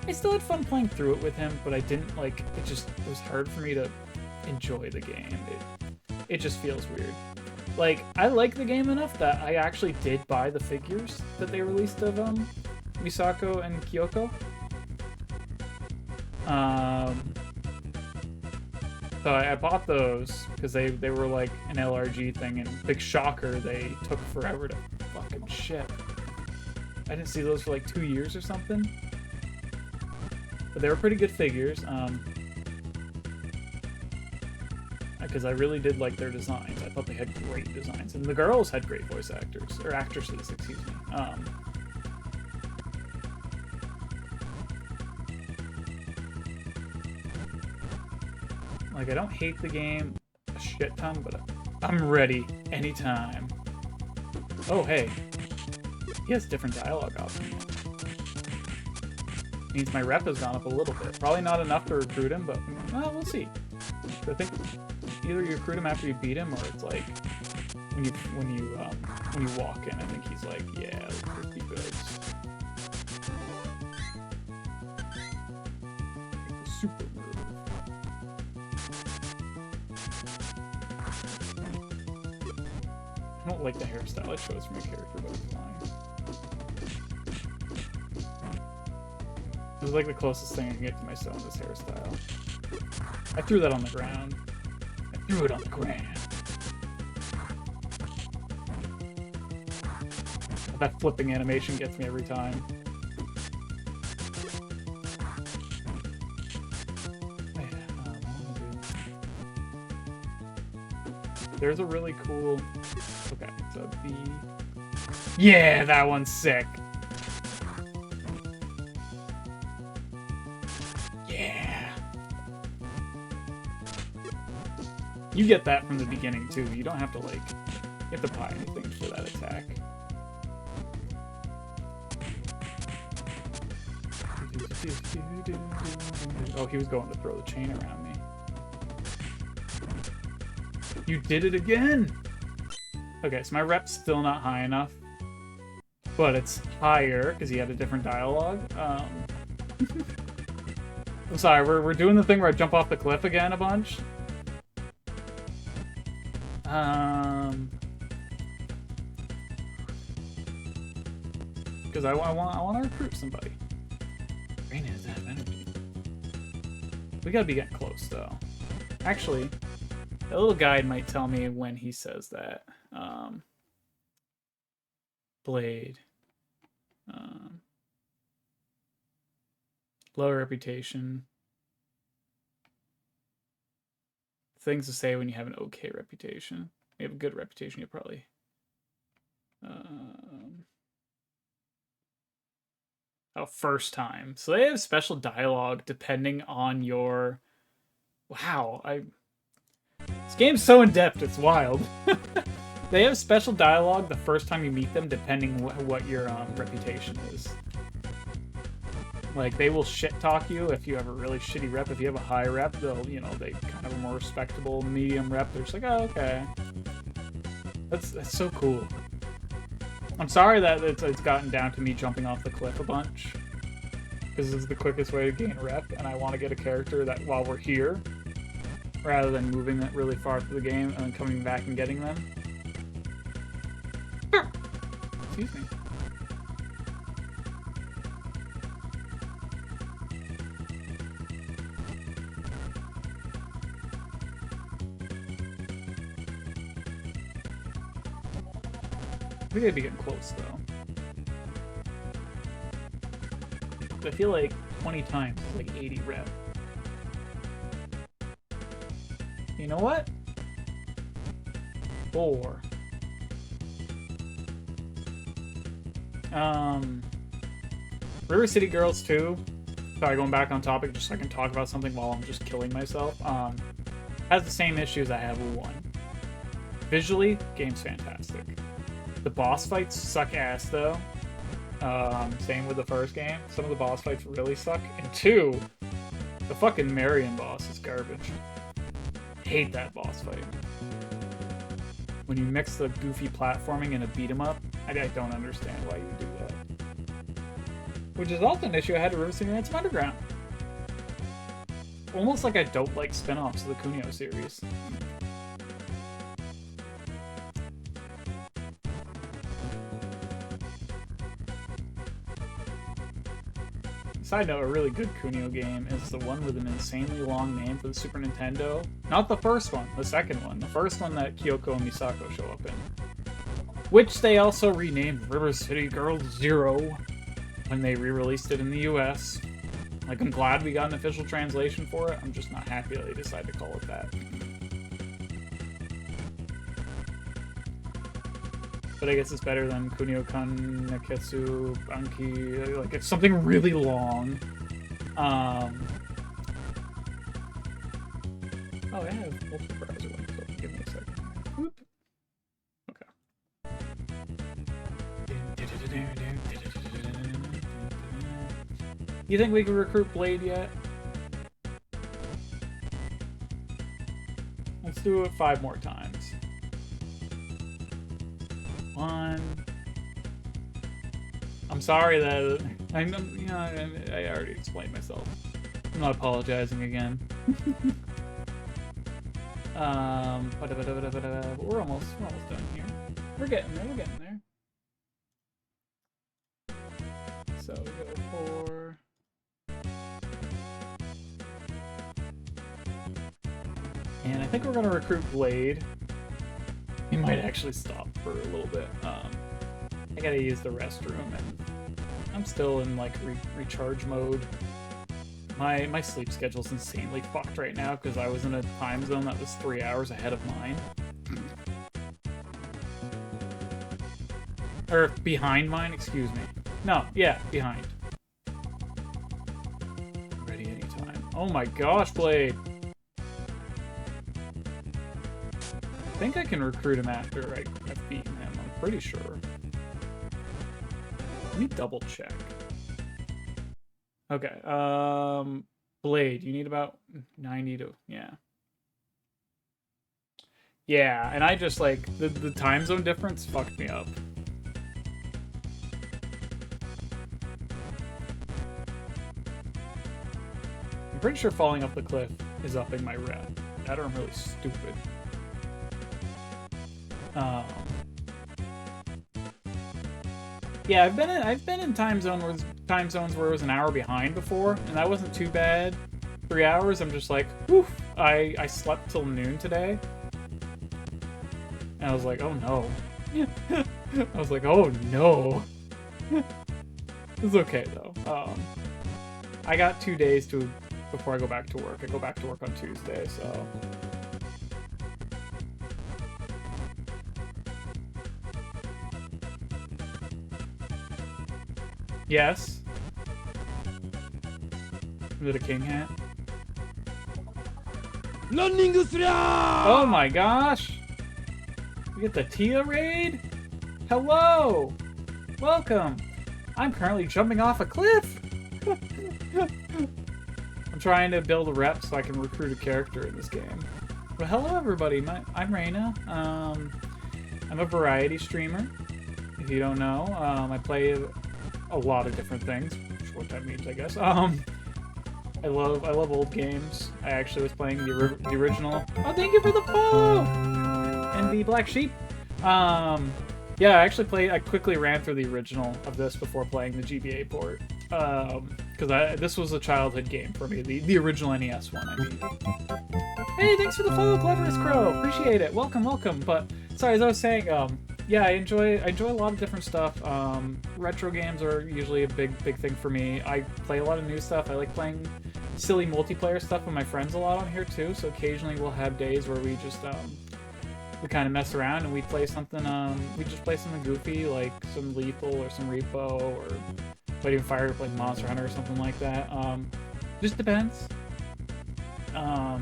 I still had fun playing through it with him, but I didn't, like, it was hard for me to enjoy the game. It just feels weird. Like, I like the game enough that I actually did buy the figures that they released of, Misako and Kyoko. So I bought those because they were like an LRG thing, and big shocker, they took forever to fucking ship. I didn't see those for like 2 years or something. But they were pretty good figures. Because I really did like their designs. I thought they had great designs. And the girls had great voice actors, or actresses, excuse me. Like, I don't hate the game a shit ton, but I'm ready anytime. Oh, hey. He has different dialogue options. Means my rep has gone up a little bit. Probably not enough to recruit him, but we'll see. I think either you recruit him after you beat him, or it's like when you walk in. I think he's like, yeah, let's be good. Super move. I don't like the hairstyle it shows for my character, but it's fine. This is like the closest thing I can get to myself, this hairstyle. I threw that on the ground. I threw it on the ground. That flipping animation gets me every time. There's a really cool... Okay, so the... Yeah, that one's sick! Yeah! You get that from the beginning, too. You don't have to, like... You have to buy anything for that attack. Oh, he was going to throw the chain around me. You did it again! Okay, so my rep's still not high enough. But it's higher, because he had a different dialogue. I'm sorry, we're doing the thing where I jump off the cliff again a bunch. Because I want to recruit somebody. Rain has that energy. We gotta be getting close, though. Actually... A little guide might tell me when he says that. Blade. Low reputation. Things to say when you have an okay reputation. You have a good reputation, you probably... Oh, first time. So they have special dialogue depending on your... Wow, This game's so in-depth, it's wild. They have special dialogue the first time you meet them, depending what your reputation is. Like, they will shit-talk you if you have a really shitty rep. If you have a high rep, they'll, you know, they kind of a more respectable medium rep. They're just like, oh, okay. That's so cool. I'm sorry that it's gotten down to me jumping off the cliff a bunch. Because this is the quickest way to gain rep, and I want to get a character that, while we're here, rather than moving that really far through the game and then coming back and getting them. Excuse me. We gotta be getting close, though. I feel like 20 times is like 80 rep. You know what? 4. River City Girls 2. Sorry, going back on topic just so I can talk about something while I'm just killing myself. Has the same issues I have with 1. Visually, game's fantastic. The boss fights suck ass though. Same with the first game. Some of the boss fights really suck. And 2, the fucking Marion boss is garbage. Hate that boss fight. When you mix the goofy platforming and a beat 'em up, I don't understand why you would do that. Which is also an issue I had to River City Ransom Underground. Almost like I don't like spin-offs of the Kunio series. Side note, a really good Kunio game is the one with an insanely long name for the Super Nintendo. Not the first one, the second one. The first one that Kyoko and Misako show up in. Which they also renamed River City Girls Zero when they re-released it in the US. Like, I'm glad we got an official translation for it. I'm just not happy that they decided to call it that. But I guess it's better than Kunio-kun Neketsu Anki. Like, it's something really long. Oh, I have multiple browser links open. Give me a second. Whoop. Okay. You think we can recruit Blade yet? Let's do it 5 more times. 1. I'm sorry that I already explained myself. I'm not apologizing again. But we're almost done here. We're getting there. So we go 4. And I think we're gonna recruit Blade. We might actually stop for a little bit. I gotta use the restroom, and I'm still in like recharge mode. My sleep schedule's insanely fucked right now because I was in a time zone that was 3 hours ahead of mine. Or behind mine, excuse me. No, yeah, behind. Ready anytime. Oh my gosh, Blade! I think I can recruit him after I've beaten him, I'm pretty sure. Let me double check. Okay, Blade, you need about 90 to, yeah. Yeah, and I just, like, the time zone difference fucked me up. I'm pretty sure falling off the cliff is upping my rep. That or I'm really stupid. Yeah, I've been in time zones where it was an hour behind before, and that wasn't too bad. 3 hours, I'm just like, whew. I slept till noon today, and I was like, oh no. I was like, oh no. It's okay though. I got 2 days before I go back to work. I go back to work on Tuesday, so. Yes. Is it a king hat? Oh my gosh! We get the Tia raid? Hello! Welcome! I'm currently jumping off a cliff! I'm trying to build a rep so I can recruit a character in this game. But hello everybody, I'm Reina. I'm a variety streamer. If you don't know, I play a lot of different things. What that means, I guess. I love old games. I actually was playing the original. Oh, thank you for the follow! And the Black Sheep. Yeah, I quickly ran through the original of this before playing the GBA port. Because this was a childhood game for me. The original NES one, I mean. Hey, thanks for the follow, Cleverest Crow! Appreciate it. Welcome, welcome. But, sorry, as I was saying, yeah, I enjoy a lot of different stuff. Retro games are usually a big thing for me. I play a lot of new stuff. I like playing silly multiplayer stuff with my friends a lot on here too. So occasionally we'll have days where we just we kind of mess around and we play something. We just play something goofy like some Lethal or some Repo or might even fire up like Monster Hunter or something like that. Just depends. So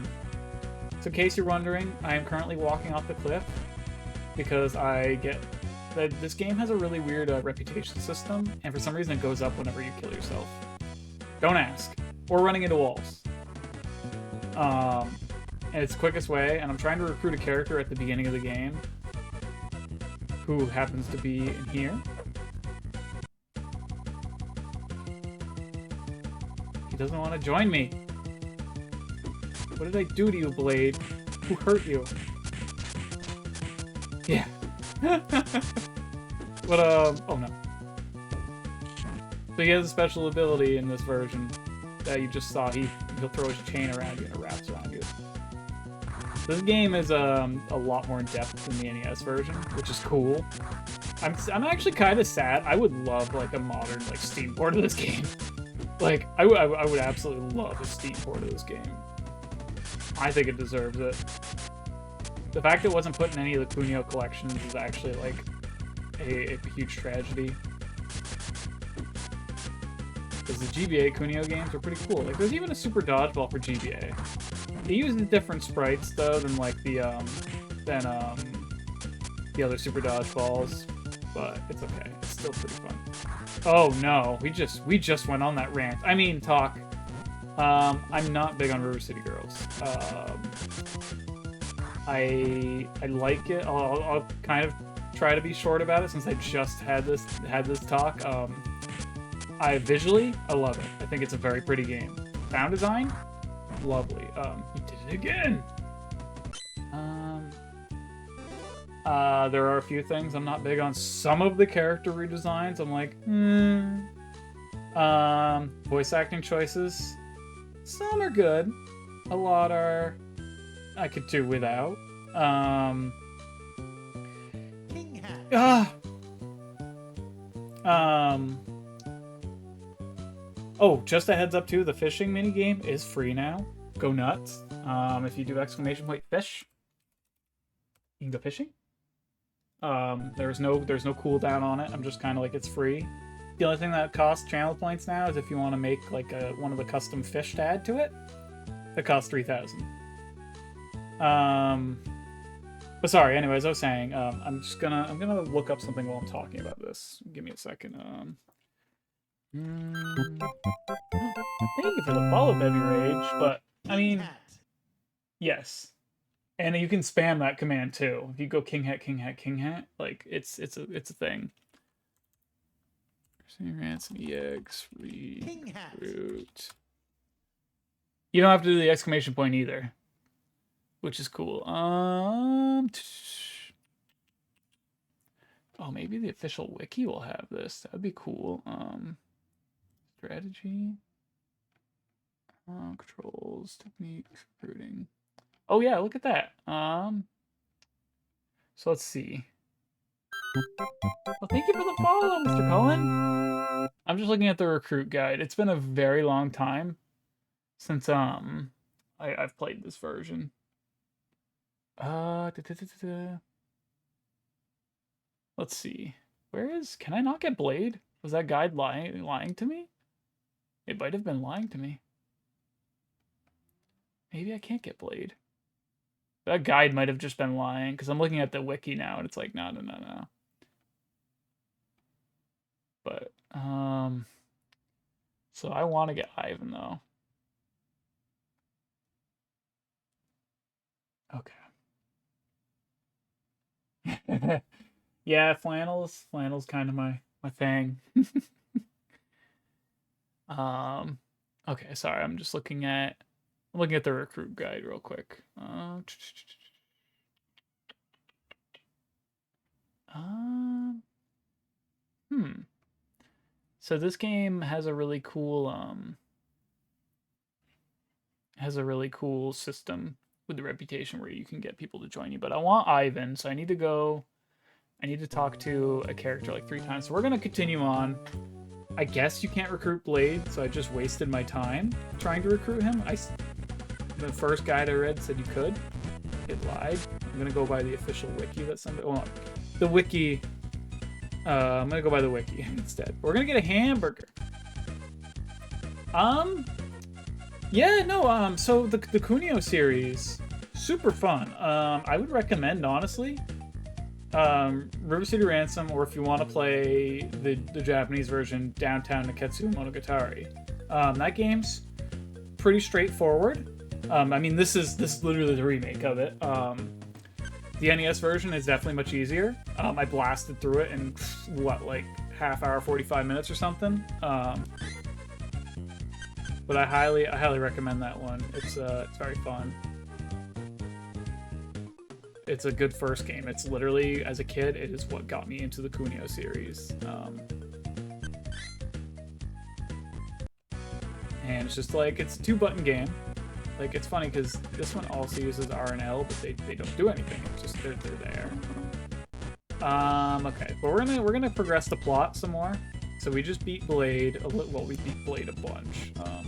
in case you're wondering, I am currently walking off the cliff because I get that this game has a really weird reputation system, and for some reason it goes up whenever you kill yourself. Don't ask. Or running into walls. And it's the quickest way, and I'm trying to recruit a character at the beginning of the game who happens to be in here. He doesn't want to join me. What did I do to you, Blade? Who hurt you? Yeah. But, oh no. So he has a special ability in this version that you just saw. He'll throw his chain around you and it wraps around you. This game is a lot more in depth than the NES version, which is cool. I'm actually kind of sad. I would love like a modern like Steam port of this game. Like I would absolutely love a Steam port of this game. I think it deserves it. The fact it wasn't put in any of the Kunio collections is actually like a huge tragedy. Because the GBA Kunio games are pretty cool. Like there's even a Super Dodgeball for GBA. They use the different sprites though than like the other Super Dodgeballs, but it's okay. It's still pretty fun. Oh no, we just went on that rant. I mean, talk. I'm not big on River City Girls. I like it. I'll kind of try to be short about it since I just had this talk. I love it. I think it's a very pretty game. Sound design, lovely. You did it again. There are a few things I'm not big on. Some of the character redesigns, I'm like, voice acting choices. Some are good. A lot are I could do without. King Hat. Oh, just a heads up too, the fishing minigame is free now. Go nuts. If you do exclamation point fish, you can go fishing. There's no cooldown on it. I'm just kind of like, it's free. The only thing that costs channel points now is if you want to make like one of the custom fish to add to it. It costs 3,000. But sorry, anyways, I was saying, I'm gonna look up something while I'm talking about this. Give me a second. Thank you for the follow, Baby Rage, but I mean, yes. And you can spam that command too. If you go King Hat, King Hat, King Hat, like it's a thing. Ransom EX recruit. You don't have to do the exclamation point either, which is cool. Oh, maybe the official wiki will have this. That'd be cool. Strategy, controls, techniques, recruiting. Oh yeah, look at that. So let's see. Well, thank you for the follow, Mr. Cullen. I'm just looking at the recruit guide. It's been a very long time since I've played this version. Let's see. Can I not get Blade? Was that guide lying to me? It might have been lying to me. Maybe I can't get Blade. That guide might have just been lying, because I'm looking at the wiki now, and it's like, no. But, so I want to get Ivan, though. Okay. Yeah, flannel's kind of my thing. Okay, sorry, I'm looking at the recruit guide real quick. So this game has a really cool system with the reputation where you can get people to join you. But I want Ivan, so I need to talk to a character like 3 times. So we're gonna continue on. I guess you can't recruit Blade, so I just wasted my time trying to recruit him. The first guide I read said you could. It lied. I'm gonna go by the official wiki that somebody. Well, the wiki. I'm gonna go by the wiki instead. We're gonna get a hamburger. Yeah, no. So the Kunio series, super fun. I would recommend, honestly. River City Ransom, or if you want to play the Japanese version, Downtown Neketsu Monogatari. That game's pretty straightforward. I mean, this is literally the remake of it. The NES version is definitely much easier. I blasted through it in what, like half hour, 45 minutes or something. But I highly recommend that one. It's very fun. It's a good first game. It's literally, as a kid, it is what got me into the Kunio series. And it's just like, it's a 2-button game. Like, it's funny because this one also uses R and L, but they don't do anything. It's just they're there. Okay, but we're gonna progress the plot some more. So we just beat Blade. Well, we beat Blade a bunch. I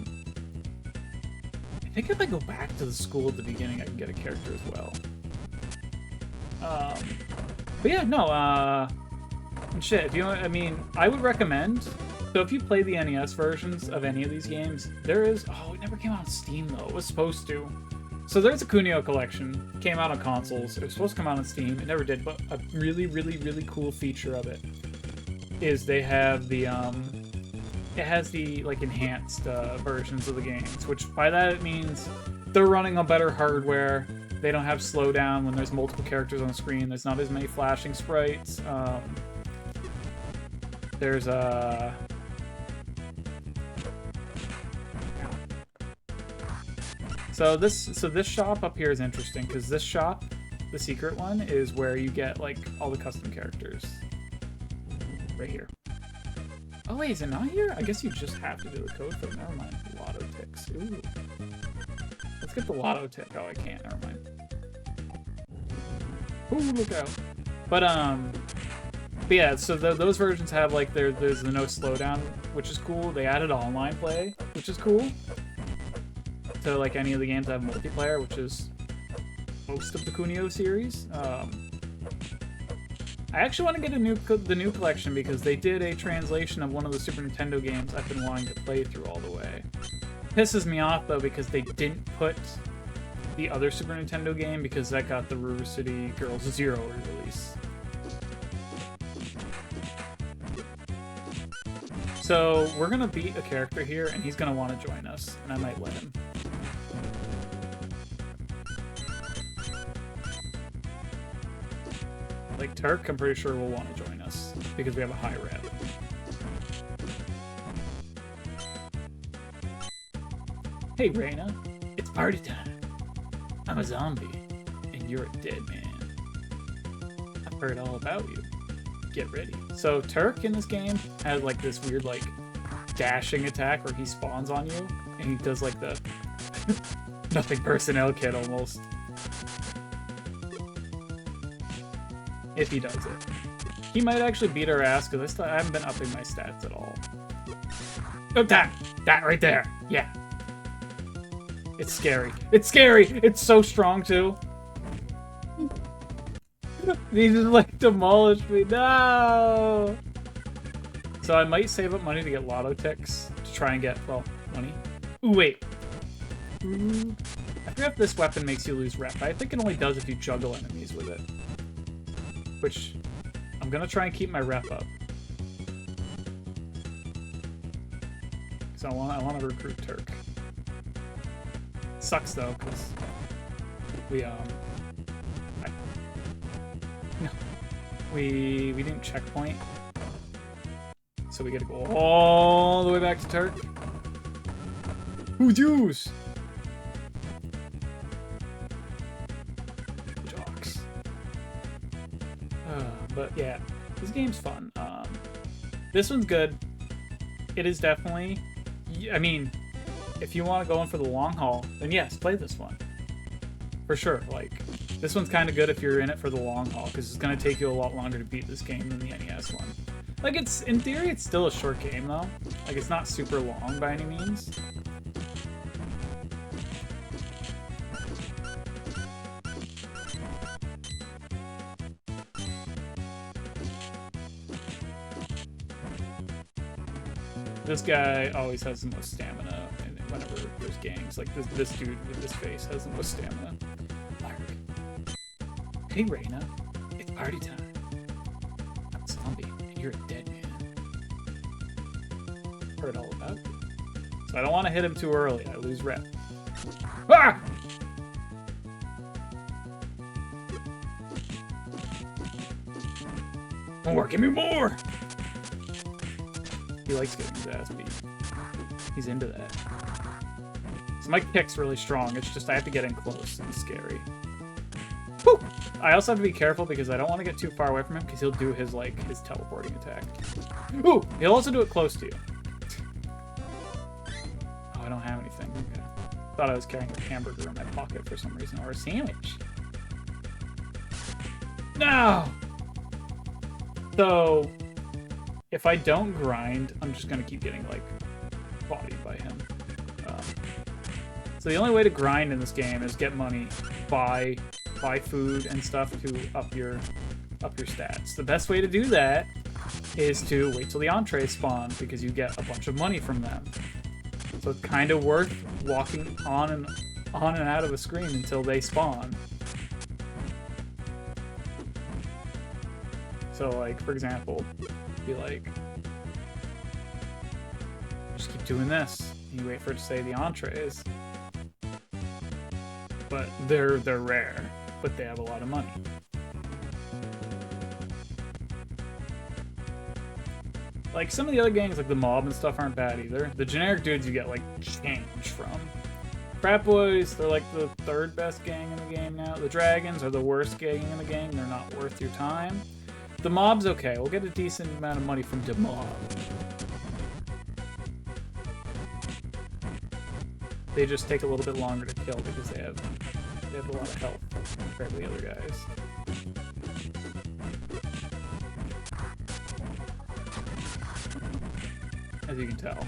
think if I go back to the school at the beginning, I can get a character as well. But yeah, no, shit, if you know, I mean, I would recommend, so if you play the NES versions of any of these games, there is, oh, it never came out on Steam though, it was supposed to. So there's a Kunio collection, came out on consoles, it was supposed to come out on Steam, it never did, but a really cool feature of it is they have the, it has the, like, enhanced versions of the games, which by that it means they're running on better hardware. They don't have slowdown when there's multiple characters on the screen. There's not as many flashing sprites. There's a... So this shop up here is interesting, because this shop, the secret one, is where you get, like, all the custom characters. Right here. Oh wait, is it not here? I guess you just have to do the code for it. Never mind. Lotto ticks. Ooh. Let's get the lotto tick. Oh, I can't. Never mind. Ooh, look out. But yeah, so those versions have, like, there's the no slowdown, which is cool. They added online play, which is cool. So, like, any of the games have multiplayer, which is most of the Kunio series. I actually want to get the new collection because they did a translation of one of the Super Nintendo games I've been wanting to play through all the way. Pisses me off though because they didn't put the other Super Nintendo game because that got the River City Girls Zero release. So we're gonna beat a character here and he's gonna want to join us, and I might let him. Like Turk, I'm pretty sure will want to join us because we have a high rep. Hey Reina, it's party time. I'm a zombie, and you're a dead man. I've heard all about you. Get ready. So Turk in this game has like this weird like dashing attack where he spawns on you, and he does like the nothing personnel kit almost. If he does it. He might actually beat our ass because I haven't been upping my stats at all. Oh, that right there. Yeah. It's scary. It's scary. It's so strong too. He just like demolished me. No. So I might save up money to get lotto ticks to try and get, well, money. Ooh, wait. Ooh. I forget if this weapon makes you lose rep. I think it only does if you juggle enemies with it. Which, I'm gonna try and keep my rep up. So I want to recruit Turk. Sucks though, because we didn't checkpoint, so we gotta go all the way back to Turk. Who's yours? But yeah, this game's fun. This one's good. It is definitely, I mean, if you want to go in for the long haul, then yes, play this one. For sure. Like, this one's kind of good if you're in it for the long haul, because it's going to take you a lot longer to beat this game than the NES one. Like, it's, in theory, it's still a short game, though. Like, it's not super long by any means. This guy always has the most stamina, and whenever there's gangs, like this dude with this face has the most stamina. Mark. Hey Reina, it's party time. You're a dead man. Heard all about it. So I don't want to hit him too early. I lose rep. Ah! More, give me more! He likes getting his ass beat. He's into that. So my kick's really strong. It's just I have to get in close and it's scary. Woo! I also have to be careful because I don't want to get too far away from him because he'll do his, like, his teleporting attack. Ooh! He'll also do it close to you. Oh, I don't have anything. Okay. Thought I was carrying a hamburger in my pocket for some reason, or a sandwich. No! So, if I don't grind, I'm just gonna keep getting, like, bodied by him. So the only way to grind in this game is get money, buy food and stuff to up your stats. The best way to do that is to wait till the entrees spawn because you get a bunch of money from them. So it's kind of worth walking on and out of a screen until they spawn. So, like, for example, be like, just keep doing this. You wait for it to say the entrees. But they're rare, but they have a lot of money. Like, some of the other gangs, like the mob and stuff, aren't bad either. The generic dudes you get, like, change from. Frat Boys, they're like the third best gang in the game now. The Dragons are the worst gang in the game. They're not worth your time. The mob's okay. We'll get a decent amount of money from the mob. They just take a little bit longer to kill because they have a lot of health compared to the other guys. As you can tell.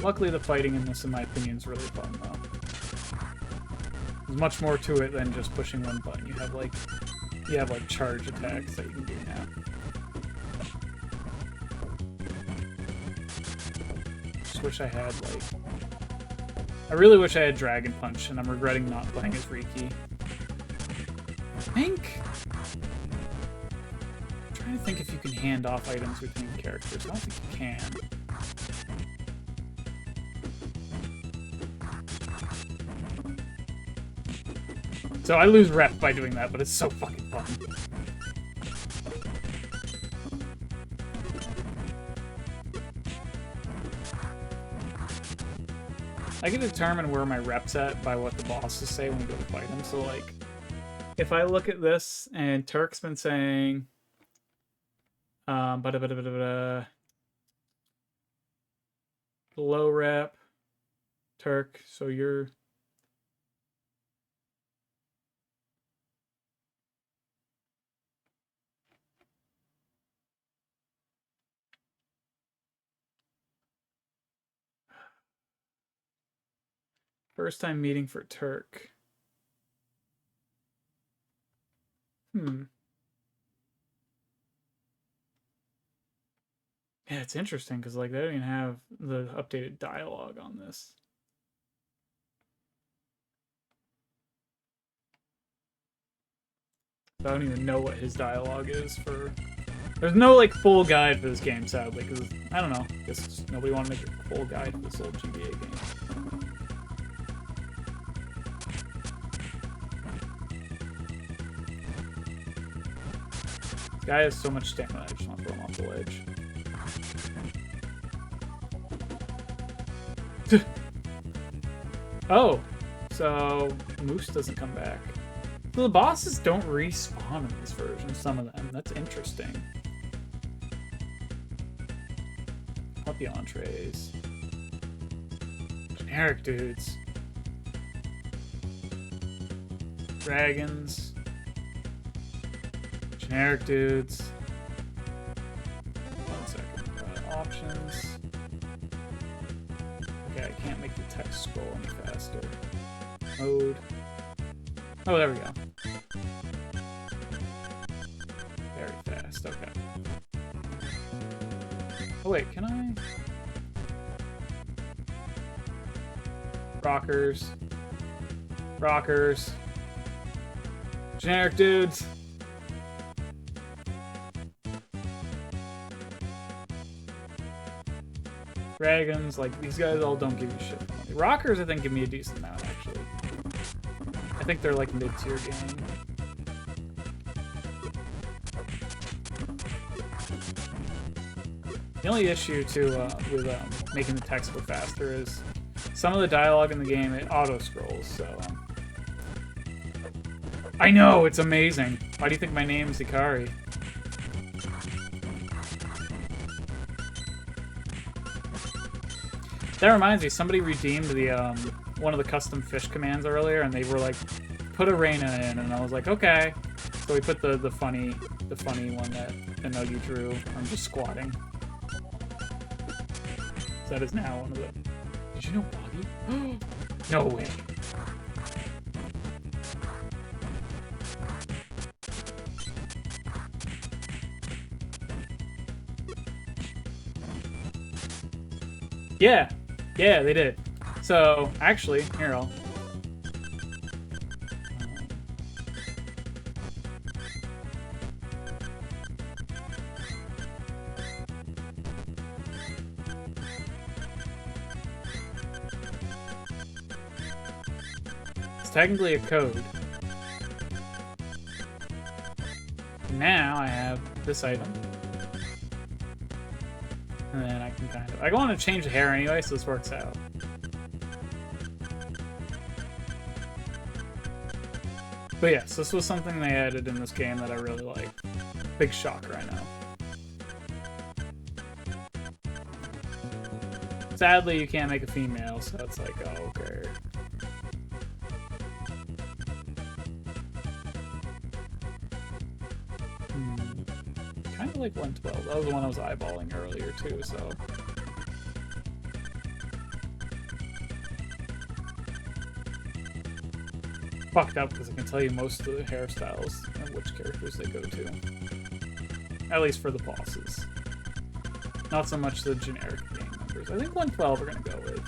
Luckily, the fighting in this, in my opinion, is really fun, though. There's much more to it than just pushing one button. You have like charge attacks that you can do now. Just wish I had like. I really wish I had Dragon Punch, and I'm regretting not playing as Riki. I'm trying to think if you can hand off items between characters. I don't think you can. So I lose rep by doing that, but it's so fucking fun. I can determine where my rep's at by what the bosses say when we go to fight them. So, like, if I look at this and Turk's been saying, low rep, Turk, so you're. First time meeting for Turk. Yeah, it's interesting because like they don't even have the updated dialogue on this. I don't even know what his dialogue is for. There's no like full guide for this game, sadly, because I don't know. I guess nobody wanted to make a full guide for this old GBA game. This guy has so much stamina, I just want to throw him off the ledge. Oh, so Moose doesn't come back. So the bosses don't respawn in this version, some of them. That's interesting. Not the entrees. Generic dudes. Dragons. Generic dudes. 1 second. Options. Okay, I can't make the text scroll any faster. Mode. Oh, there we go. Very fast, okay. Oh wait, can I? Rockers. Rockers. Generic dudes. Dragons, like, these guys all don't give you shit for money. Rockers, I think, give me a decent amount, actually. I think they're, like, mid-tier game. The only issue, too, with making the text go faster is some of the dialogue in the game, it auto-scrolls, so... I know! It's amazing! Why do you think my name is Ikari? That reminds me, somebody redeemed the one of the custom fish commands earlier, and they were like, put Arena in, and I was like, okay. So we put the funny one that Nuggy drew. I'm just squatting. So that is now one of the... Did you know Boggy? No way. Yeah. Yeah, they did. So, actually, here, I'll... It's technically a code. Now I have this item. And then I can kind of... I want to change the hair anyway, so this works out. But yes, this was something they added in this game that I really like. Big shocker, I know. Sadly, you can't make a female, so it's like, oh, okay. Kind of like 112. That was the one I was eyeballing earlier, too, so... Fucked up, because I can tell you most of the hairstyles and which characters they go to. At least for the bosses. Not so much the generic game members. I think 112 we're gonna go with.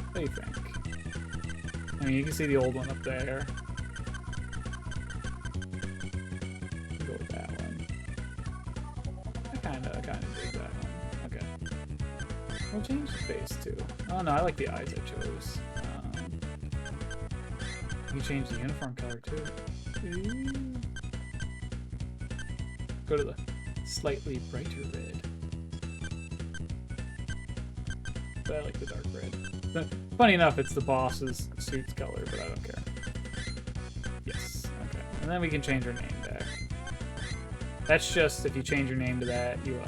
What do you think? I mean, you can see the old one up there. Go with that one. I kinda dig that one. Okay. We'll change the face too. Oh no, I like the eyes I chose. You can change the uniform color too. Ooh. Go to the slightly brighter red. But I like the dark red. Funny enough, it's the boss's suit's color, but I don't care. Yes, okay. And then we can change our name back. That's just if you change your name to that, you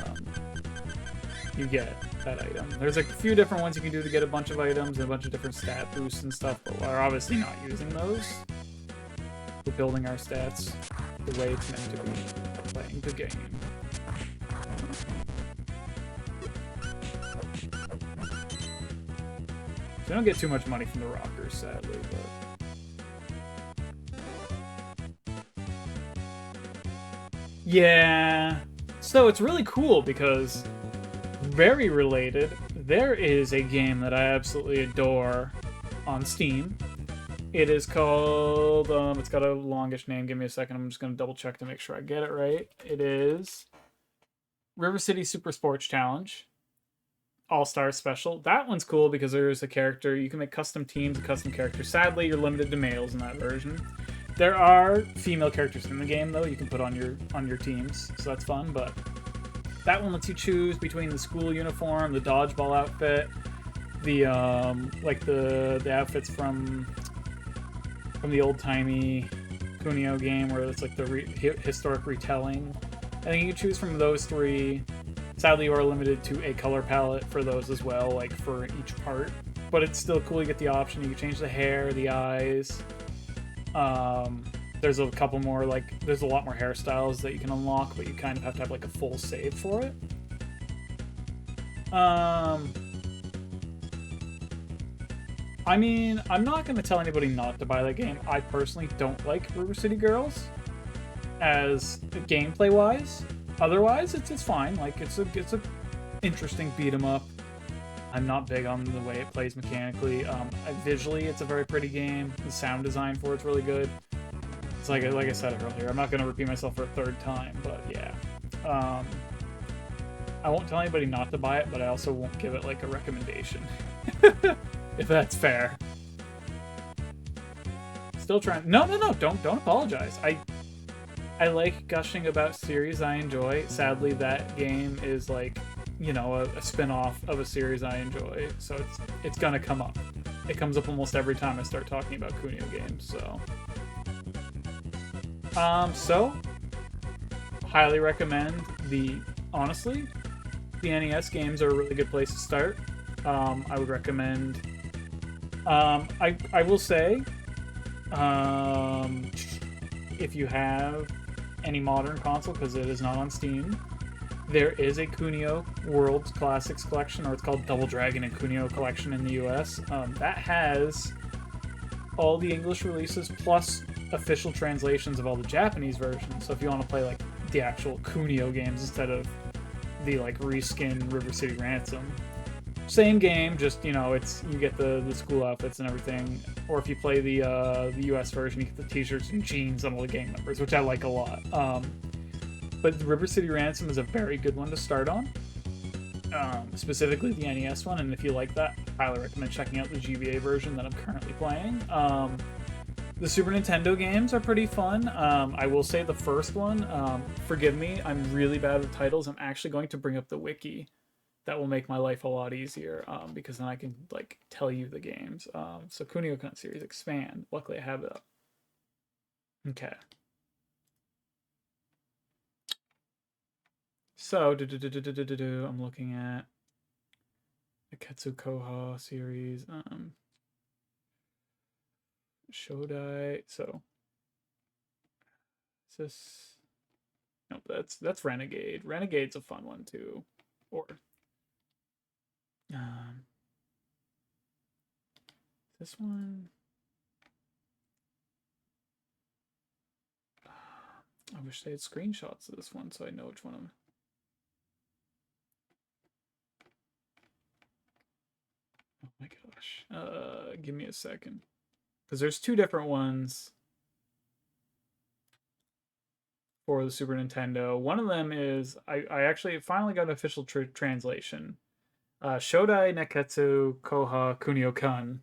get that item. There's a few different ones you can do to get a bunch of items and a bunch of different stat boosts and stuff, but we're obviously not using those. We're building our stats the way it's meant to be, playing the game. So I don't get too much money from the Rockers, sadly, but... Yeah... So it's really cool because... Very related, there is a game that I absolutely adore on Steam. It is called, it's got a longish name, give me a second, I'm just going to double check to make sure I get it right. It is River City Super Sports Challenge, All-Star Special. That one's cool because there's a character, you can make custom teams and custom characters. Sadly, you're limited to males in that version. There are female characters in the game, though, you can put on your teams, so that's fun, but... That one lets you choose between the school uniform, the dodgeball outfit, the like the outfits from the old-timey Kunio game where it's like the historic retelling. I think you can choose from those three. Sadly, you are limited to a color palette for those as well, like for each part. But it's still cool. You get the option. You can change the hair, the eyes. There's a couple more, like, there's a lot more hairstyles that you can unlock, but you kind of have to have, like, a full save for it. I mean, I'm not going to tell anybody not to buy that game. I personally don't like River City Girls as gameplay-wise. Otherwise, it's fine. Like, it's a interesting beat-em-up. I'm not big on the way it plays mechanically. Visually, it's a very pretty game. The sound design for it's really good. It's like I said earlier, I'm not going to repeat myself for a third time, but yeah. I won't tell anybody not to buy it, but I also won't give it like a recommendation. If that's fair. Still trying. No, don't apologize. I like gushing about series I enjoy. Sadly, that game is like, you know, a spin-off of a series I enjoy, so it's gonna come up. It comes up almost every time I start talking about Kunio games, so. So highly recommend honestly, the NES games are a really good place to start. I would recommend. I will say, if you have any modern console, because it is not on Steam, there is a Kunio World Classics collection, or it's called Double Dragon and Kunio Collection in the US. That has all the English releases plus official translations of all the Japanese versions. So if you want to play like the actual Kunio games instead of the like reskin River City Ransom, same game, just, you know, it's you get the school outfits and everything. Or if you play the US version, you get the t-shirts and jeans on all the gang members, which I like a lot. But River City Ransom is a very good one to start on, specifically the NES one. And if you like that, I highly recommend checking out the GBA version that I'm currently playing. The Super Nintendo games are pretty fun. I will say the first one, forgive me, I'm really bad with titles. I'm actually going to bring up the wiki. That will make my life a lot easier, because then I can like tell you the games. So Kunio-kun series Expand. Luckily I have it up. Okay. So I'm looking at the Ketsu Koha series. Shodai. So is this? Nope, that's Renegade. Renegade's a fun one too. Or this one. I wish they had screenshots of this one so I know which one I'm. Oh my gosh. Give me a second. Because there's two different ones for the Super Nintendo. One of them is I actually finally got an official translation. Shodai Neketsu Koha Kunio-kun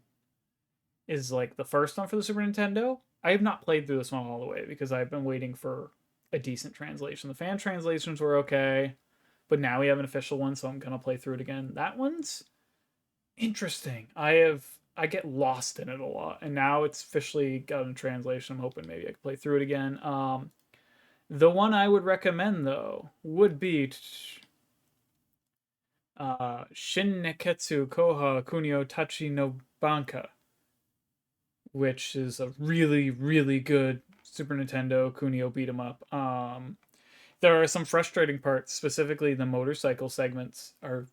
is like the first one for the Super Nintendo. I have not played through this one all the way because I've been waiting for a decent translation. The fan translations were okay, but now we have an official one, so I'm gonna play through it again. That one's interesting. I get lost in it a lot, and now it's officially got a translation. I'm hoping maybe I can play through it again. The one I would recommend though would be Shin Neketsu Koha Kunio Tachi no Banka, which is a really, really good Super Nintendo Kunio beat 'em up. There are some frustrating parts, specifically the motorcycle segments are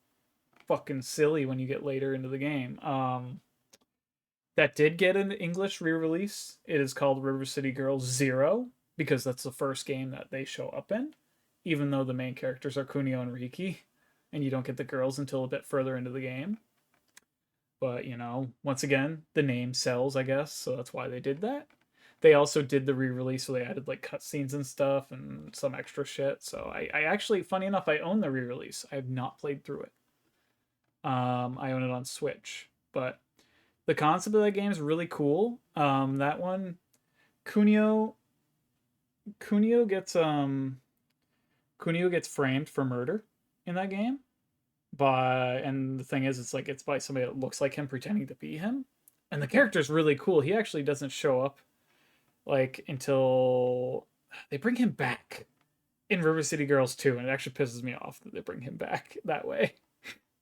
fucking silly when you get later into the game. That did get an English re-release. It is called River City Girls Zero, because that's the first game that they show up in, even though the main characters are Kunio and Riki, and you don't get the girls until a bit further into the game. But, you know, once again, the name sells, I guess, so that's why they did that. They also did the re-release where they added like cutscenes and stuff and some extra shit. So I actually, funny enough, I own the re-release. I have not played through it. I own it on Switch, but the concept of that game is really cool. That one, Kunio gets framed for murder in that game. And the thing is, it's by somebody that looks like him pretending to be him. And the character's really cool. He actually doesn't show up like until they bring him back in River City Girls 2, and it actually pisses me off that they bring him back that way.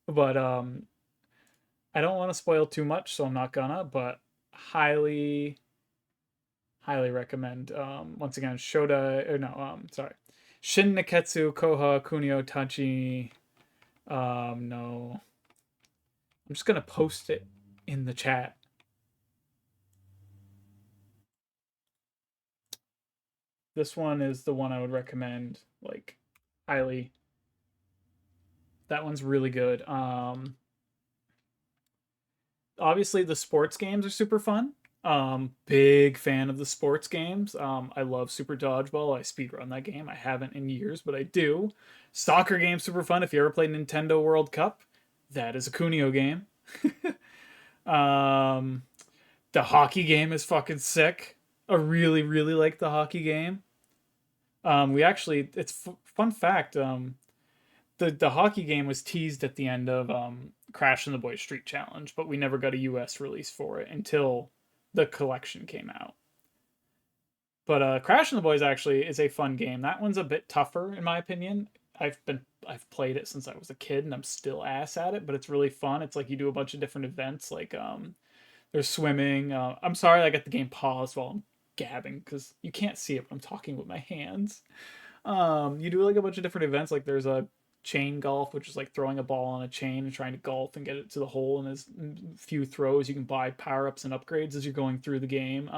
But I don't want to spoil too much, so I'm not gonna, but highly recommend. Once again, Shin Neketsu Koha Kunio Tachi. No. I'm just gonna post it in the chat. This one is the one I would recommend, like, highly. That one's really good. obviously the sports games are super fun. Big fan of the sports games. I love Super Dodgeball. I speedrun that game. I haven't in years, but I do. Soccer game's super fun. If you ever played Nintendo World Cup, that is a Kunio game. um, the hockey game is fucking sick. I really, really like the hockey game. We actually, it's fun fact. The hockey game was teased at the end of Crash and the Boys Street Challenge, but we never got a US release for it until the collection came out. But Crash and the Boys actually is a fun game. That one's a bit tougher in my opinion. I've played it since I was a kid and I'm still ass at it, but it's really fun. It's like you do a bunch of different events, like there's swimming. I'm sorry I got the game paused while I'm gabbing because you can't see it, but I'm talking with my hands. You do like a bunch of different events, like there's a chain golf, which is like throwing a ball on a chain and trying to golf and get it to the hole. And there's a few throws. You can buy power-ups and upgrades as you're going through the game.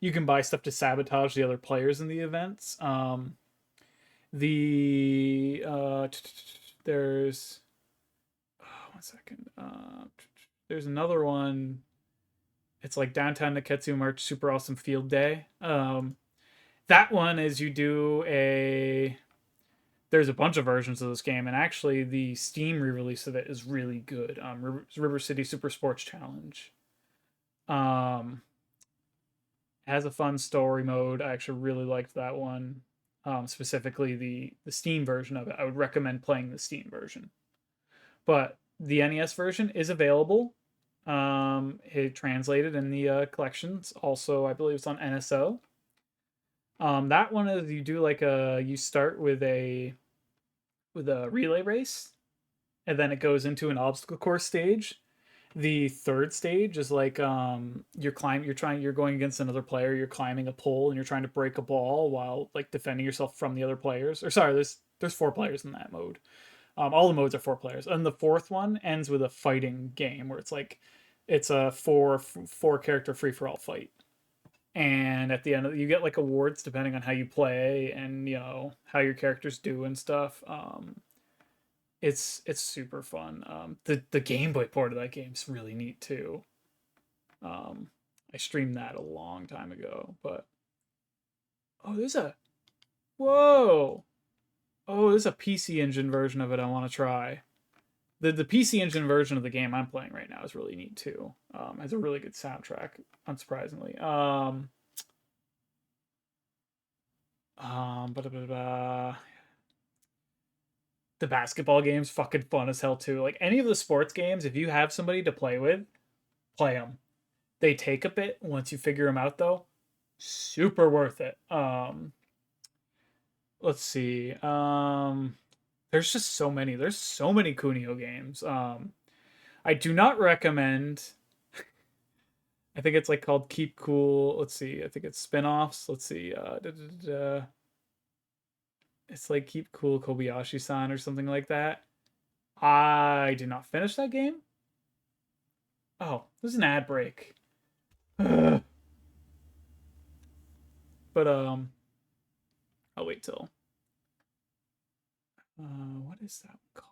You can buy stuff to sabotage the other players in the events. There's one second. There's another one. It's like Downtown Neketsu March Super Awesome Field Day. That one is you do a... There's a bunch of versions of this game, and actually the Steam re-release of it is really good. River City Super Sports Challenge. Has a fun story mode. I actually really liked that one. Specifically the Steam version of it. I would recommend playing the Steam version. But the NES version is available. It translated in the collections. Also, I believe it's on NSO. That one is you do like you start with a relay race, and then it goes into an obstacle course stage. The third stage is like you're going against another player, you're climbing a pole and you're trying to break a ball while like defending yourself from the other players. Or sorry, there's 4 players in that mode. All the modes are 4 players. And the fourth one ends with a fighting game where it's a four character free for all fight. And at the end you get like awards depending on how you play and how your characters do and stuff. It's super fun. The Game Boy port of that game's really neat too. I streamed that a long time ago, but there's a PC Engine version of it I want to try. The PC Engine version of the game I'm playing right now is really neat too. Has a really good soundtrack, unsurprisingly. The basketball game's fucking fun as hell too. Like any of the sports games, if you have somebody to play with, play them. They take a bit once you figure them out though. Super worth it. Let's see. There's just so many. There's so many Kunio games. I do not recommend. I think it's like called Keep Cool. Let's see. I think it's spin-offs. Let's see. It's like Keep Cool Kobayashi-san or something like that. I did not finish that game. Oh, there's an ad break. But I'll wait till. What is that called?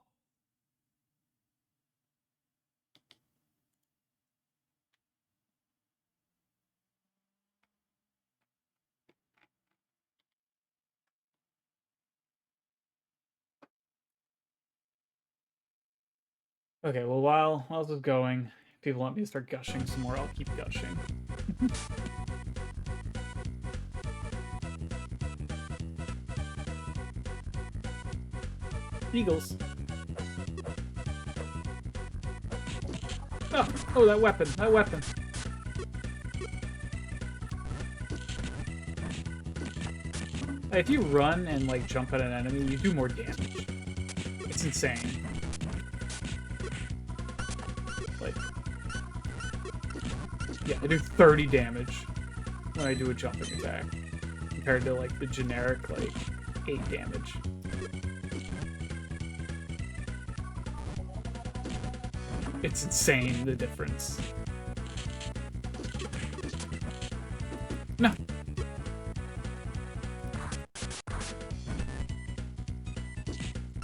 Okay, well, while this is going, if people want me to start gushing some more, I'll keep gushing. Eagles. Oh, that weapon. If you run and like jump at an enemy, you do more damage. It's insane. Like, yeah, I do 30 damage when I do a jumping attack, compared to like the generic like 8 damage. It's insane, the difference. No.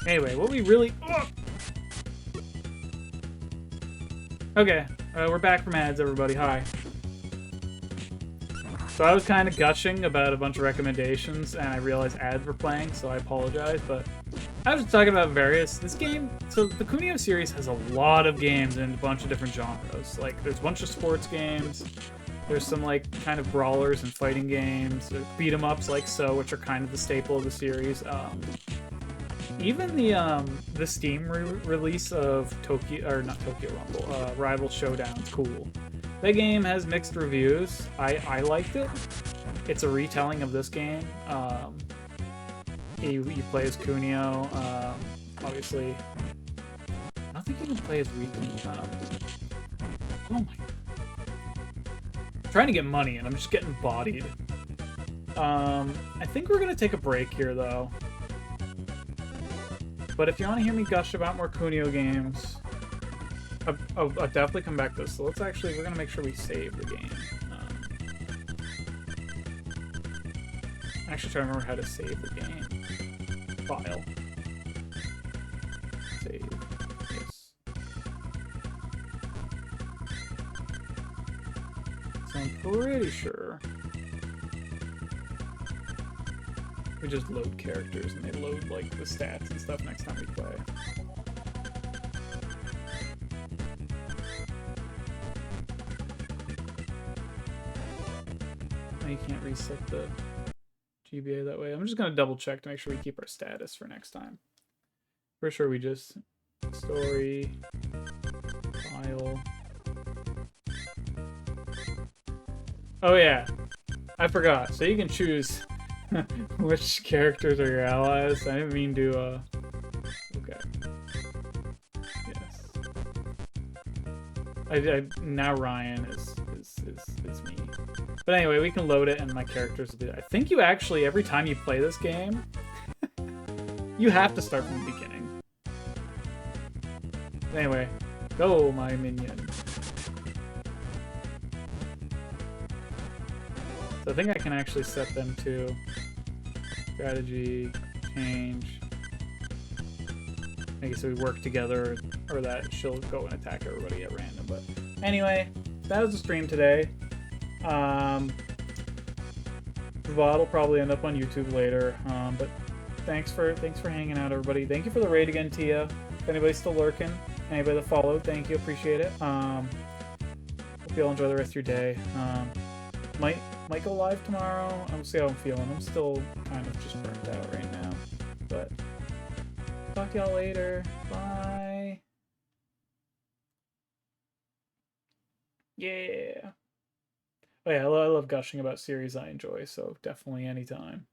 Anyway, what we really... Oh! Okay, We're back from ads, everybody. Hi. So I was kind of gushing about a bunch of recommendations, and I realized ads were playing, so I apologize, but I was talking about this game, so the Kunio series has a lot of games in a bunch of different genres. Like, there's a bunch of sports games, there's some, like, kind of brawlers and fighting games, beat-em-ups like so, which are kind of the staple of the series. Even the Steam release of Rival Showdown is cool. That game has mixed reviews. I liked it. It's a retelling of this game. You play as Kunio. Obviously, I don't think you can play as Riki. Oh my! I'm trying to get money, and I'm just getting bodied. I think we're gonna take a break here, though. But if you want to hear me gush about more Kunio games, I'll definitely come back to this. So we're gonna make sure we save the game. I'm actually trying to remember how to save the game. File. Save. Yes. So I'm pretty sure we just load characters and they load like the stats and stuff next time we play. Oh, you can't reset the GBA that way. I'm just gonna double check to make sure we keep our status for next time. For sure we just story file. Oh yeah, I forgot. So you can choose which characters are your allies. I didn't mean to okay. Yes. Now Ryan is me. But anyway, we can load it and my characters will do it. I think you actually, every time you play this game, you have to start from the beginning. Anyway, go my minion. So I think I can actually set them to strategy, change. I guess we work together, or that she'll go and attack everybody at random. But anyway, that was the stream today. VOD will probably end up on YouTube later. But thanks for hanging out, everybody. Thank you for the raid again, Tia. If anybody's still lurking, anybody that followed, thank you, appreciate it. Hope you'll enjoy the rest of your day. Might go live tomorrow. I'll see how I'm feeling. I'm still kind of just burnt out right now. But talk to y'all later. Bye. Yeah. Oh yeah, I love gushing about series I enjoy, so definitely anytime.